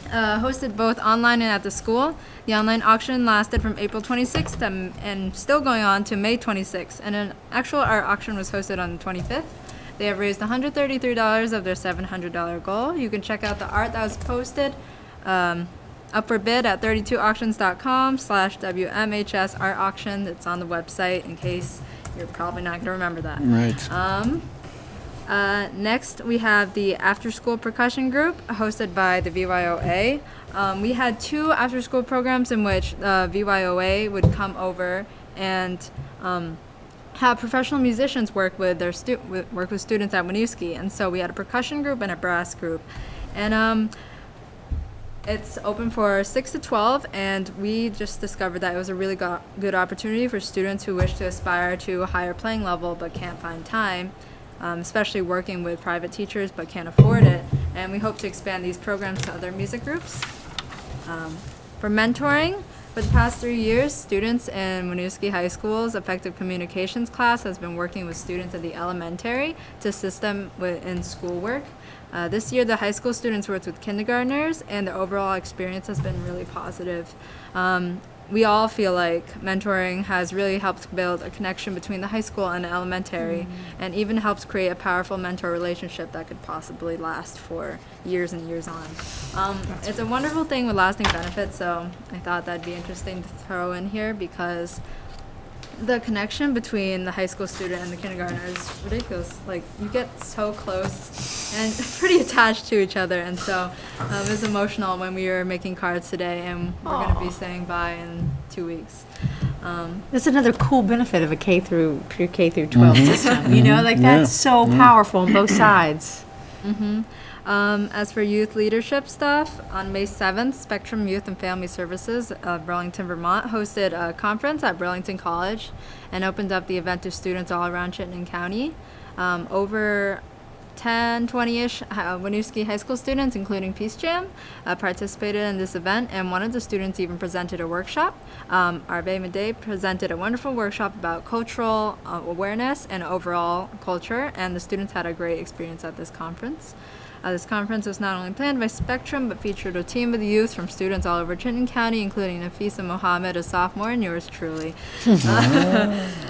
S21: hosted both online and at the school. The online auction lasted from April 26th and still going on to May 26th, and an actual art auction was hosted on the 25th. They have raised $133 of their $700 goal. You can check out the art that was posted up for bid at 32auctions.com/WMHS art auction. It's on the website in case you're probably not going to remember that.
S20: Right.
S21: Next, we have the after-school percussion group hosted by the VYOA. We had 2 after-school programs in which VYOA would come over and have professional musicians work with their work with students at Winooski. And so we had a percussion group and a brass group. And it's open for 6 to 12, and we just discovered that it was a really good opportunity for students who wish to aspire to a higher playing level but can't find time, especially working with private teachers but can't afford it. And we hope to expand these programs to other music groups. For mentoring, for the past 3 years, students in Winooski High School's effective communications class has been working with students in the elementary to assist them in schoolwork. This year, the high school students worked with kindergartners, and the overall experience has been really positive. We all feel like mentoring has really helped build a connection between the high school and the elementary, and even helps create a powerful mentor relationship that could possibly last for years and years on. It's a wonderful thing with lasting benefits, so I thought that'd be interesting to throw in here because the connection between the high school student and the kindergartner is ridiculous. Like, you get so close and pretty attached to each other, and so it was emotional when we were making cards today, and we're going to be saying bye in 2 weeks.
S2: That's another cool benefit of a K through 12 system. You know, like that's so powerful on both sides.
S21: As for youth leadership stuff, on May 7th, Spectrum Youth and Family Services of Burlington, Vermont hosted a conference at Burlington College and opened up the event to students all around Chittenden County. Over 20-ish Winooski High School students, including Peace Jam, participated in this event, and one of the students even presented a workshop. Arbe Made presented a wonderful workshop about cultural awareness and overall culture, and the students had a great experience at this conference. This conference was not only planned by Spectrum, but featured a team of youth from students all over Chittenden County, including Nafisa Mohammed, a sophomore, and yours truly.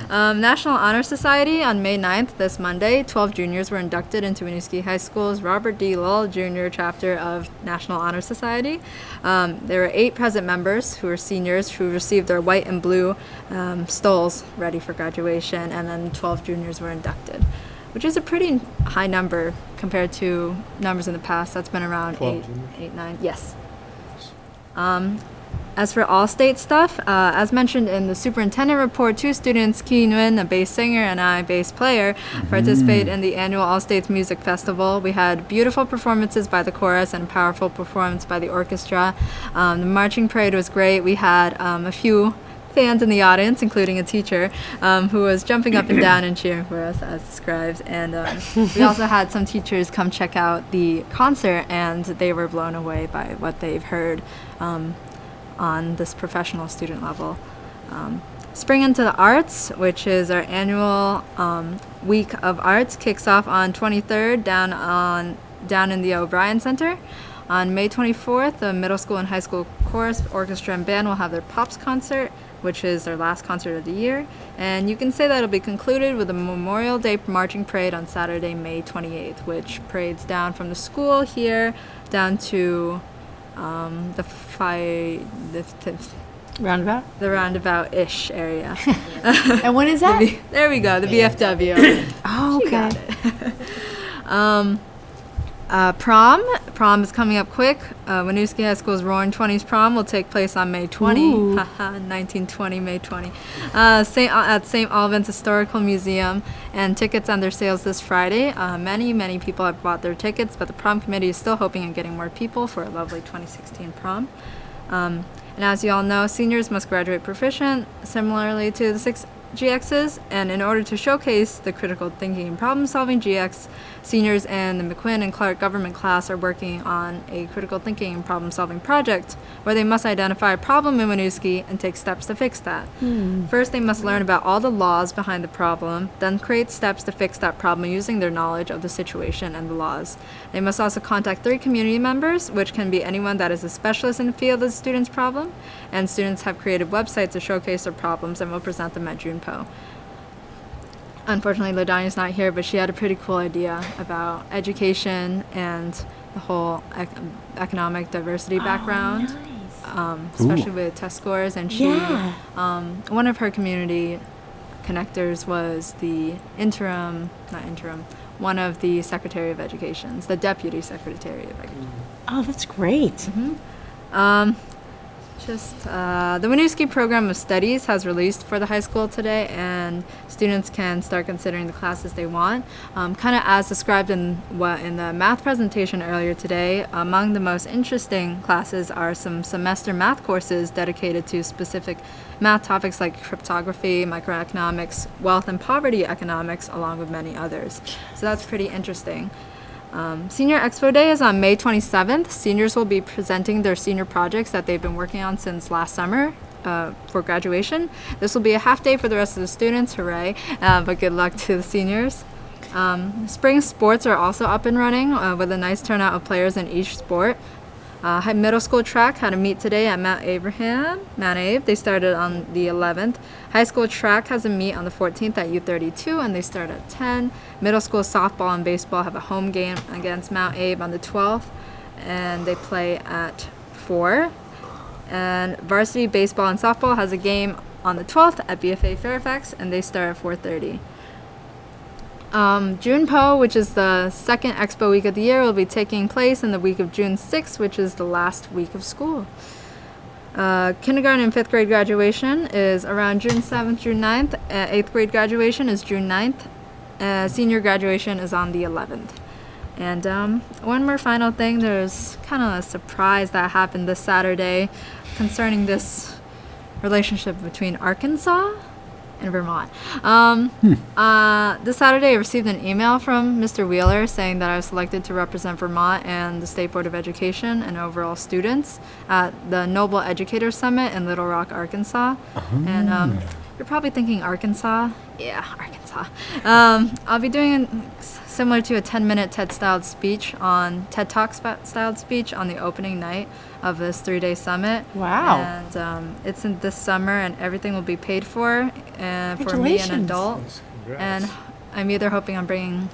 S21: National Honor Society, on May 9th, this Monday, 12 juniors were inducted into Winooski High School's Robert D. Lowell Jr. chapter of National Honor Society. There were 8 present members who were seniors who received their white and blue stoles ready for graduation, and then 12 juniors were inducted, which is a pretty high number compared to numbers in the past. That's been around 8, 9. Yes. As for all-state stuff, as mentioned in the superintendent report, 2 students, Ki Nguyen, a bass singer, and I, bass player, participate in the annual All-States Music Festival. We had beautiful performances by the chorus and a powerful performance by the orchestra. The marching parade was great. We had a few fans in the audience, including a teacher, who was jumping up and down and cheering for us, as described. And we also had some teachers come check out the concert, and they were blown away by what they've heard on this professional student level. Spring into the Arts, which is our annual week of arts, kicks off on 23rd down in the O'Brien Center. On May 24th, the middle school and high school chorus, orchestra, and band will have their Pops concert, which is their last concert of the year. And you can say that it'll be concluded with a Memorial Day marching parade on Saturday, May 28th, which parades down from the school here down to the roundabout-ish area.
S2: And when is that?
S21: There we go, the VFW.
S2: Oh, okay.
S21: Prom is coming up quick. Winooski High School's Roaring 20s prom will take place on May 20. 1920, May 20. At St. Albans Historical Museum, and tickets on their sales this Friday. Many people have bought their tickets, but the prom committee is still hoping on getting more people for a lovely 2016 prom. And as you all know, seniors must graduate proficient, similarly to the 6 GXs, and in order to showcase the critical thinking and problem-solving GX, seniors in the McQuinn and Clark government class are working on a critical thinking and problem-solving project where they must identify a problem in Winooski and take steps to fix that. First, they must learn about all the laws behind the problem, then create steps to fix that problem using their knowledge of the situation and the laws. They must also contact 3 community members, which can be anyone that is a specialist in the field of the student's problem, and students have created websites to showcase their problems and will present them at Junpo. unfortunately, LaDonya's not here, but she had a pretty cool idea about education and the whole economic diversity background, especially with test scores. And she, one of her community connectors was the one of the Secretary of Educations, the Deputy Secretary of Education.
S2: Oh, that's great.
S21: The Winooski Program of Studies has released for the high school today, and students can start considering the classes they want. Kind of as described in the math presentation earlier today, among the most interesting classes are some semester math courses dedicated to specific math topics like cryptography, microeconomics, wealth and poverty economics, along with many others. So that's pretty interesting. Senior Expo Day is on May 27th. Seniors will be presenting their senior projects that they've been working on since last summer for graduation. This will be a half day for the rest of the students, hooray, but good luck to the seniors. Spring sports are also up and running with a nice turnout of players in each sport. Middle school track had a meet today at Mount Abe. They started on the 11th. High school track has a meet on the 14th at U32, and they start at 10. Middle school softball and baseball have a home game against Mount Abe on the 12th, and they play at 4. And varsity baseball and softball has a game on the 12th at BFA Fairfax, and they start at 4:30. Junpo, which is the second expo week of the year, will be taking place in the week of June 6th, which is the last week of school. Kindergarten and 5th grade graduation is around June 7th, June 9th. 8th grade graduation is June 9th. Senior graduation is on the 11th. And one more final thing, there's kind of a surprise that happened this Saturday concerning this relationship between Arkansas in Vermont. This Saturday, I received an email from Mr. Wheeler saying that I was selected to represent Vermont and the State Board of Education and overall students at the Noble Educator Summit in Little Rock, Arkansas. And you're probably thinking Arkansas. Yeah, Arkansas. I'll be doing similar to a 10-minute TED Talk styled speech on the opening night of this 3-day summit.
S2: Wow.
S21: And it's in this summer, and everything will be paid for me, an adult. And I'm either hoping I'm bringing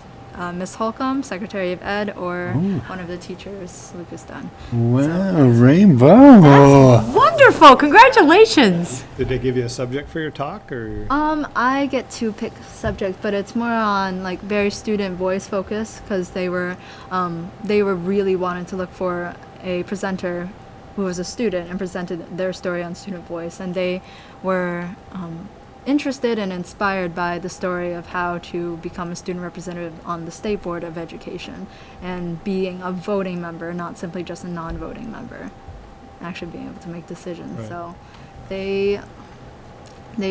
S21: Miss Holcomb, Secretary of Ed, or one of the teachers, Lucas Dunn.
S13: Wow, rainbow.
S2: That's wonderful. Congratulations.
S1: Did they give you a subject for your talk, or?
S21: I get to pick subject, but it's more on like very student voice focus, because they were really wanting to look for a presenter who was a student and presented their story on student voice, and they were interested and inspired by the story of how to become a student representative on the State Board of Education and being a voting member, not simply just a non-voting member, actually being able to make decisions.
S1: Right.
S21: So they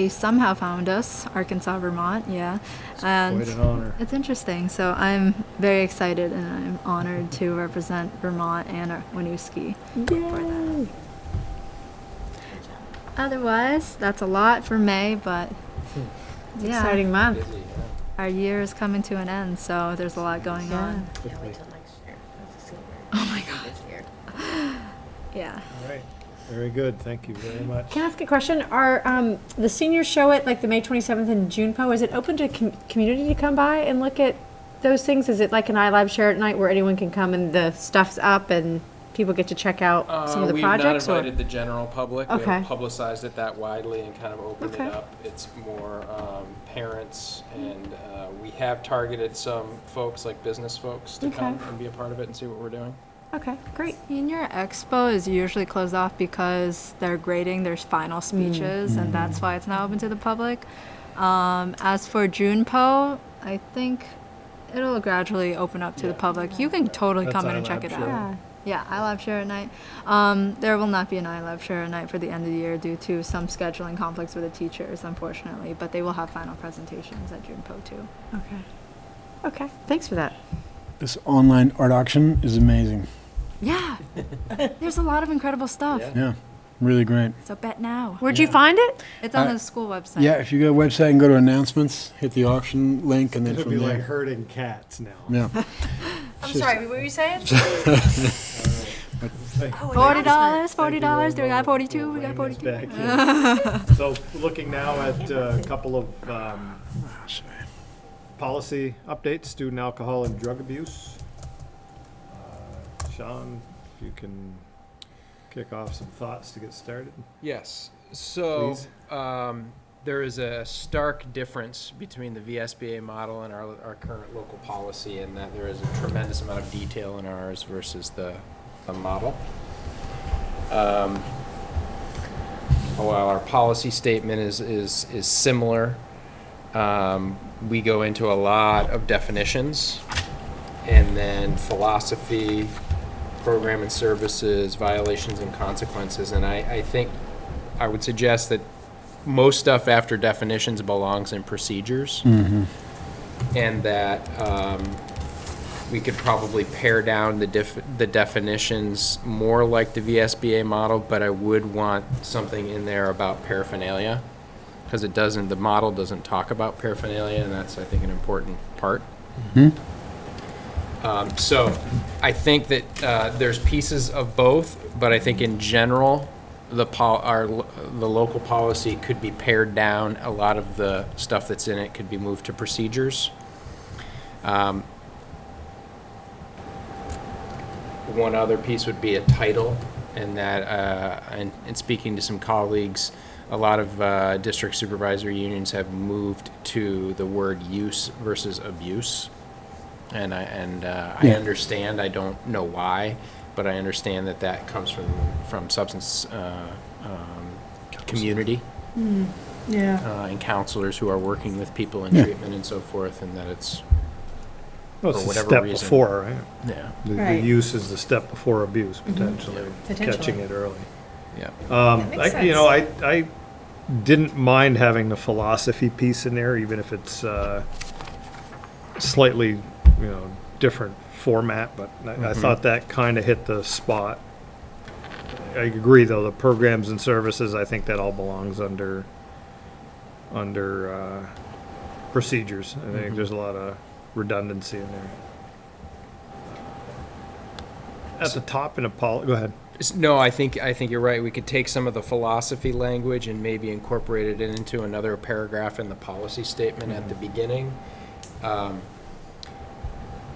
S21: somehow found us, Arkansas, Vermont, yeah. And
S1: quite an honor.
S21: it's interesting. So I'm very excited and I'm honored to represent Vermont and Winooski for that. Otherwise, that's a lot for May, but yeah.
S2: Exciting month.
S21: Our year is coming to an end, so there's a lot going on.
S19: Can't wait till next year. That's a senior.
S21: Oh my God.
S19: This year.
S21: Yeah.
S1: All right. Very good. Thank you very much.
S2: Can I ask a question? Are the seniors show at like the May 27th in Junpo, is it open to community to come by and look at those things? Is it like an iLab share at night where anyone can come and the stuff's up and people get to check out some of the projects?
S3: We've not invited the general public. We
S2: Okay.
S3: haven't publicized it that widely and kind of opened
S2: Okay.
S3: it up. It's more parents, and we have targeted some folks, like business folks, to
S21: Okay.
S3: come and be a part of it and see what we're doing.
S2: Okay, great.
S21: Senior Expo is usually closed off because they're grading their final speeches, and that's why it's not open to the public. As for Junpo, I think it'll gradually open up to the public. You can totally
S1: That's
S21: come in and check
S1: iLab
S21: it
S1: share.
S21: out. Yeah, iLab share at night. There will not be an iLab share at night for the end of the year due to some scheduling conflicts with the teachers, unfortunately, but they will have final presentations at Junpo too.
S2: Okay. Okay, thanks for that.
S13: This online art auction is amazing.
S21: Yeah, there's a lot of incredible stuff.
S13: Yeah, really great.
S21: So bet now.
S2: Where'd you find it?
S21: It's on
S13: Uh,
S21: the school website.
S13: Yeah, if you go to the website and go to announcemts, hit the auction link, and then
S1: It'll
S13: from
S1: be like
S13: there.
S1: herding cats now.
S13: Yeah.
S2: I'm sorry, what were you saying?
S21: $40, $40. Do we got 42? We got 42.
S1: Back here. So looking now at a couple of policy update, student alcohol and drug abuse. Sean, if you can kick off some thoughts to get started.
S3: Yes. So
S1: Please.
S3: there is a stark difference between the VSBA model and our current local policy, in that there is a tremendous amount of detail in ours versus the model. While our policy statement is similar, we go into a lot of definitions, and then philosophy, program and services, violations and consequences. And I think I would suggest that most stuff after definitions belongs in procedures, and that we could probably pare down the definitions more like the VSBA model, but I would want something in there about paraphernalia, because the model doesn't talk about paraphernalia, and that's, I think, an important part. So I think that there's pieces of both, but I think in general, the local policy could be pared down. A lot of the stuff that's in it could be moved to procedures. One other piece would be a title, and that, and speaking to some colleagues, a lot of district supervisory unions have moved to the word use versus abuse. And I understand, I don't know why, but I understand that comes from substance community. And counselors who are working with people in treatment and so forth, and that it's,
S1: Well,
S3: for
S1: it's
S3: whatever
S1: the step
S3: reason.
S1: before, right?
S3: Yeah.
S1: The
S2: Right.
S1: use is the step before abuse, potentially,
S2: Potentially.
S1: catching it early.
S3: Yeah.
S2: That makes
S1: You know, I didn't mind having the philosophy piece in there, even if it's slightly, different format, but I thought that kind of hit the spot. I agree, though, the programs and services, I think that all belongs under procedures. I think there's a lot of redundancy in there. At the top in a go ahead.
S3: No, I think you're right. We could take some of the philosophy language and maybe incorporate it into another paragraph in the policy statement at the beginning.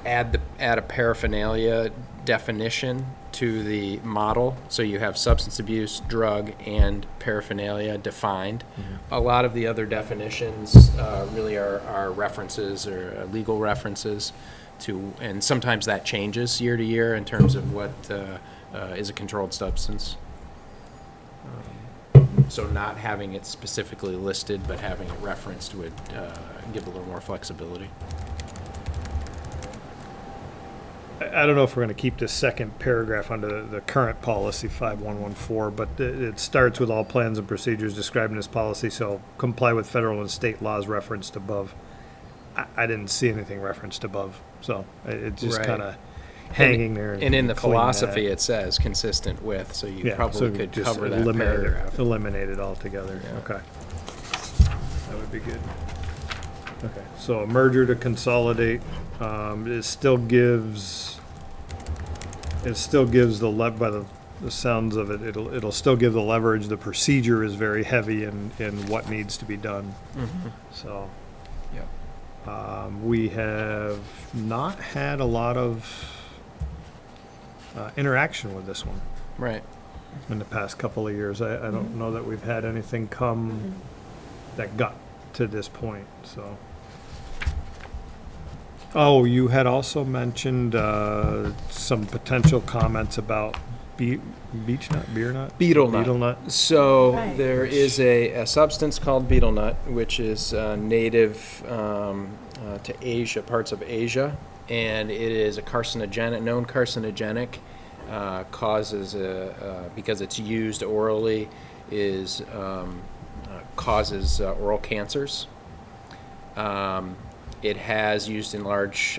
S3: Add a paraphernalia definition to the model, so you have substance abuse, drug, and paraphernalia defined. A lot of the other definitions really are references or legal references to, and sometimes that changes year to year in terms of what is a controlled substance. So not having it specifically listed, but having it referenced would give a little more flexibility.
S1: I don't know if we're going to keep this second paragraph under the current policy 5114, but it starts with all plans and procedures described in this policy shall comply with federal and state laws referenced above. I didn't see anything referenced above, so it's just
S3: Right.
S1: kind of hanging there.
S3: And in the
S1: clean
S3: philosophy,
S1: that.
S3: it says consistent with, so you
S1: Yeah,
S3: probably
S1: so
S3: could
S1: just
S3: cover that
S1: eliminate it-
S3: paragraph.
S1: Eliminate it altogether.
S3: Yeah.
S1: Okay. That would be good. Okay, so a merger to consolidate, it still gives the by the sounds of it, it'll still give the leverage. The procedure is very heavy in what needs to be done. So.
S3: Yep.
S1: We have not had a lot of interaction with this one
S3: Right.
S1: in the past couple of years. I don't know that we've had anything come that got to this point, so. Oh, you had also mentioned some potential comments about beer nut.
S3: Betel nut.
S1: Betel nut.
S3: So
S2: Right.
S3: there is a substance called betel nut, which is native to Asia, parts of Asia, and it is a known carcinogenic. Causes because it's used orally, causes oral cancers. It has, used in large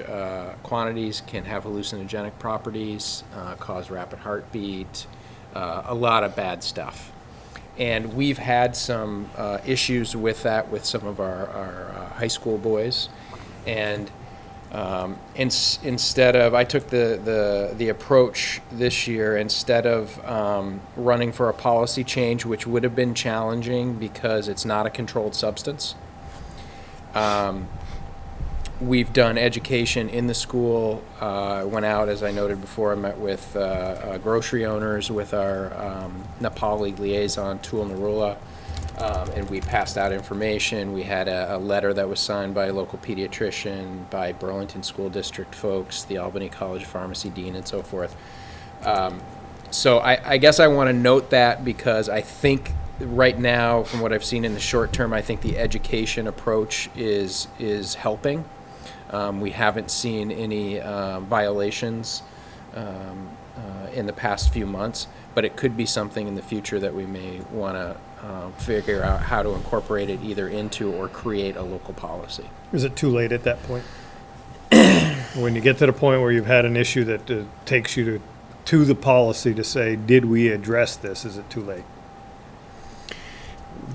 S3: quantities, can have hallucinogenic properties, cause rapid heartbeat, a lot of bad stuff. And we've had some issues with that with some of our high school boys. And instead of, I took the approach this year, instead of running for a policy change, which would have been challenging because it's not a controlled substance, We've done education in the school. Went out, as I noted before, I met with grocery owners, with our Nepali liaison, Tul Narula, and we passed out information. We had a letter that was signed by a local pediatrician, by Burlington School District folks, the Albany College Pharmacy Dean, and so forth. So I guess I want to note that because I think right now, from what I've seen in the short term, I think the education approach is helping. We haven't seen any violations in the past few months, but it could be something in the future that we may want to figure out how to incorporate it either into or create a local policy.
S1: Is it too late at that point? When you get to the point where you've had an issue that takes you to the policy to say, did we address this? Is it too late?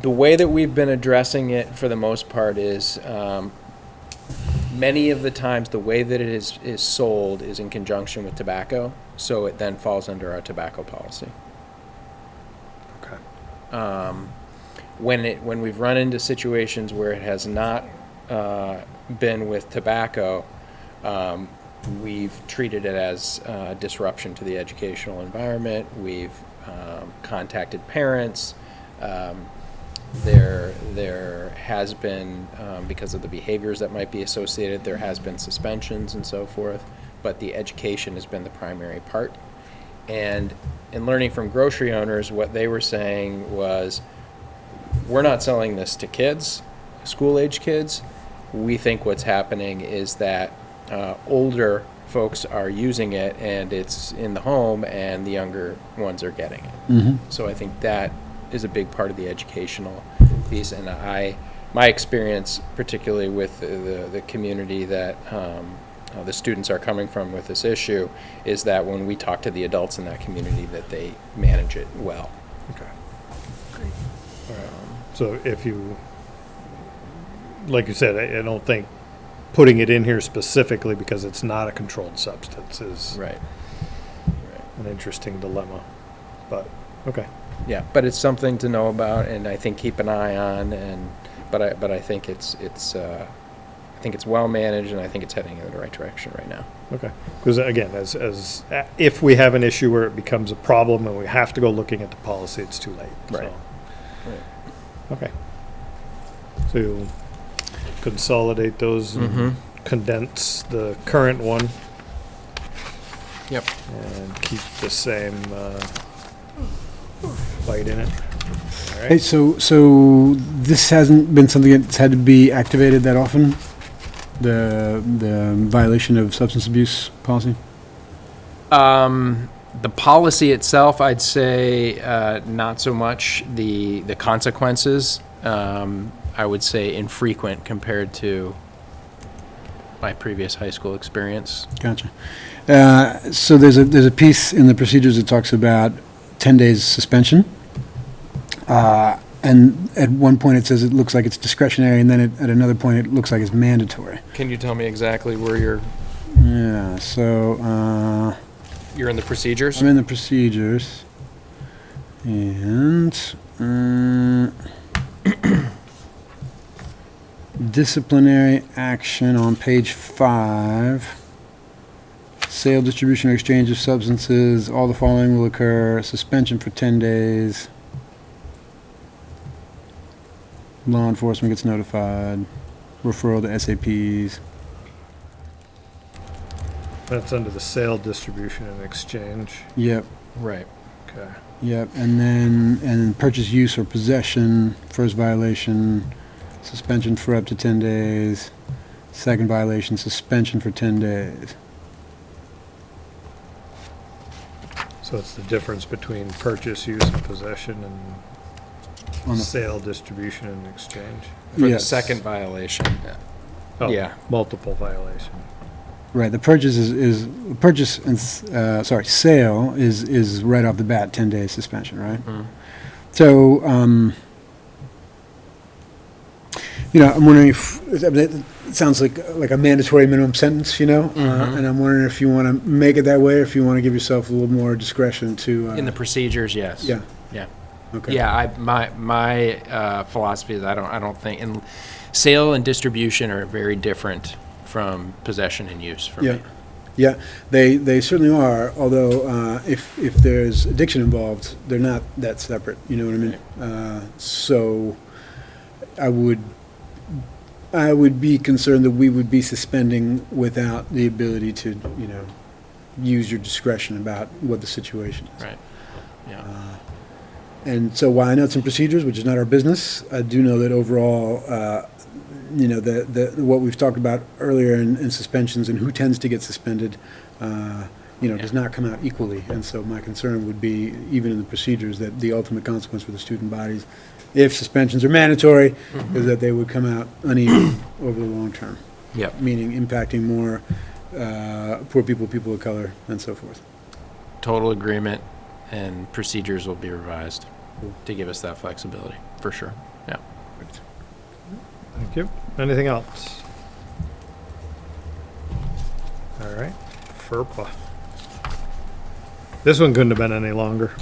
S3: The way that we've been addressing it for the most part is many of the times the way that it is sold is in conjunction with tobacco, so it then falls under our tobacco policy.
S1: Okay.
S3: When we've run into situations where it has not been with tobacco, we've treated it as a disruption to the educational environment. We've contacted parents. There has been, because of the behaviors that might be associated, there has been suspensions and so forth, but the education has been the primary part. And in learning from grocery owners, what they were saying was, we're not selling this to kids, school-age kids. We think what's happening is that older folks are using it and it's in the home and the younger ones are getting it.
S13: Mm-hmm.
S3: So I think that is a big part of the educational piece, and my experience, particularly with the community that the students are coming from with this issue, is that when we talk to the adults in that community, that they manage it well.
S1: Okay. So if you, like you said, I don't think putting it in here specifically because it's not a controlled substance is
S3: right.
S1: An interesting dilemma, but okay.
S3: Yeah, but it's something to know about, and I think keep an eye on. But I think it's well managed, and I think it's heading in the right direction right now.
S1: Okay, because again, as if we have an issue where it becomes a problem and we have to go looking at the policy, it's too late.
S3: Right.
S1: So. Okay. So you'll consolidate those and condense the current one.
S3: Yep.
S1: And keep the same bite in it. All right.
S13: Hey, so this hasn't been something that's had to be activated that often? The violation of substance abuse policy?
S3: The policy itself, I'd say not so much. The consequences, I would say infrequent compared to my previous high school experience.
S13: Gotcha. So there's a piece in the procedures that talks about 10 days suspension. And at one point it says it looks like it's discretionary, and then at another point it looks like it's mandatory.
S3: Can you tell me exactly where you're?
S13: Yeah, so...
S3: You're in the procedures?
S13: I'm in the procedures. And... disciplinary action on page 5. Sale, distribution, or exchange of substances. All the following will occur. Suspension for 10 days. Law enforcement gets notified. Referral to SAPs.
S1: That's under the sale, distribution, and exchange.
S13: Yep.
S3: Right.
S1: Okay.
S13: Yep. And then purchase, use, or possession. First violation, suspension for up to 10 days. Second violation, suspension for 10 days.
S1: So it's the difference between purchase, use, and possession, and
S13: On the
S1: sale, distribution, and exchange.
S3: For the
S13: Yes.
S3: second violation.
S1: Oh,
S3: Yeah.
S1: multiple violation.
S13: Right. The purchase is purchase and sale is right off the bat 10 days suspension, right? So I'm wondering if it sounds like a mandatory minimum sentence, and I'm wondering if you want to make it that way, or if you want to give yourself a little more discretion to.
S3: In the procedures, yes.
S13: Yeah.
S3: Yeah.
S13: Okay.
S3: Yeah. My philosophy is I don't think, and sale and distribution are very different from possession and use for
S13: Yeah.
S3: me.
S13: Yeah, they certainly are, although if there's addiction involved, they're not that separate, you know what I mean? So I would be concerned that we would be suspending without the ability to, use your discretion about what the situation is.
S3: Right. Yeah.
S13: And so while I know it's in procedures, which is not our business, I do know that overall, what we've talked about earlier in suspensions and who tends to get suspended, does not come out equally. And so my concern would be, even in the procedures, that the ultimate consequence for the student bodies, if suspensions are mandatory, is that they would come out uneven over the long term.
S3: Yep.
S13: Meaning impacting more poor people, people of color, and so forth.
S3: Total agreement, and procedures will be revised to give us that flexibility, for sure. Yeah.
S1: Thank you. Anything else? All right. FERPA. This one couldn't have been any longer.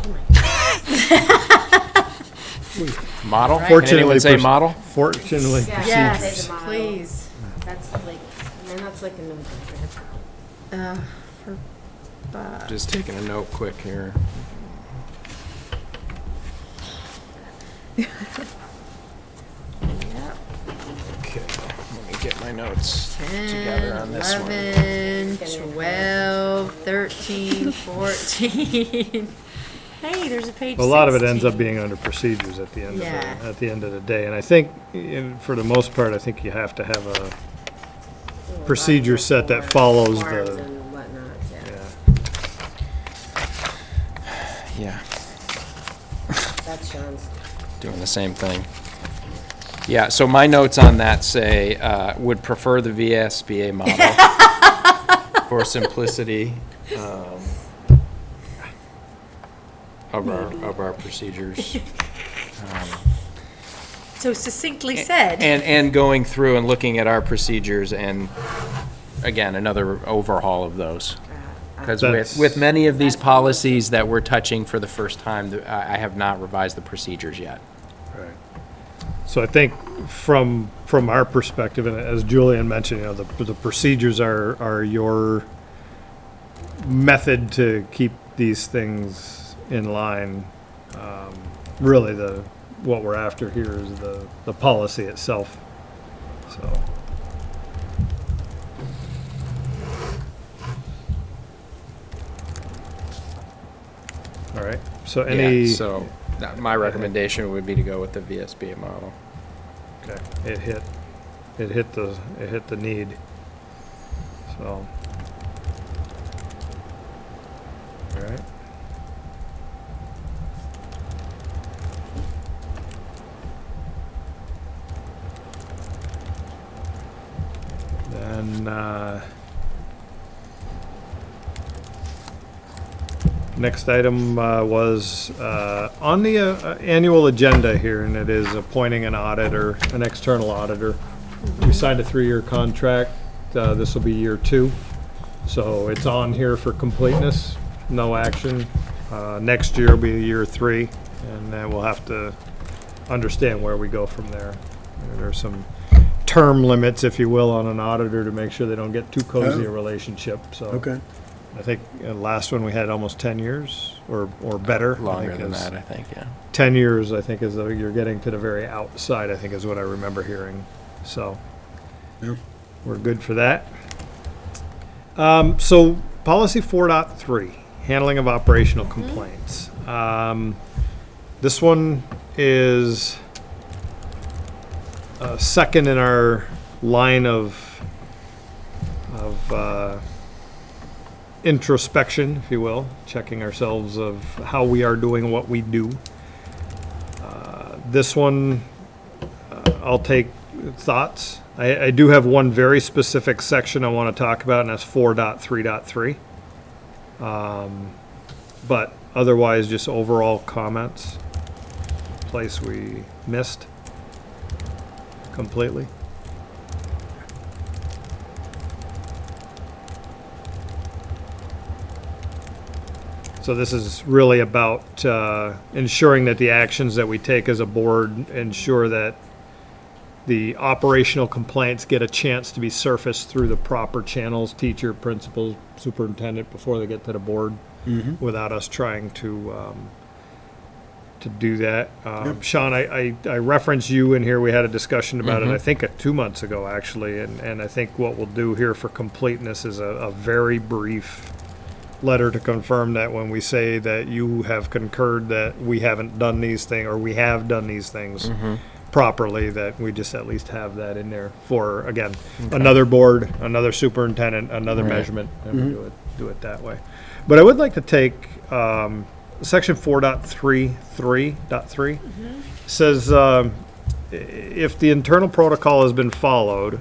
S3: Model? Can
S1: Fortunately,
S3: anyone say model?
S1: Fortunately,
S19: Yes,
S1: procedures.
S19: please. That's like, that's like a no-brainer.
S3: Just taking a note quick here. Okay, let me get my notes together on this one.
S2: 11, 12, 13, 14. Hey, there's a page
S1: A lot of it ends
S2: 16.
S1: up being under procedures at the end
S2: Yeah.
S1: of the end of the day. And I think, for the most part, I think you have to have a procedure set that follows
S19: Forms
S1: the.
S19: and whatnot,
S3: Yeah,
S19: That's Sean's.
S3: doing the same thing. Yeah, so my notes on that say, would prefer the VSBA model for simplicity of our procedures.
S2: So succinctly said.
S3: And going through and looking at our procedures and, again, another overhaul of those. Because with many of these policies that we're touching for the first time, I have not revised the procedures yet.
S1: Right. So I think from our perspective, and as Julian mentioned, the procedures are your method to keep these things in line. Really, what we're after here is the policy itself. So. All right. So any.
S3: Yeah, so my recommendation would be to go with the VSBA model.
S1: Okay. It hit the need. So. All right. Then, next item was on the annual agenda here, and it is appointing an auditor, an external auditor. We signed a 3-year contract. This will be year 2. So it's on here for completeness, no action. Next year will be year 3, and then we'll have to understand where we go from there. There's some term limits, if you will, on an auditor to make sure they don't get too cozy a relationship, so.
S13: Okay.
S1: I think last one we had almost 10 years or better.
S3: Longer than that, I think, yeah.
S1: 10 years, I think, is you're getting to the very outside, I think is what I remember hearing. So
S13: Yeah.
S1: we're good for that. So policy 4.3, handling of operational complaints. This one is second in our line of introspection, if you will, checking ourselves of how we are doing what we do. This one, I'll take thoughts. I do have one very specific section I want to talk about, and that's 4.3.3. But otherwise, just overall comments. Place we missed completely. So this is really about ensuring that the actions that we take as a board ensure that the operational complaints get a chance to be surfaced through the proper channels, teacher, principal, superintendent, before they get to the board, without us trying to do that. Sean, I referenced you in here. We had a discussion about it, I think 2 months ago, actually, and I think what we'll do here for completeness is a very brief letter to confirm that when we say that you have concurred that we haven't done these things, or we have done these things properly, that we just at least have that in there for, again, another board, another superintendent, another measurement, and we do it that way. But I would like to take section 4.33.3 says if the internal protocol has been followed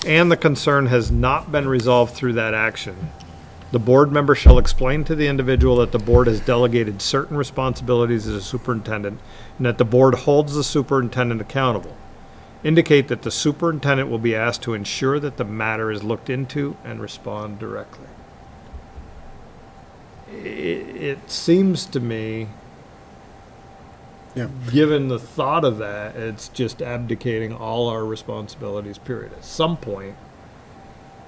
S1: and the concern has not been resolved through that action, the board member shall explain to the individual that the board has delegated certain responsibilities as a superintendent and that the board holds the superintendent accountable. Indicate that the superintendent will be asked to ensure that the matter is looked into and respond directly. It seems to me, given the thought of that, it's just abdicating all our responsibilities, period. At some point,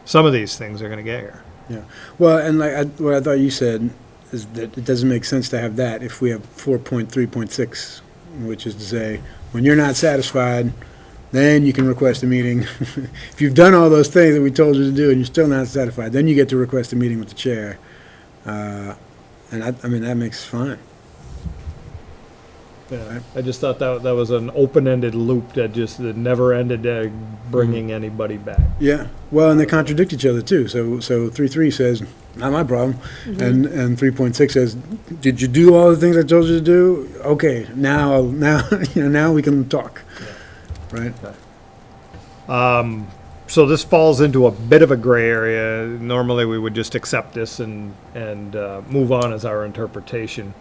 S1: some of these things are going to get here.
S13: Yeah. Well, and what I thought you said is that it doesn't make sense to have that if we have 4.3.6, which is to say, when you're not satisfied, then you can request a meeting. If you've done all those things that we told you to do and you're still not satisfied, then you get to request a meeting with the chair. And I mean, that makes fine.
S1: Yeah, I just thought that was an open-ended loop that never ended bringing anybody back.
S13: Yeah, well, and they contradict each other too. So 3.3 says, not my problem, and 3.6 says, did you do all the things I told you to do? Okay, now now we can talk, right?
S1: Okay. So this falls into a bit of a gray area. Normally, we would just accept this and move on as our interpretation.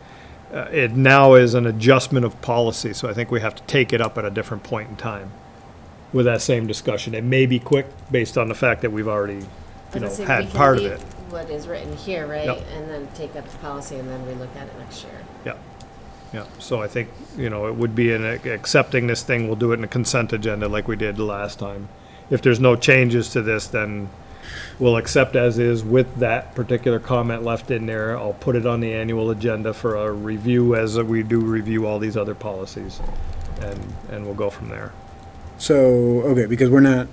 S1: It now is an adjustment of policy, so I think we have to take it up at a different point in time with that same discussion. It may be quick based on the fact that we've already, had part of it.
S19: What is written here, right?
S1: Yep.
S19: And then take up the policy and then we look at it next year.
S1: Yeah. Yeah. So I think, it would be accepting this thing. We'll do it in a consent agenda like we did the last time. If there's no changes to this, then we'll accept as is with that particular comment left in there. I'll put it on the annual agenda for a review as we do review all these other policies, and we'll go from there.
S13: So, okay, because we're not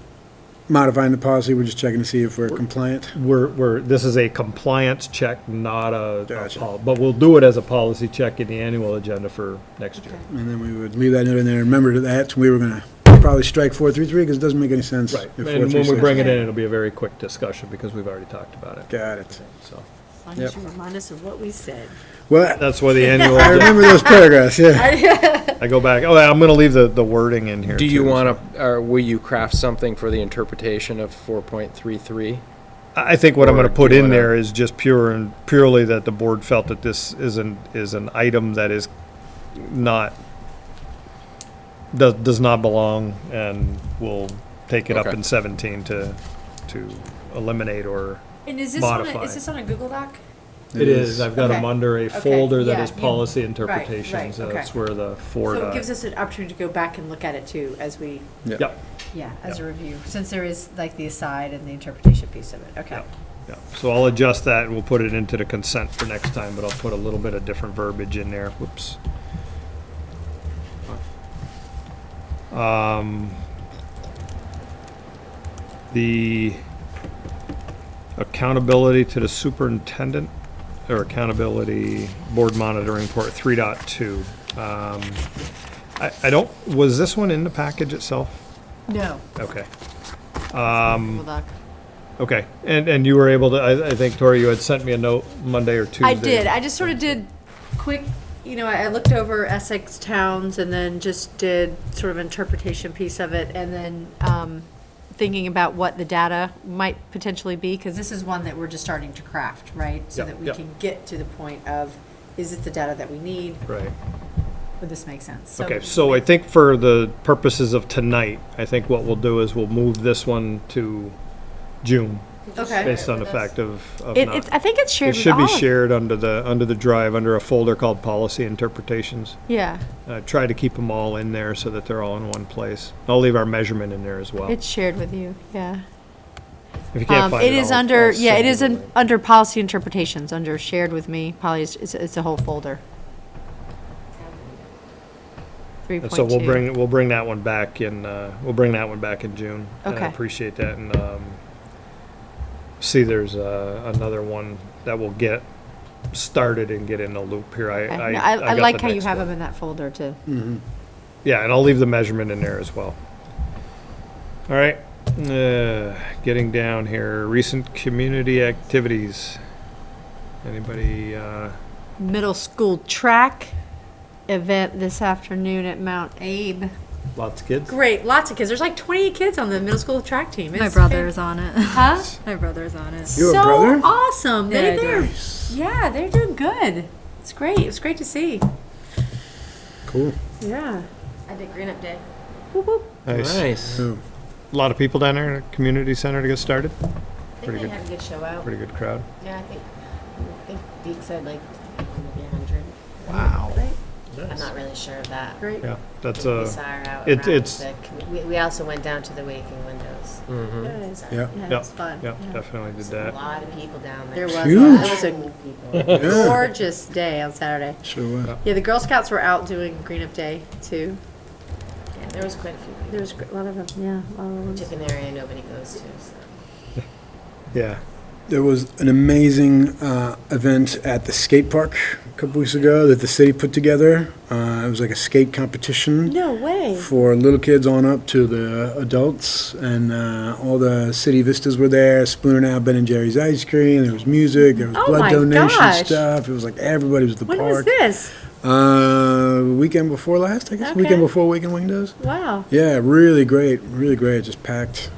S13: modifying the policy, we're just checking to see if we're compliant.
S1: This is a compliance check, not a but we'll do it as a policy check in the annual agenda for next year.
S13: And then we would leave that note in there. Remember that we were going to probably strike 4.3.3 because it doesn't make any sense.
S1: Right.
S13: If
S1: And when we
S13: 4.3.6
S1: bring it in, it'll be a very quick discussion because we've already talked about it.
S13: Got it.
S1: So
S6: As long as you remind us of what we said.
S13: Well,
S1: that's why the annual.
S13: I remember those paragraphs. Yeah.
S1: I go back. Oh, I'm going to leave the wording in here.
S3: Do you want to, or will you craft something for the interpretation of 4.33?
S1: I think what I'm going to put in there is just purely that the board felt that this is an item that is does not belong, and we'll take it up in 17 to eliminate or
S2: And is this
S1: modify.
S2: is this on a Google Doc?
S1: It is. I've got them under a folder that
S2: yeah,
S1: is policy interpretations.
S2: right,
S1: That's
S2: okay.
S1: where the four.
S2: So it gives us an opportunity to go back and look at it too as we.
S1: Yep.
S2: Yeah, as a review, since there is like the aside and the interpretation piece of it. Okay.
S1: Yeah. So I'll adjust that and we'll put it into the consent for next time, but I'll put a little bit of different verbiage in there. Whoops. The accountability to the superintendent, or accountability board monitoring report 3.2. I don't, was this one in the package itself?
S2: No.
S1: Okay.
S2: Google Doc.
S1: Okay, and you were able to, I think, Tori, you had sent me a note Monday or Tuesday.
S2: I did. I just sort of did quick, I looked over Essex towns and then just did sort of interpretation piece of it, and then thinking about what the data might potentially be, because this is one that we're just starting to craft, right? So that we can get to the point of, is it the data that we need?
S1: Right.
S2: Would this make sense?
S1: Okay, so I think for the purposes of tonight, I think what we'll do is we'll move this one to June,
S2: Okay.
S1: Based on the fact of
S2: I think it's shared
S1: It
S2: with
S1: should be
S2: all of-
S1: shared under the drive, under a folder called Policy Interpretations.
S2: Yeah.
S1: Try to keep them all in there so that they're all in one place. I'll leave our measurement in there as well.
S2: It's shared with you, yeah.
S1: If you can't find it,
S2: It is
S1: I'll
S2: under,
S1: send
S2: yeah, it
S1: you
S2: is
S1: the
S2: in,
S1: link.
S2: under policy interpretations, under shared with me, probably it's a whole folder. 3.2.
S1: And so we'll bring that one back in June. And I
S2: Okay.
S1: appreciate that, and see there's another one that will get started and get in the loop here.
S2: Okay.
S1: I
S2: No,
S1: got
S2: I like
S1: the
S2: how you
S1: next
S2: have
S1: one.
S2: them in that folder too.
S13: Mhm.
S1: Yeah, and I'll leave the measurement in there as well. All right, getting down here, recent community activities. Anybody,
S2: Middle school track event this afternoon at Mount Abe.
S1: lots of kids?
S2: Great, lots of kids. There's like 28 kids on the middle school track team.
S21: My
S2: It's
S21: brother's on it.
S2: Huh?
S21: My brother's on it.
S13: You have a
S2: So
S13: brother?
S2: awesome.
S21: Yeah, I do.
S2: They're doing good. It's great. It's great to see.
S13: Cool.
S2: Yeah.
S19: I did Green Up Day.
S1: Nice.
S3: Nice.
S1: A lot of people down there in the community center to get started?
S19: I think
S1: Pretty
S19: they
S1: good.
S19: had a good show out.
S1: Pretty good crowd.
S19: Yeah, I think Deke said like maybe 100.
S1: Wow.
S19: I'm not really sure of that.
S2: Great.
S1: Yeah, that's
S19: We saw her out
S1: it-
S19: around
S1: it's-
S19: we also went down to the Waking Windows.
S3: Mm-hmm.
S2: Good.
S19: So,
S13: Yeah.
S2: Yeah, it was fun.
S1: Yep, definitely did
S19: a
S1: that.
S19: lot of people down
S2: There
S19: there.
S2: was
S13: Huge.
S2: it was a
S19: people.
S13: Yeah.
S2: gorgeous day on Saturday.
S13: Sure was.
S2: Yeah, the Girl Scouts were out doing Green Up Day too.
S19: Yeah, there was quite a few people.
S2: There was a lot of them. Yeah, a lot of them.
S19: We took an area nobody goes to. So.
S1: Yeah.
S13: There was an amazing event at the skate park a couple weeks ago that the city put together. It was like a skate competition
S2: No way.
S13: for little kids on up to the adults, and all the city vistas were there, spooning out Ben and Jerry's ice cream. There was music, there was
S2: Oh
S13: blood
S2: my
S13: donation
S2: gosh.
S13: stuff. It was like everybody was at the
S2: When
S13: park.
S2: was this?
S13: Weekend before last, I guess.
S2: Okay.
S13: Weekend before Weekend Windows.
S2: Wow.
S13: Yeah, really great, just packed.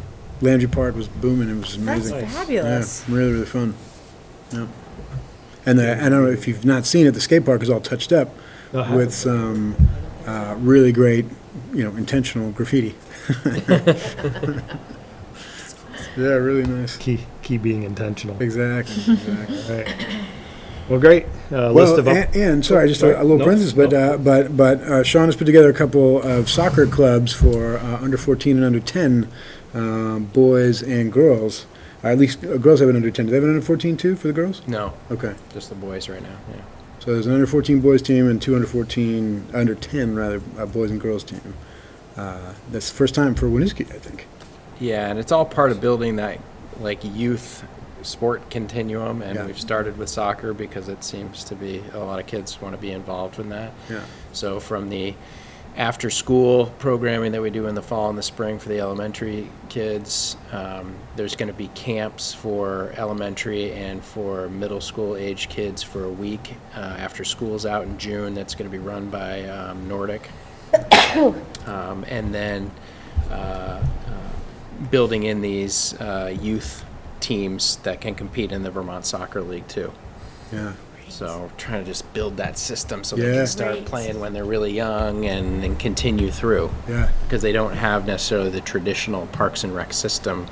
S13: Landry Park was booming. It was
S2: That's
S13: amazing.
S2: fabulous.
S13: Yeah, really, really fun. Yeah. And I don't know if you've not seen it, the skate park is all touched up with some really great, intentional graffiti. Yeah, really nice.
S1: Key being intentional.
S13: Exactly. Exactly.
S1: Right. Well, great. List of
S13: and sorry, just a little
S1: no,
S13: parenthesis, but Sean has put together a couple of soccer clubs for under 14 and under 10 boys and girls. At least girls have an under 10. Do they have an under 14 too for the girls?
S3: No,
S13: Okay.
S3: just the boys right now. Yeah.
S13: So there's an under 14 boys team and two under 10 rather, boys and girls team. That's the first time for Winooski, I think.
S3: Yeah, and it's all part of building that like youth sport continuum, and
S13: Yeah.
S3: we've started with soccer because it seems to be a lot of kids want to be involved in that.
S13: Yeah.
S3: So from the after school programming that we do in the fall and the spring for the elementary kids, there's going to be camps for elementary and for middle school age kids for a week after school's out in June. That's going to be run by Nordic. And then building in these youth teams that can compete in the Vermont Soccer League too.
S13: Yeah.
S3: So trying to just build that system so they
S13: Yeah.
S3: can start playing when they're really young and continue through.
S13: Yeah.
S3: Because they don't have necessarily the traditional Parks and Rec system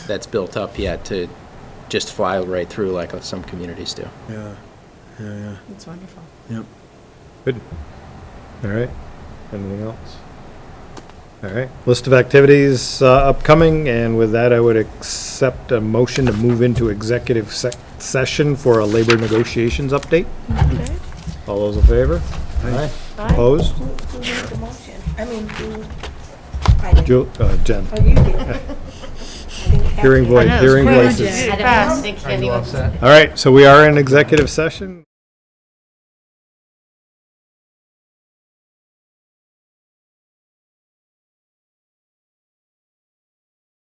S3: that's built up yet to just fly right through like some communities do.
S13: Yeah. Yeah.
S2: That's wonderful.
S13: Yep.
S1: Good. All right. Anything else? All right. List of activities upcoming, and with that, I would accept a motion to move into executive session for a labor negotiations update.
S2: Okay.
S1: All those in favor?
S13: Aye.
S1: Opposed?
S6: Who made the motion? I mean, who?
S1: Jen.
S6: Oh, you did.
S1: Hearing voices.
S19: I don't think any of us.
S1: All right, so we are in executive session.